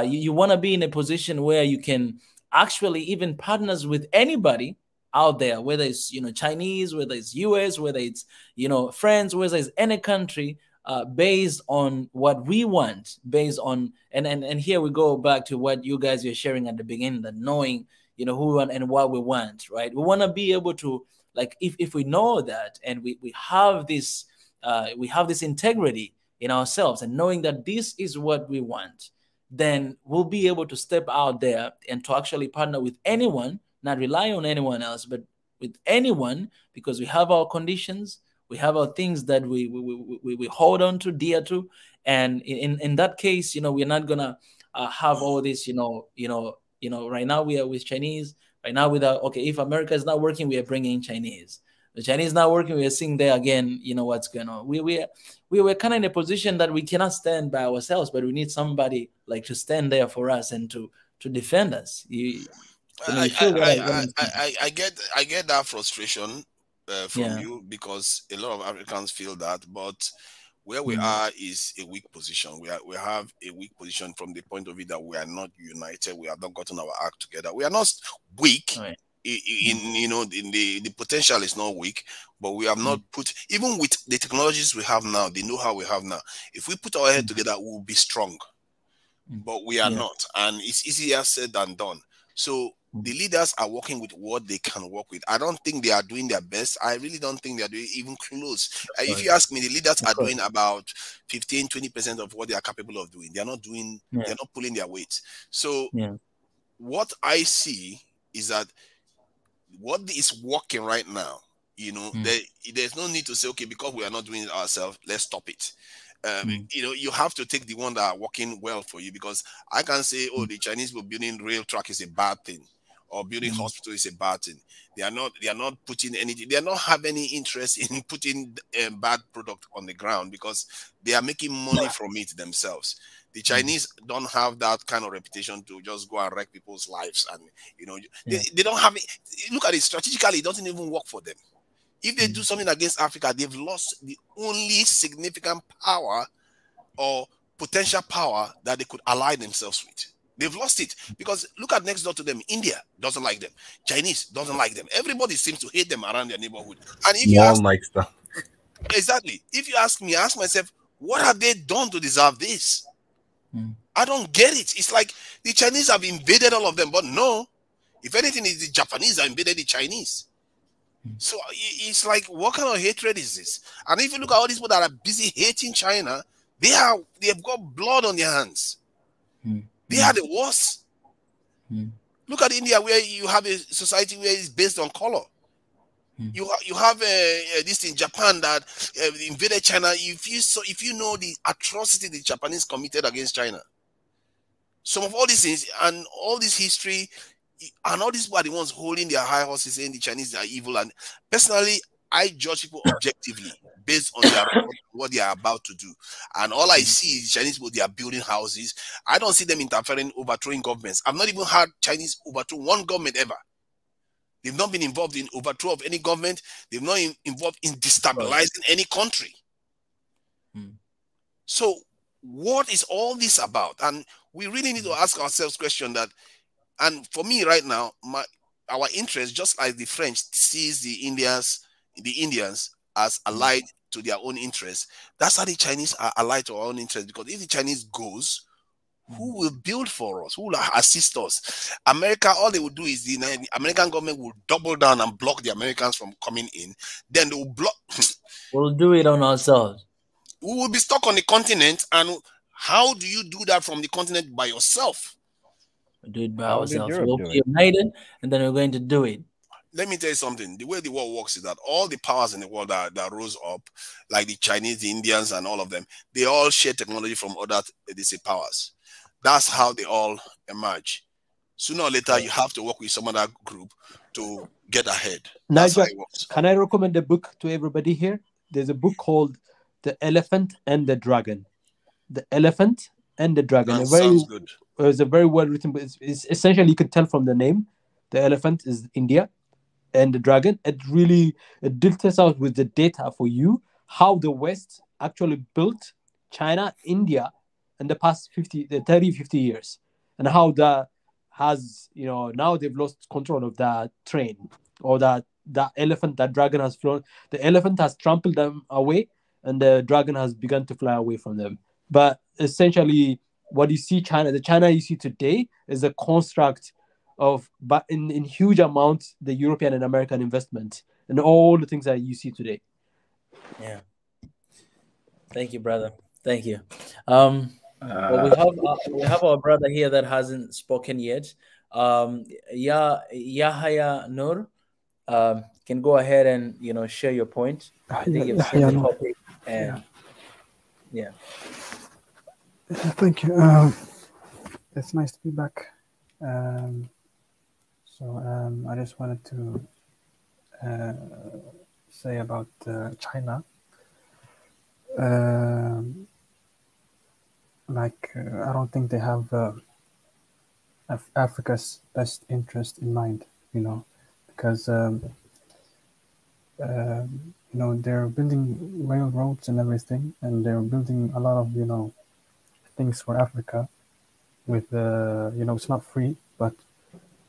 you want to be in a position where you can actually even partners with anybody out there, whether it's, you know, Chinese, whether it's US, whether it's, you know, friends, whether it's any country, based on what we want, based on and here we go back to what you guys were sharing at the beginning, that knowing, you know, who we want and what we want, right? We want to be able to, like, if we know that and we have this integrity in ourselves and knowing that this is what we want, then we'll be able to step out there and to actually partner with anyone, not rely on anyone else, but with anyone, because we have our conditions, we have our things that we hold on to dear to, and in that case, you know, we're not gonna have all this, you know, right now we are with Chinese, right now with okay, if America is not working, we are bringing in Chinese. The Chinese not working, we are seeing there again, you know, what's going on. We were kind of in a position that we cannot stand by ourselves, but we need somebody like to stand there for us and to defend us. I get that frustration from you, because a lot of Africans feel that, but where we are is a weak position. We have a weak position from the point of view that we are not united. We have not gotten our act together. We are not weak. Right. You know, the potential is not weak, but we have not put, even with the technologies we have now, the know-how we have now, if we put our head together, we will be strong. But we are not, and it's easier said than done. So the leaders are working with what they can work with. I don't think they are doing their best. I really don't think they are doing even close. If you ask me, the leaders are doing about 15-20% of what they are capable of doing. They are not doing, they're not pulling their weight. So what I see is that what is working right now, you know, there's no need to say, okay, because we are not doing it ourselves, let's stop it. You know, you have to take the one that are working well for you, because I can say, oh, the Chinese were building rail track is a bad thing, or building hospital is a bad thing. They are not putting anything. They are not have any interest in putting bad product on the ground, because they are making money from it themselves. The Chinese don't have that kind of reputation to just go and wreck people's lives, and you know, they don't have it. Look at it strategically; it doesn't even work for them. If they do something against Africa, they've lost the only significant power or potential power that they could ally themselves with. They've lost it, because look at next door to them. India doesn't like them. Chinese doesn't like them. Everybody seems to hate them around their neighborhood. And if you ask, like stuff. Exactly. If you ask me, I ask myself, what have they done to deserve this? I don't get it. It's like the Chinese have invaded all of them, but no. If anything, it's the Japanese that invaded the Chinese. So it's like, what kind of hatred is this? And if you look at all these people that are busy hating China, they've got blood on their hands. They are the worst. Look at India, where you have a society where it's based on color. You have this in Japan that invaded China. If you know the atrocity the Japanese committed against China, some of all these things and all this history, and all these were the ones holding their high horses saying the Chinese are evil. And personally, I judge people objectively based on what they are about to do. And all I see is Chinese people, they are building houses. I don't see them interfering, overthrowing governments. I've not even heard Chinese overthrow one government ever. They've not been involved in overthrow of any government. They've not involved in destabilizing any country. So what is all this about? And we really need to ask ourselves question that, and for me right now, our interest, just like the French sees the Indians as allied to their own interests, that's how the Chinese are allied to our own interests. Because if the Chinese goes, who will build for us? Who will assist us? America, all they will do is the American government will double down and block the Americans from coming in. Then they will block. We'll do it on ourselves. We will be stuck on the continent. And how do you do that from the continent by yourself? do it by How did ourselves. Europe We'll do be it? united, and then we're going to do it. Let me tell you something. The way the world works is that all the powers in the world that rose up, like the Chinese, the Indians, and all of them, they all share technology from other powers. That's how they all emerge. Sooner or later, you have to work with some other group to get ahead. That's how Nigel, it works. can I recommend a book to everybody here? There's a book called The Elephant and the Dragon. The Elephant and the Dragon. That sounds good. It's a very well written book. It's essentially, you can tell from the name, the elephant is India, and the dragon. It deals out with the data for you, how the West actually built China, India in the past 30-50 years, and how that has, now they've lost control of that train, or that elephant, that dragon has flown. The elephant has trampled them away, and the dragon has begun to fly away from them. But essentially, what you see the China you see today is a construct of, but in huge amounts, the European and American investment and all the things that you see today. Yeah. Thank you, brother. Thank you. Well, we have our brother here that hasn't spoken yet. Yahya Nur, can go ahead and share your point. I think you've seen the topic, and yeah. Thank you. It's nice to be back. I just wanted to say about China. I don't think they have Africa's best interest in mind, because they're building railroads and everything, and they're building a lot of things for Africa with it's not free, but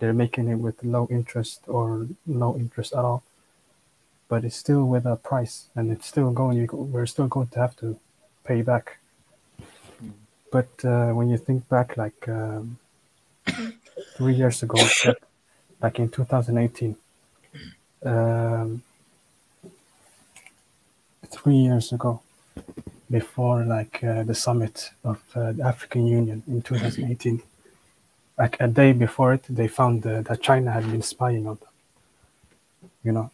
they're making it with low interest or no interest at all, but it's still with a price, and it's still we're still going to have to pay back. But when you think back, 3 years ago, like in 2018, 3 years ago, before the summit of the African Union in 2018, a day before it, they found that China had been spying on them.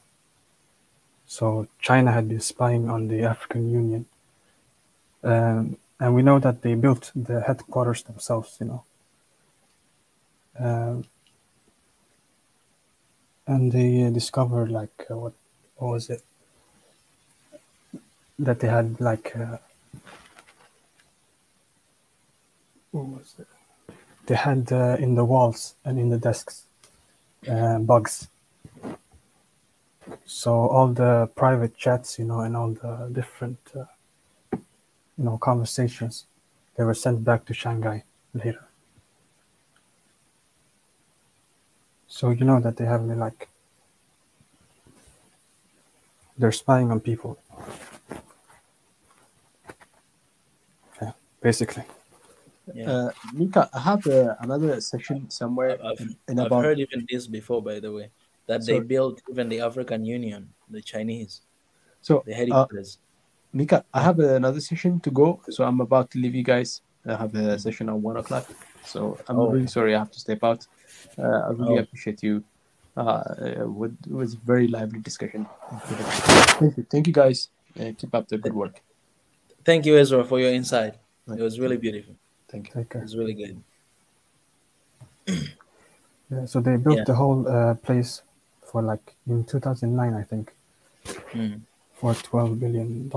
So China had been spying on the African Union, and we know that they built the headquarters themselves. And they discovered what was it? That they had what was it? They had in the walls and in the desks bugs. So all the private chats, and all the different, conversations, they were sent back to Shanghai later. So that they have they're spying on people. Yeah, basically. Yeah. Mika, I have another section somewhere. I've heard even this before, by the way, that they built even the African Union, the Chinese. So the headquarters. Mika, I have another session to go, so I'm about to leave you guys. I have a session at 1:00, so I'm really sorry I have to step out. I really appreciate you. It was a very lively discussion. Thank you guys. Keep up the good work. Thank you, Ezra, for your insight. It was really beautiful. Thank you. It was really good. Yeah, so they built the whole place for in 2009, I think, for $12 billion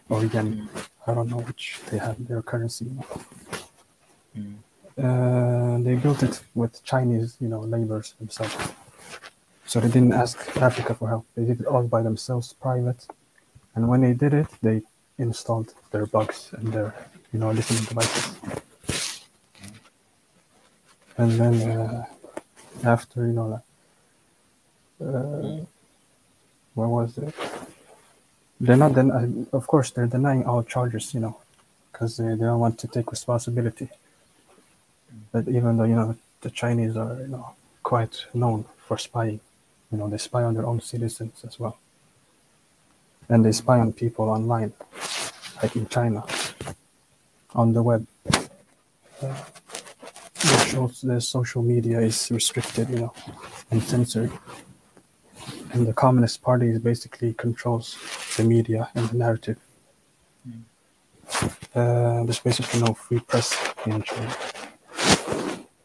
or yen. I don't know which they have their currency. They built it with Chinese, laborers themselves. So they didn't ask Africa for help. They did it all by themselves, private. And when they did it, they installed their bugs and their, listening devices. And then after, what was it? They're not then. Of course, they're denying all charges, because they don't want to take responsibility. But even though the Chinese are quite known for spying, they spy on their own citizens as well, and they spy on people online, like in China, on the web. the social media is restricted, and censored. And the Communist Party basically controls the media and the narrative. There's basically no free press in China.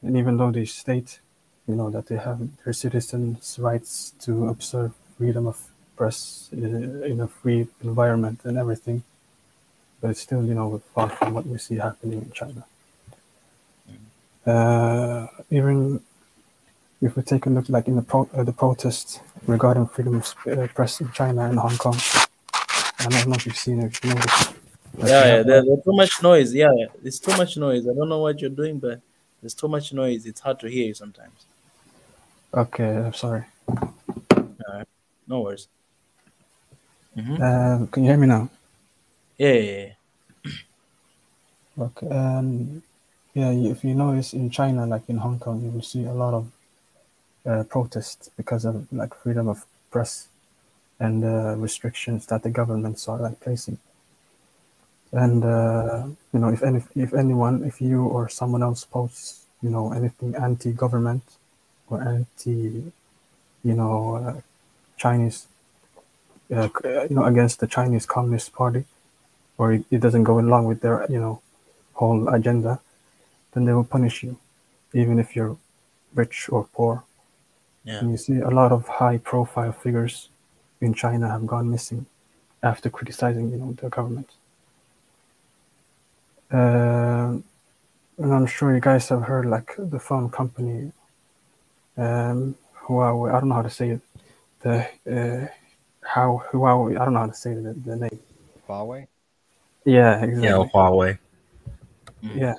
And even though they state, that they have their citizens' rights to observe freedom of press in a free environment and everything, but it's still, far from what we see happening in China. Even if we take a look, like in the protests regarding freedom of press in China and Hong Kong, I don't know if you've seen it. There's too much noise. Yeah, it's too much noise. I don't know what you're doing, but there's too much noise. It's hard to hear you sometimes. Okay, I'm sorry. No worries. Can you hear me now? Yeah. Okay. If you notice in China, like in Hong Kong, you will see a lot of protests because of like freedom of press and restrictions that the governments are like placing. And if you or someone else posts, anything anti-government or anti, Chinese, against the Chinese Communist Party, or it doesn't go along with their, whole agenda, then they will punish you, even if you're rich or poor. Yeah. And you see a lot of high-profile figures in China have gone missing after criticizing, the government. And I'm sure you guys have heard, like, the phone company, Huawei. I don't know how to say it. Huawei. I don't know how to say the name. Huawei. Yeah, exactly. Yeah, Huawei. Yeah,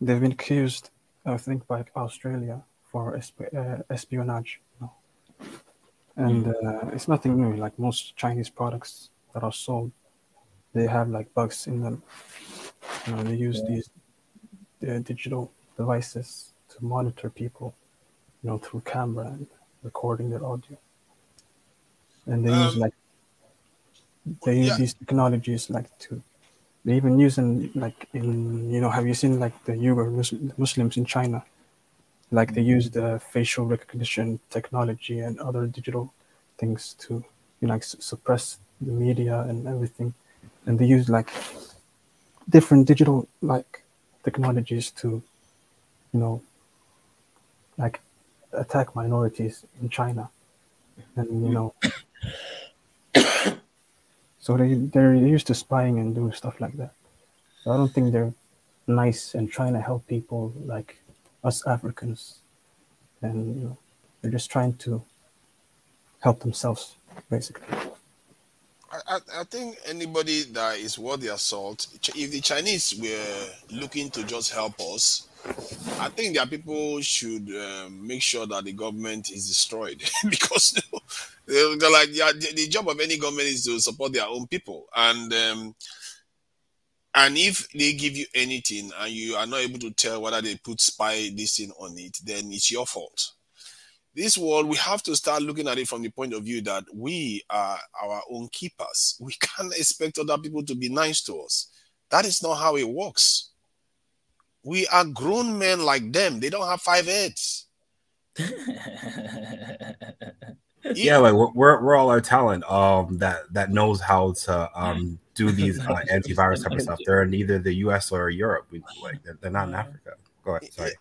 they've been accused, I think, by Australia for espionage. And it's nothing new. Like most Chinese products that are sold, they have like bugs in them. They use these digital devices to monitor people, through camera and recording their audio. And they use these technologies they even use in have you seen like the Uyghur Muslims in China? Like they use the facial recognition technology and other digital things to suppress the media and everything. And they use like different digital technologies to attack minorities in China. And so they're used to spying and doing stuff like that. So I don't think they're nice and trying to help people like us Africans. And they're just trying to help themselves, basically. I think anybody that is worth their salt, if the Chinese were looking to just help us, I think their people should make sure that the government is destroyed because they're like the job of any government is to support their own people, and if they give you anything and you are not able to tell whether they put spy this thing on it, then it's your fault. This world, we have to start looking at it from the point of view that we are our own keepers. We can't expect other people to be nice to us. That is not how it works. We are grown men like them. They don't have 5 heads. Yeah, like we're all our talent that knows how to do these antivirus type of stuff. They're in either the US or Europe. They're not in Africa. Go ahead. Sorry.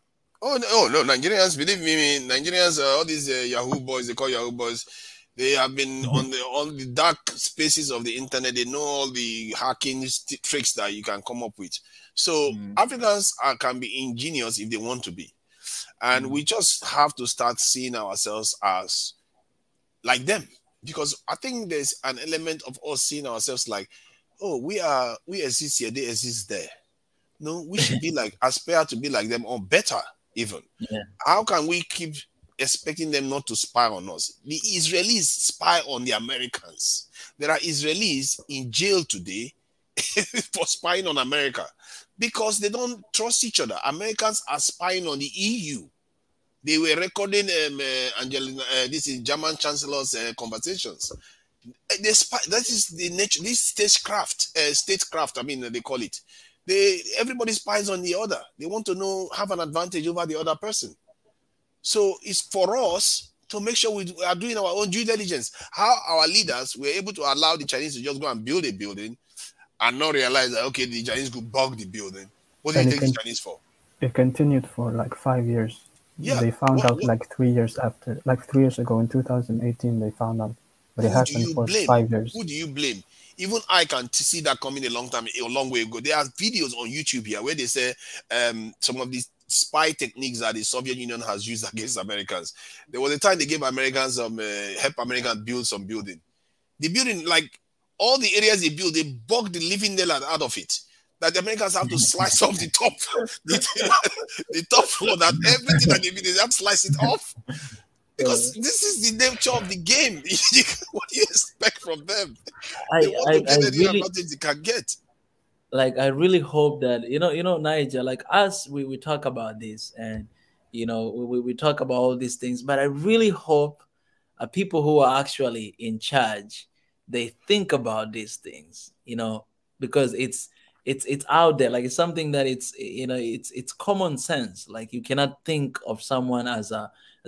Oh no, Nigerians, believe me, Nigerians, all these Yahoo boys, they call Yahoo boys, they have been on the dark spaces of the internet. They know all the hacking tricks that you can come up with. So Africans can be ingenious if they want to be. And we just have to start seeing ourselves as like them. Because I think there's an element of us seeing ourselves like, oh, we exist here, they exist there. No, we should be like, aspire to be like them or better even. Yeah. How can we keep expecting them not to spy on us? The Israelis spy on the Americans. There are Israelis in jail today for spying on America because they don't trust each other. Americans are spying on the EU. They were recording this is German Chancellor's conversations. They spy. That is the nature. This statecraft. I mean, they call it. Everybody spies on the other. They want to have an advantage over the other person. So it's for us to make sure we are doing our own due diligence. How our leaders were able to allow the Chinese to just go and build a building and not realize that, okay, the Chinese could bug the building. What did you take the Chinese for? It continued for like 5 years. Yeah. They found out like 3 years after, like 3 years ago in 2018, they found out. But it happened for 5 years. Who do you blame? Even I can see that coming a long way ago. There are videos on YouTube here where they say some of these spy techniques that the Soviet Union has used against Americans. There was a time they gave Americans help Americans build some building. The building, like all the areas they built, they bugged the living daylight out of it. That the Americans have to slice off the top, the top floor. That everything that they do, they have to slice it off. Because this is the nature of the game. What do you expect from them? They want to get any advantage they can get. Like, I really hope that, Nigel, like us, we talk about this and, we talk about all these things, but I really hope people who are actually in charge, they think about these things, because it's out there. Like, it's something that it's common sense. Like, you cannot think of someone as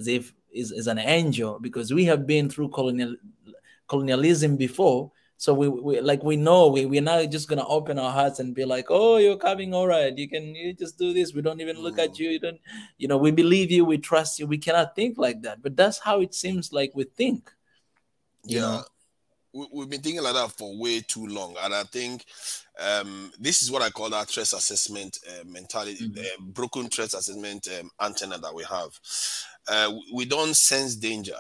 if is an angel, because we have been through colonialism before. So we know we're not just gonna open our hearts and be like, oh, you're coming, all right, you just do this. We don't even look at you. You don't, we believe you, we trust you. We cannot think like that. But that's how it seems like we think. You know? We've been thinking like that for way too long, and I think this is what I call our threat assessment mentality, broken threat assessment antenna that we have. We don't sense danger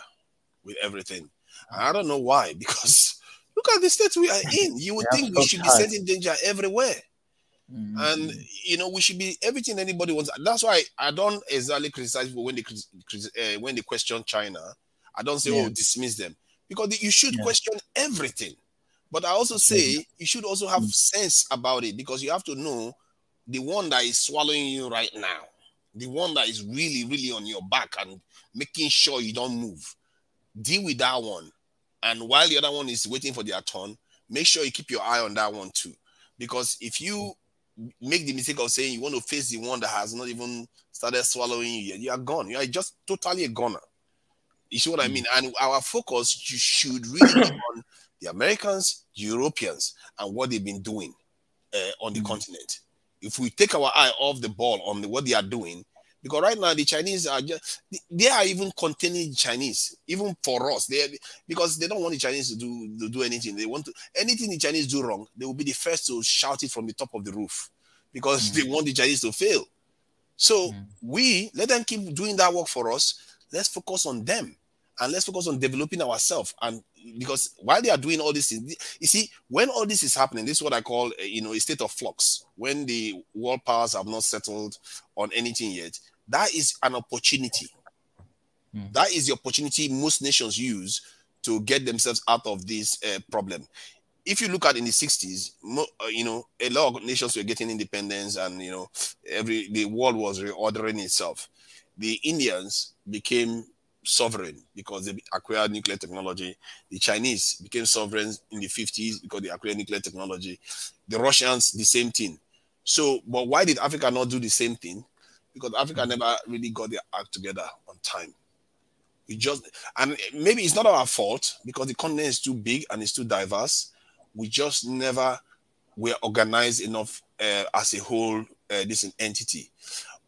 with everything. And I don't know why, because look at the state we are in. You would think we should be sensing danger everywhere. And, we should be everything anybody wants. That's why I don't exactly criticize people when they question China. I don't say, oh, dismiss them. Because you should question everything. But I also say you should also have sense about it, because you have to know the one that is swallowing you right now, the one that is really, really on your back and making sure you don't move. Deal with that one. And while the other one is waiting for their turn, make sure you keep your eye on that one too. Because if you make the mistake of saying you want to face the one that has not even started swallowing you yet, you are gone. You are just totally a goner. You see what I mean? And our focus should really be on the Americans, Europeans, and what they've been doing on the continent. If we take our eye off the ball on what they are doing, because right now the Chinese are they are even containing the Chinese, even for us. Because they don't want the Chinese to do anything. They want to anything the Chinese do wrong, they will be the first to shout it from the top of the roof, because they want the Chinese to fail. So we let them keep doing that work for us. Let's focus on them, and let's focus on developing ourselves. And because while they are doing all this, you see, when all this is happening, this is what I call, a state of flux. When the world powers have not settled on anything yet, that is an opportunity. That is the opportunity most nations use to get themselves out of this problem. If you look at in the 60s, a lot of nations were getting independence, and the world was reordering itself. The Indians became sovereign because they acquired nuclear technology. The Chinese became sovereign in the 50s because they acquired nuclear technology. The Russians, the same thing. So, but why did Africa not do the same thing? Because Africa never really got their act together on time. And maybe it's not our fault, because the continent is too big and it's too diverse. We just never were organized enough as a whole, this entity.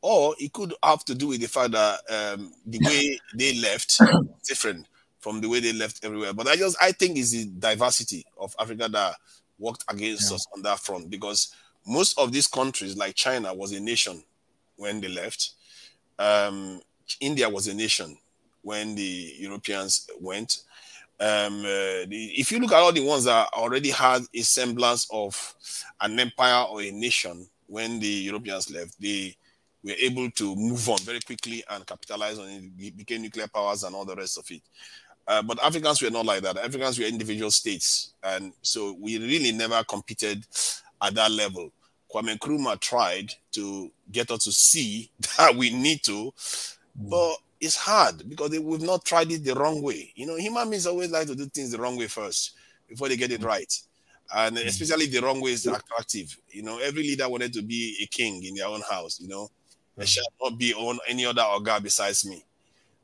Or it could have to do with the fact that the way they left is different from the way they left everywhere. But I think it's the diversity of Africa that worked against us on that front, because most of these countries, like China, was a nation when they left. India was a nation when the Europeans went. If you look at all the ones that already had a semblance of an empire or a nation when the Europeans left, they were able to move on very quickly and capitalize on it. It became nuclear powers and all the rest of it. But Africans were not like that. Africans were individual states. And so we really never competed at that level. Kwame Nkrumah tried to get us to see that we need to, but it's hard because we've not tried it the wrong way. Human beings always like to do things the wrong way first before they get it right. And especially the wrong way is attractive. You know, every leader wanted to be a king in their own house. You know, there shall not be on any other Oga besides me.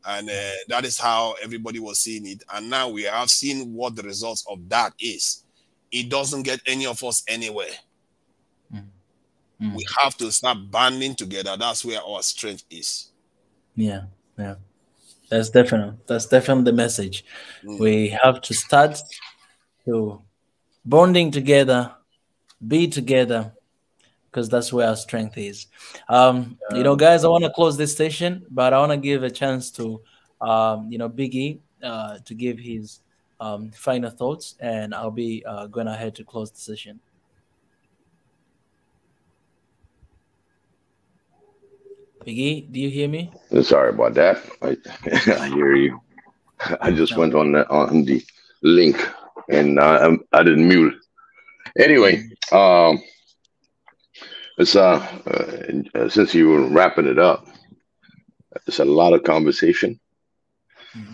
And that is how everybody was seeing it. And now we have seen what the results of that is. It doesn't get any of us anywhere. We have to start banding together. That's where our strength is. Yeah. That's definitely the message. We have to start to bonding together, be together, because that's where our strength is. You know, guys, I want to close this session, but I want to give a chance to you know, Biggie to give his final thoughts, and I'll be going ahead to close the session. Biggie, do you hear me? Sorry about that. I hear you. I just went on the link and I didn't mute. Anyway, it's since you were wrapping it up, it's a lot of conversation.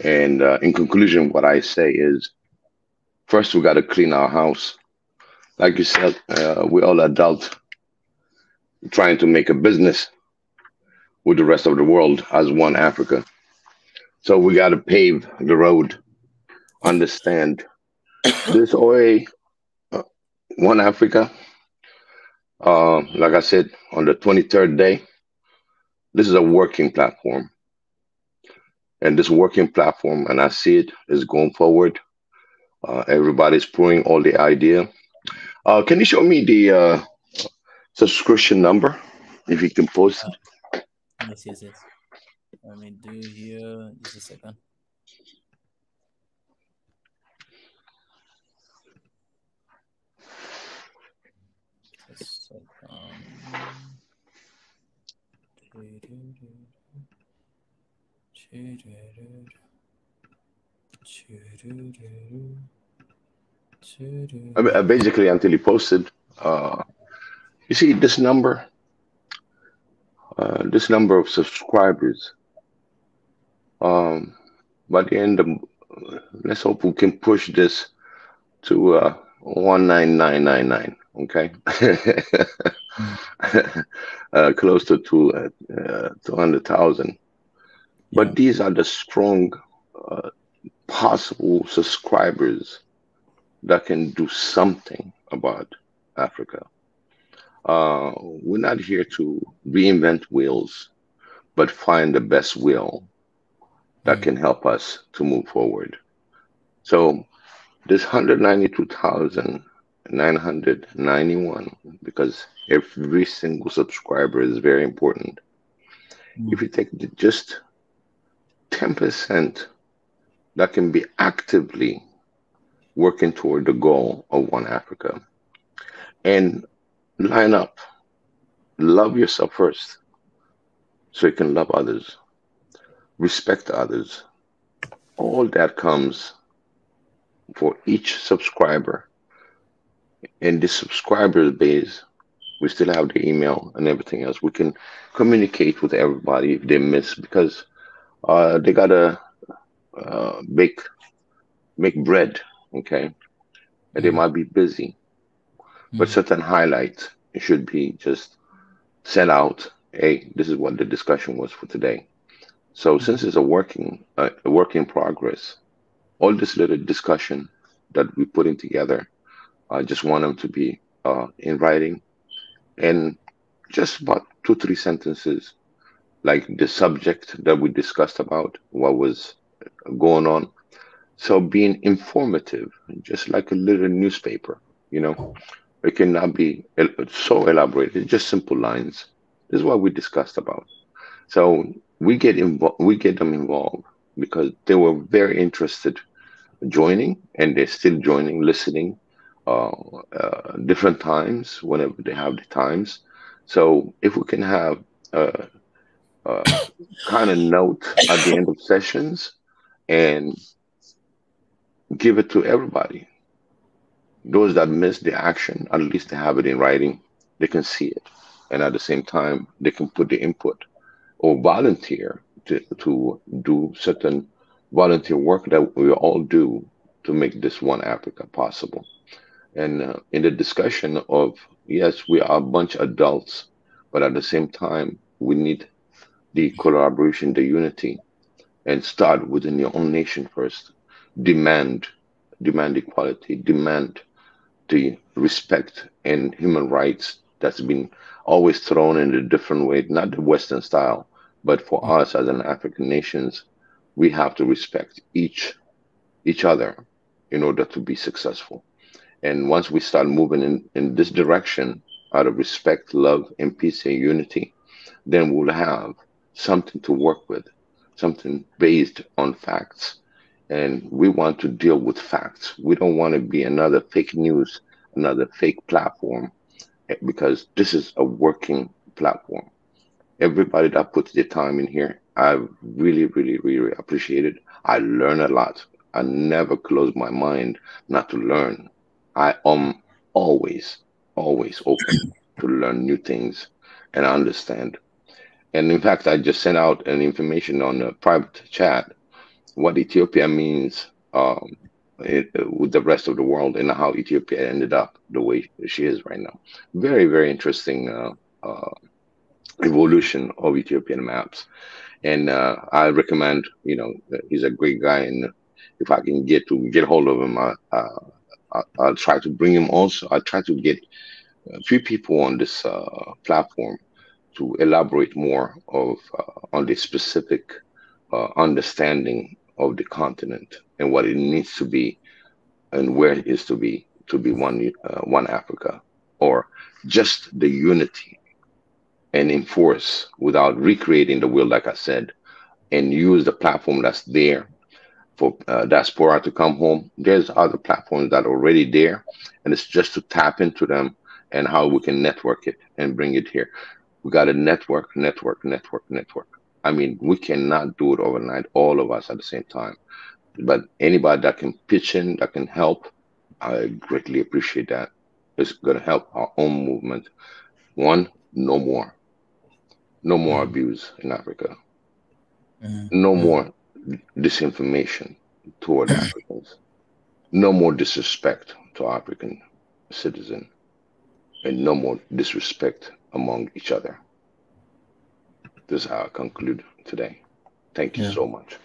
And in conclusion, what I say is, first we got to clean our house. Like you said, we're all adults trying to make a business with the rest of the world as one Africa. So we got to pave the road, understand this way, one Africa. Like I said, on the 23rd day, this is a working platform. And this working platform, and I see it, is going forward. Everybody's pouring all the idea. Can you show me the subscription number, if you can post it? Yes. Let me do here. Just a second. Basically, until you posted, you see this number of subscribers. By the end of, let's hope we can push this to 19999. Okay, close to 200,000. But these are the strong possible subscribers that can do something about Africa. We're not here to reinvent wheels, but find the best wheel that can help us to move forward. So this 192,991, because every single subscriber is very important. If you take just 10%, that can be actively working toward the goal of one Africa. And line up, love yourself first, so you can love others, respect others. All that comes for each subscriber. And this subscriber base, we still have the email and everything else. We can communicate with everybody if they miss, because they gotta make bread, okay? And they might be busy, but certain highlights should be just sent out. Hey, this is what the discussion was for today. So since it's a work in progress, all this little discussion that we're putting together, I just want them to be in writing, and just about 2-3 sentences, like the subject that we discussed about, what was going on. So being informative, just like a little newspaper, you know, it cannot be so elaborated, just simple lines. This is what we discussed about. So we get them involved because they were very interested joining, and they're still joining, listening, different times whenever they have the times. So if we can have kind of note at the end of sessions and give it to everybody. Those that miss the action, at least they have it in writing. They can see it, and at the same time, they can put the input or volunteer to do certain volunteer work that we all do to make this one Africa possible. And in the discussion of, yes, we are a bunch of adults, but at the same time, we need the collaboration, the unity, and start within your own nation first. Demand, demand equality, demand the respect and human rights that's been always thrown in a different way, not the Western style, but for us as an African nations, we have to respect each other in order to be successful. And once we start moving in this direction out of respect, love, and peace and unity, then we'll have something to work with, something based on facts. And we want to deal with facts. We don't want to be another fake news, another fake platform, because this is a working platform. Everybody that puts their time in here, I really, really, really appreciate it. I learn a lot. I never close my mind not to learn. I am always, always open to learn new things and understand. And in fact, I just sent out an information on a private chat what Ethiopia means with the rest of the world and how Ethiopia ended up the way she is right now. Very, very interesting evolution of Ethiopian maps. And I recommend, he's a great guy. And if I can get hold of him, I'll try to bring him also. I'll try to get a few people on this platform to elaborate more on the specific understanding of the continent and what it needs to be and where it is to be one Africa, or just the unity and enforce without recreating the wheel, like I said, and use the platform that's there for diaspora to come home. There's other platforms that are already there, and it's just to tap into them and how we can network it and bring it here. We got to network. I mean, we cannot do it overnight, all of us at the same time. But anybody that can pitch in, that can help, I greatly appreciate that. It's going to help our own movement. One, no more abuse in Africa. No more disinformation toward Africans. No more disrespect to African citizens. And no more disrespect among each other. This is how I conclude today. Thank you so much.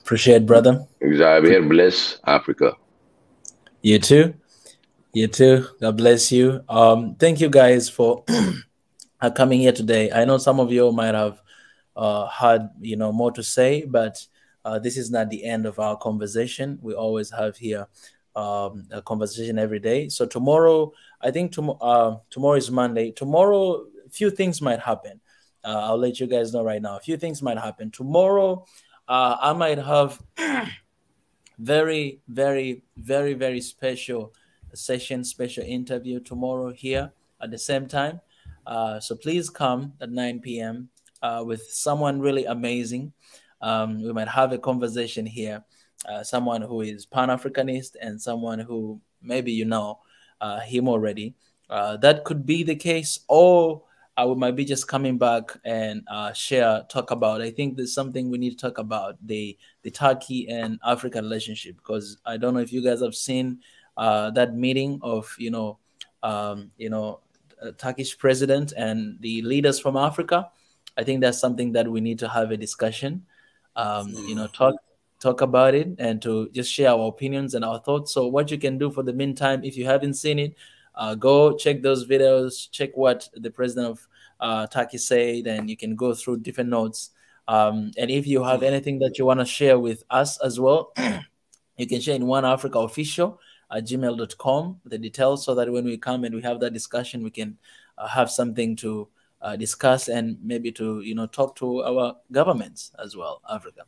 Appreciate, brother. Xavier, bless Africa. You too. You too. God bless you. Thank you guys for coming here today. I know some of you might have had more to say, but this is not the end of our conversation. We always have here a conversation every day. So tomorrow, I think tomorrow is Monday. Tomorrow, a few things might happen. I'll let you guys know right now. A few things might happen. Tomorrow, I might have very, very, very, very special session, special interview tomorrow here at the same time. So please come at 9 p.m. With someone really amazing. We might have a conversation here. Someone who is Pan-Africanist and someone who maybe him already. That could be the case, or we might be just coming back and talk about. I think there's something we need to talk about, the Turkey and Africa relationship, because I don't know if you guys have seen that meeting of Turkish president and the leaders from Africa. I think that's something that we need to have a discussion. Talk about it and to just share our opinions and our thoughts. So what you can do for the meantime, if you haven't seen it, go check those videos, check what the president of Turkey said, and you can go through different notes. And if you have anything that you want to share with us as well, you can share in oneafricaofficial@gmail.com, the details, so that when we come and we have that discussion, we can have something to discuss and maybe to talk to our governments as well, Africa.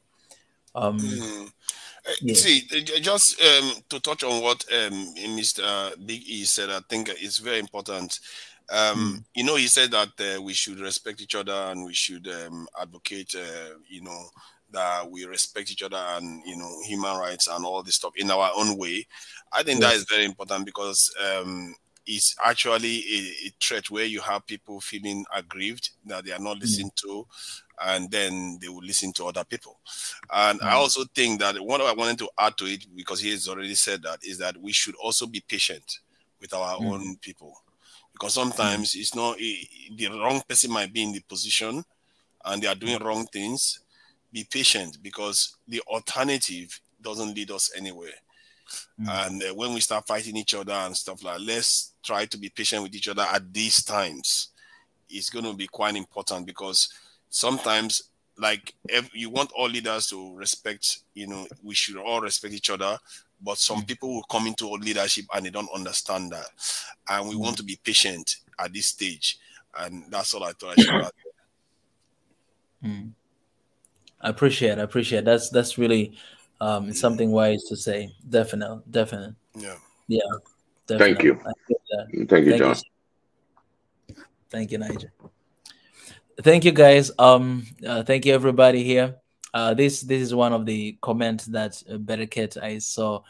See, just to touch on what Mr. Big E said, I think it's very important. He said that we should respect each other and we should advocate, that we respect each other and, human rights and all this stuff in our own way. I think that is very important, because it's actually a threat where you have people feeling aggrieved that they are not listened to, and then they will listen to other people. And I also think that what I wanted to add to it, because he has already said that, is that we should also be patient with our own people, because sometimes it's not the wrong person might be in the position and they are doing wrong things. Be patient, because the alternative doesn't lead us anywhere. And when we start fighting each other and stuff like that, let's try to be patient with each other at these times. It's going to be quite important, because sometimes, like, if you want all leaders to respect, we should all respect each other, but some people will come into leadership and they don't understand that. And we want to be patient at this stage. And that's all I thought I should add. I appreciate. That's really it's something wise to say. Definite. Yeah. Definitely. Thank you. Thank you, John. Thank you, Nigel. Thank you, guys. Thank you, everybody here. This is one of the comments that Beriket, I saw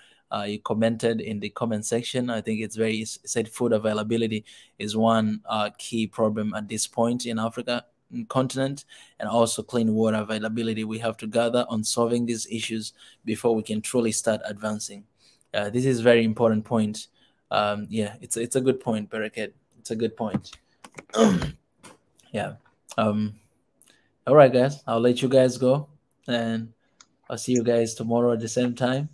you commented in the comment section. I think it's very said food availability is one key problem at this point in Africa continent, and also clean water availability. We have to gather on solving these issues before we can truly start advancing. This is a very important point. Yeah, it's a good point, Beriket. It's a good point. Yeah. All right, guys. I'll let you guys go, and I'll see you guys tomorrow at the same time.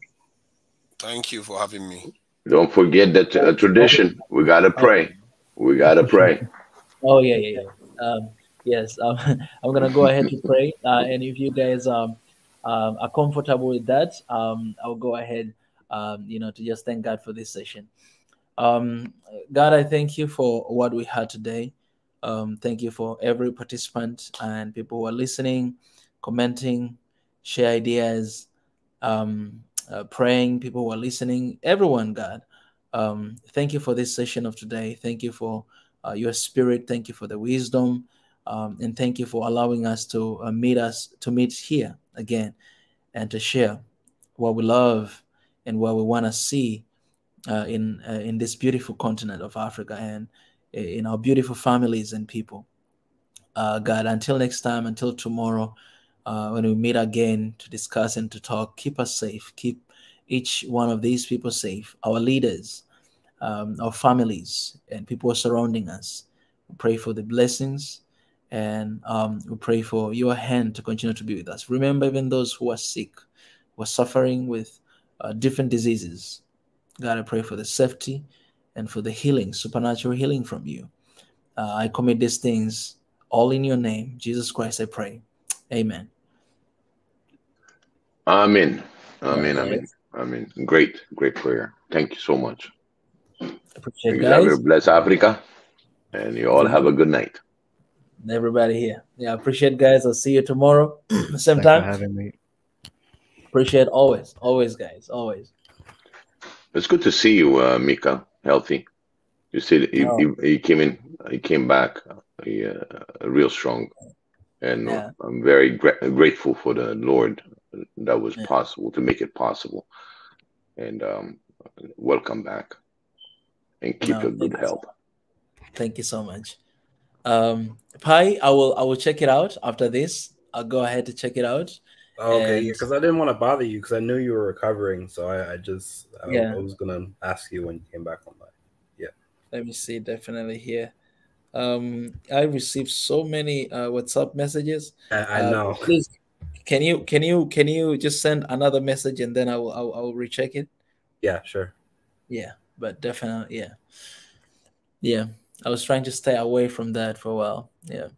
Thank you for having me. Don't forget that tradition. We gotta pray. We gotta pray. Oh yeah. Yes. I'm gonna go ahead to pray, and if you guys are comfortable with that, I'll go ahead, to just thank God for this session. God, I thank you for what we had today. Thank you for every participant and people who are listening, commenting, share ideas, praying, people who are listening, everyone, God. Thank you for this session of today. Thank you for your spirit. Thank you for the wisdom. And thank you for allowing us to meet here again and to share what we love and what we want to see in this beautiful continent of Africa and in our beautiful families and people. God, until next time, until tomorrow, when we meet again to discuss and to talk, keep us safe. Keep each one of these people safe, our leaders, our families, and people surrounding us. We pray for the blessings, and we pray for your hand to continue to be with us. Remember even those who are sick, who are suffering with different diseases. God, I pray for the safety and for the healing, supernatural healing from you. I commit these things all in your name. Jesus Christ, I pray. Amen. Amen. Amen. Great prayer. Thank you so much. Appreciate it, guys. guys. Bless Africa. And you all have a good night. Everybody here. Yeah, appreciate it, guys. I'll see you tomorrow. Same time. Thanks for having me. Appreciate it always, guys. Always. It's good to see you, Mika, healthy. You see, he came back real strong, and I'm very grateful for the Lord that was possible to make it possible. And welcome back, and keep your good health. Thank you so much. Pi, I will check it out after this. I'll go ahead to check it out. Okay, because I didn't want to bother you because I knew you were recovering, so I was gonna ask you when you came back online. Yeah. Let me see, definitely here. I received so many WhatsApp messages. I know. Please, can you just send another message and then I will recheck it? Yeah, sure. Yeah, but definitely, yeah. I was trying to stay away from that for a while. Yeah.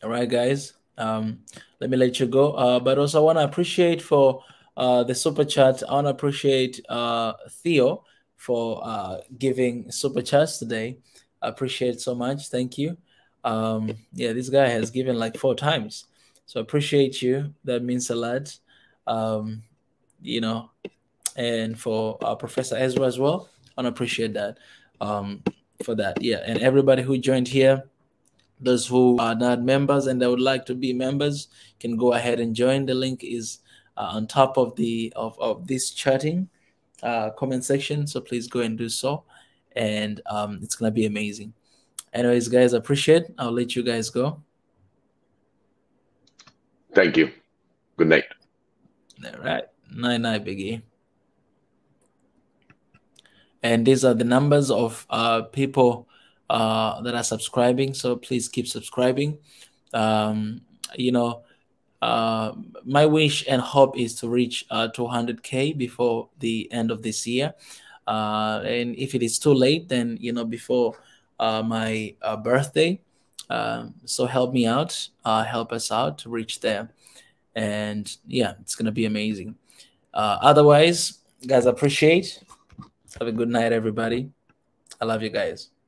All right, guys. Let me let you go. But also, I want to appreciate for the super chat. I want to appreciate Theo for giving super chats today. I appreciate it so much. Thank you. Yeah, this guy has given like 4 times, so I appreciate you. That means a lot. And for Professor Ezra as well, I want to appreciate that. For that, and everybody who joined here. Those who are not members and they would like to be members can go ahead and join. The link is on top of the of this chatting comment section, so please go and do so, and it's gonna be amazing. Anyways, guys, I appreciate it. I'll let you guys go. Thank you. Good night. All right. Night, Biggie. And these are the numbers of people that are subscribing. So please keep subscribing. You know, my wish and hope is to reach 200K before the end of this year. And if it is too late, then, you know, before my birthday. So help me out, help us out to reach there. And yeah, it's going to be amazing. Otherwise, guys, appreciate. Have a good night, everybody. I love you guys.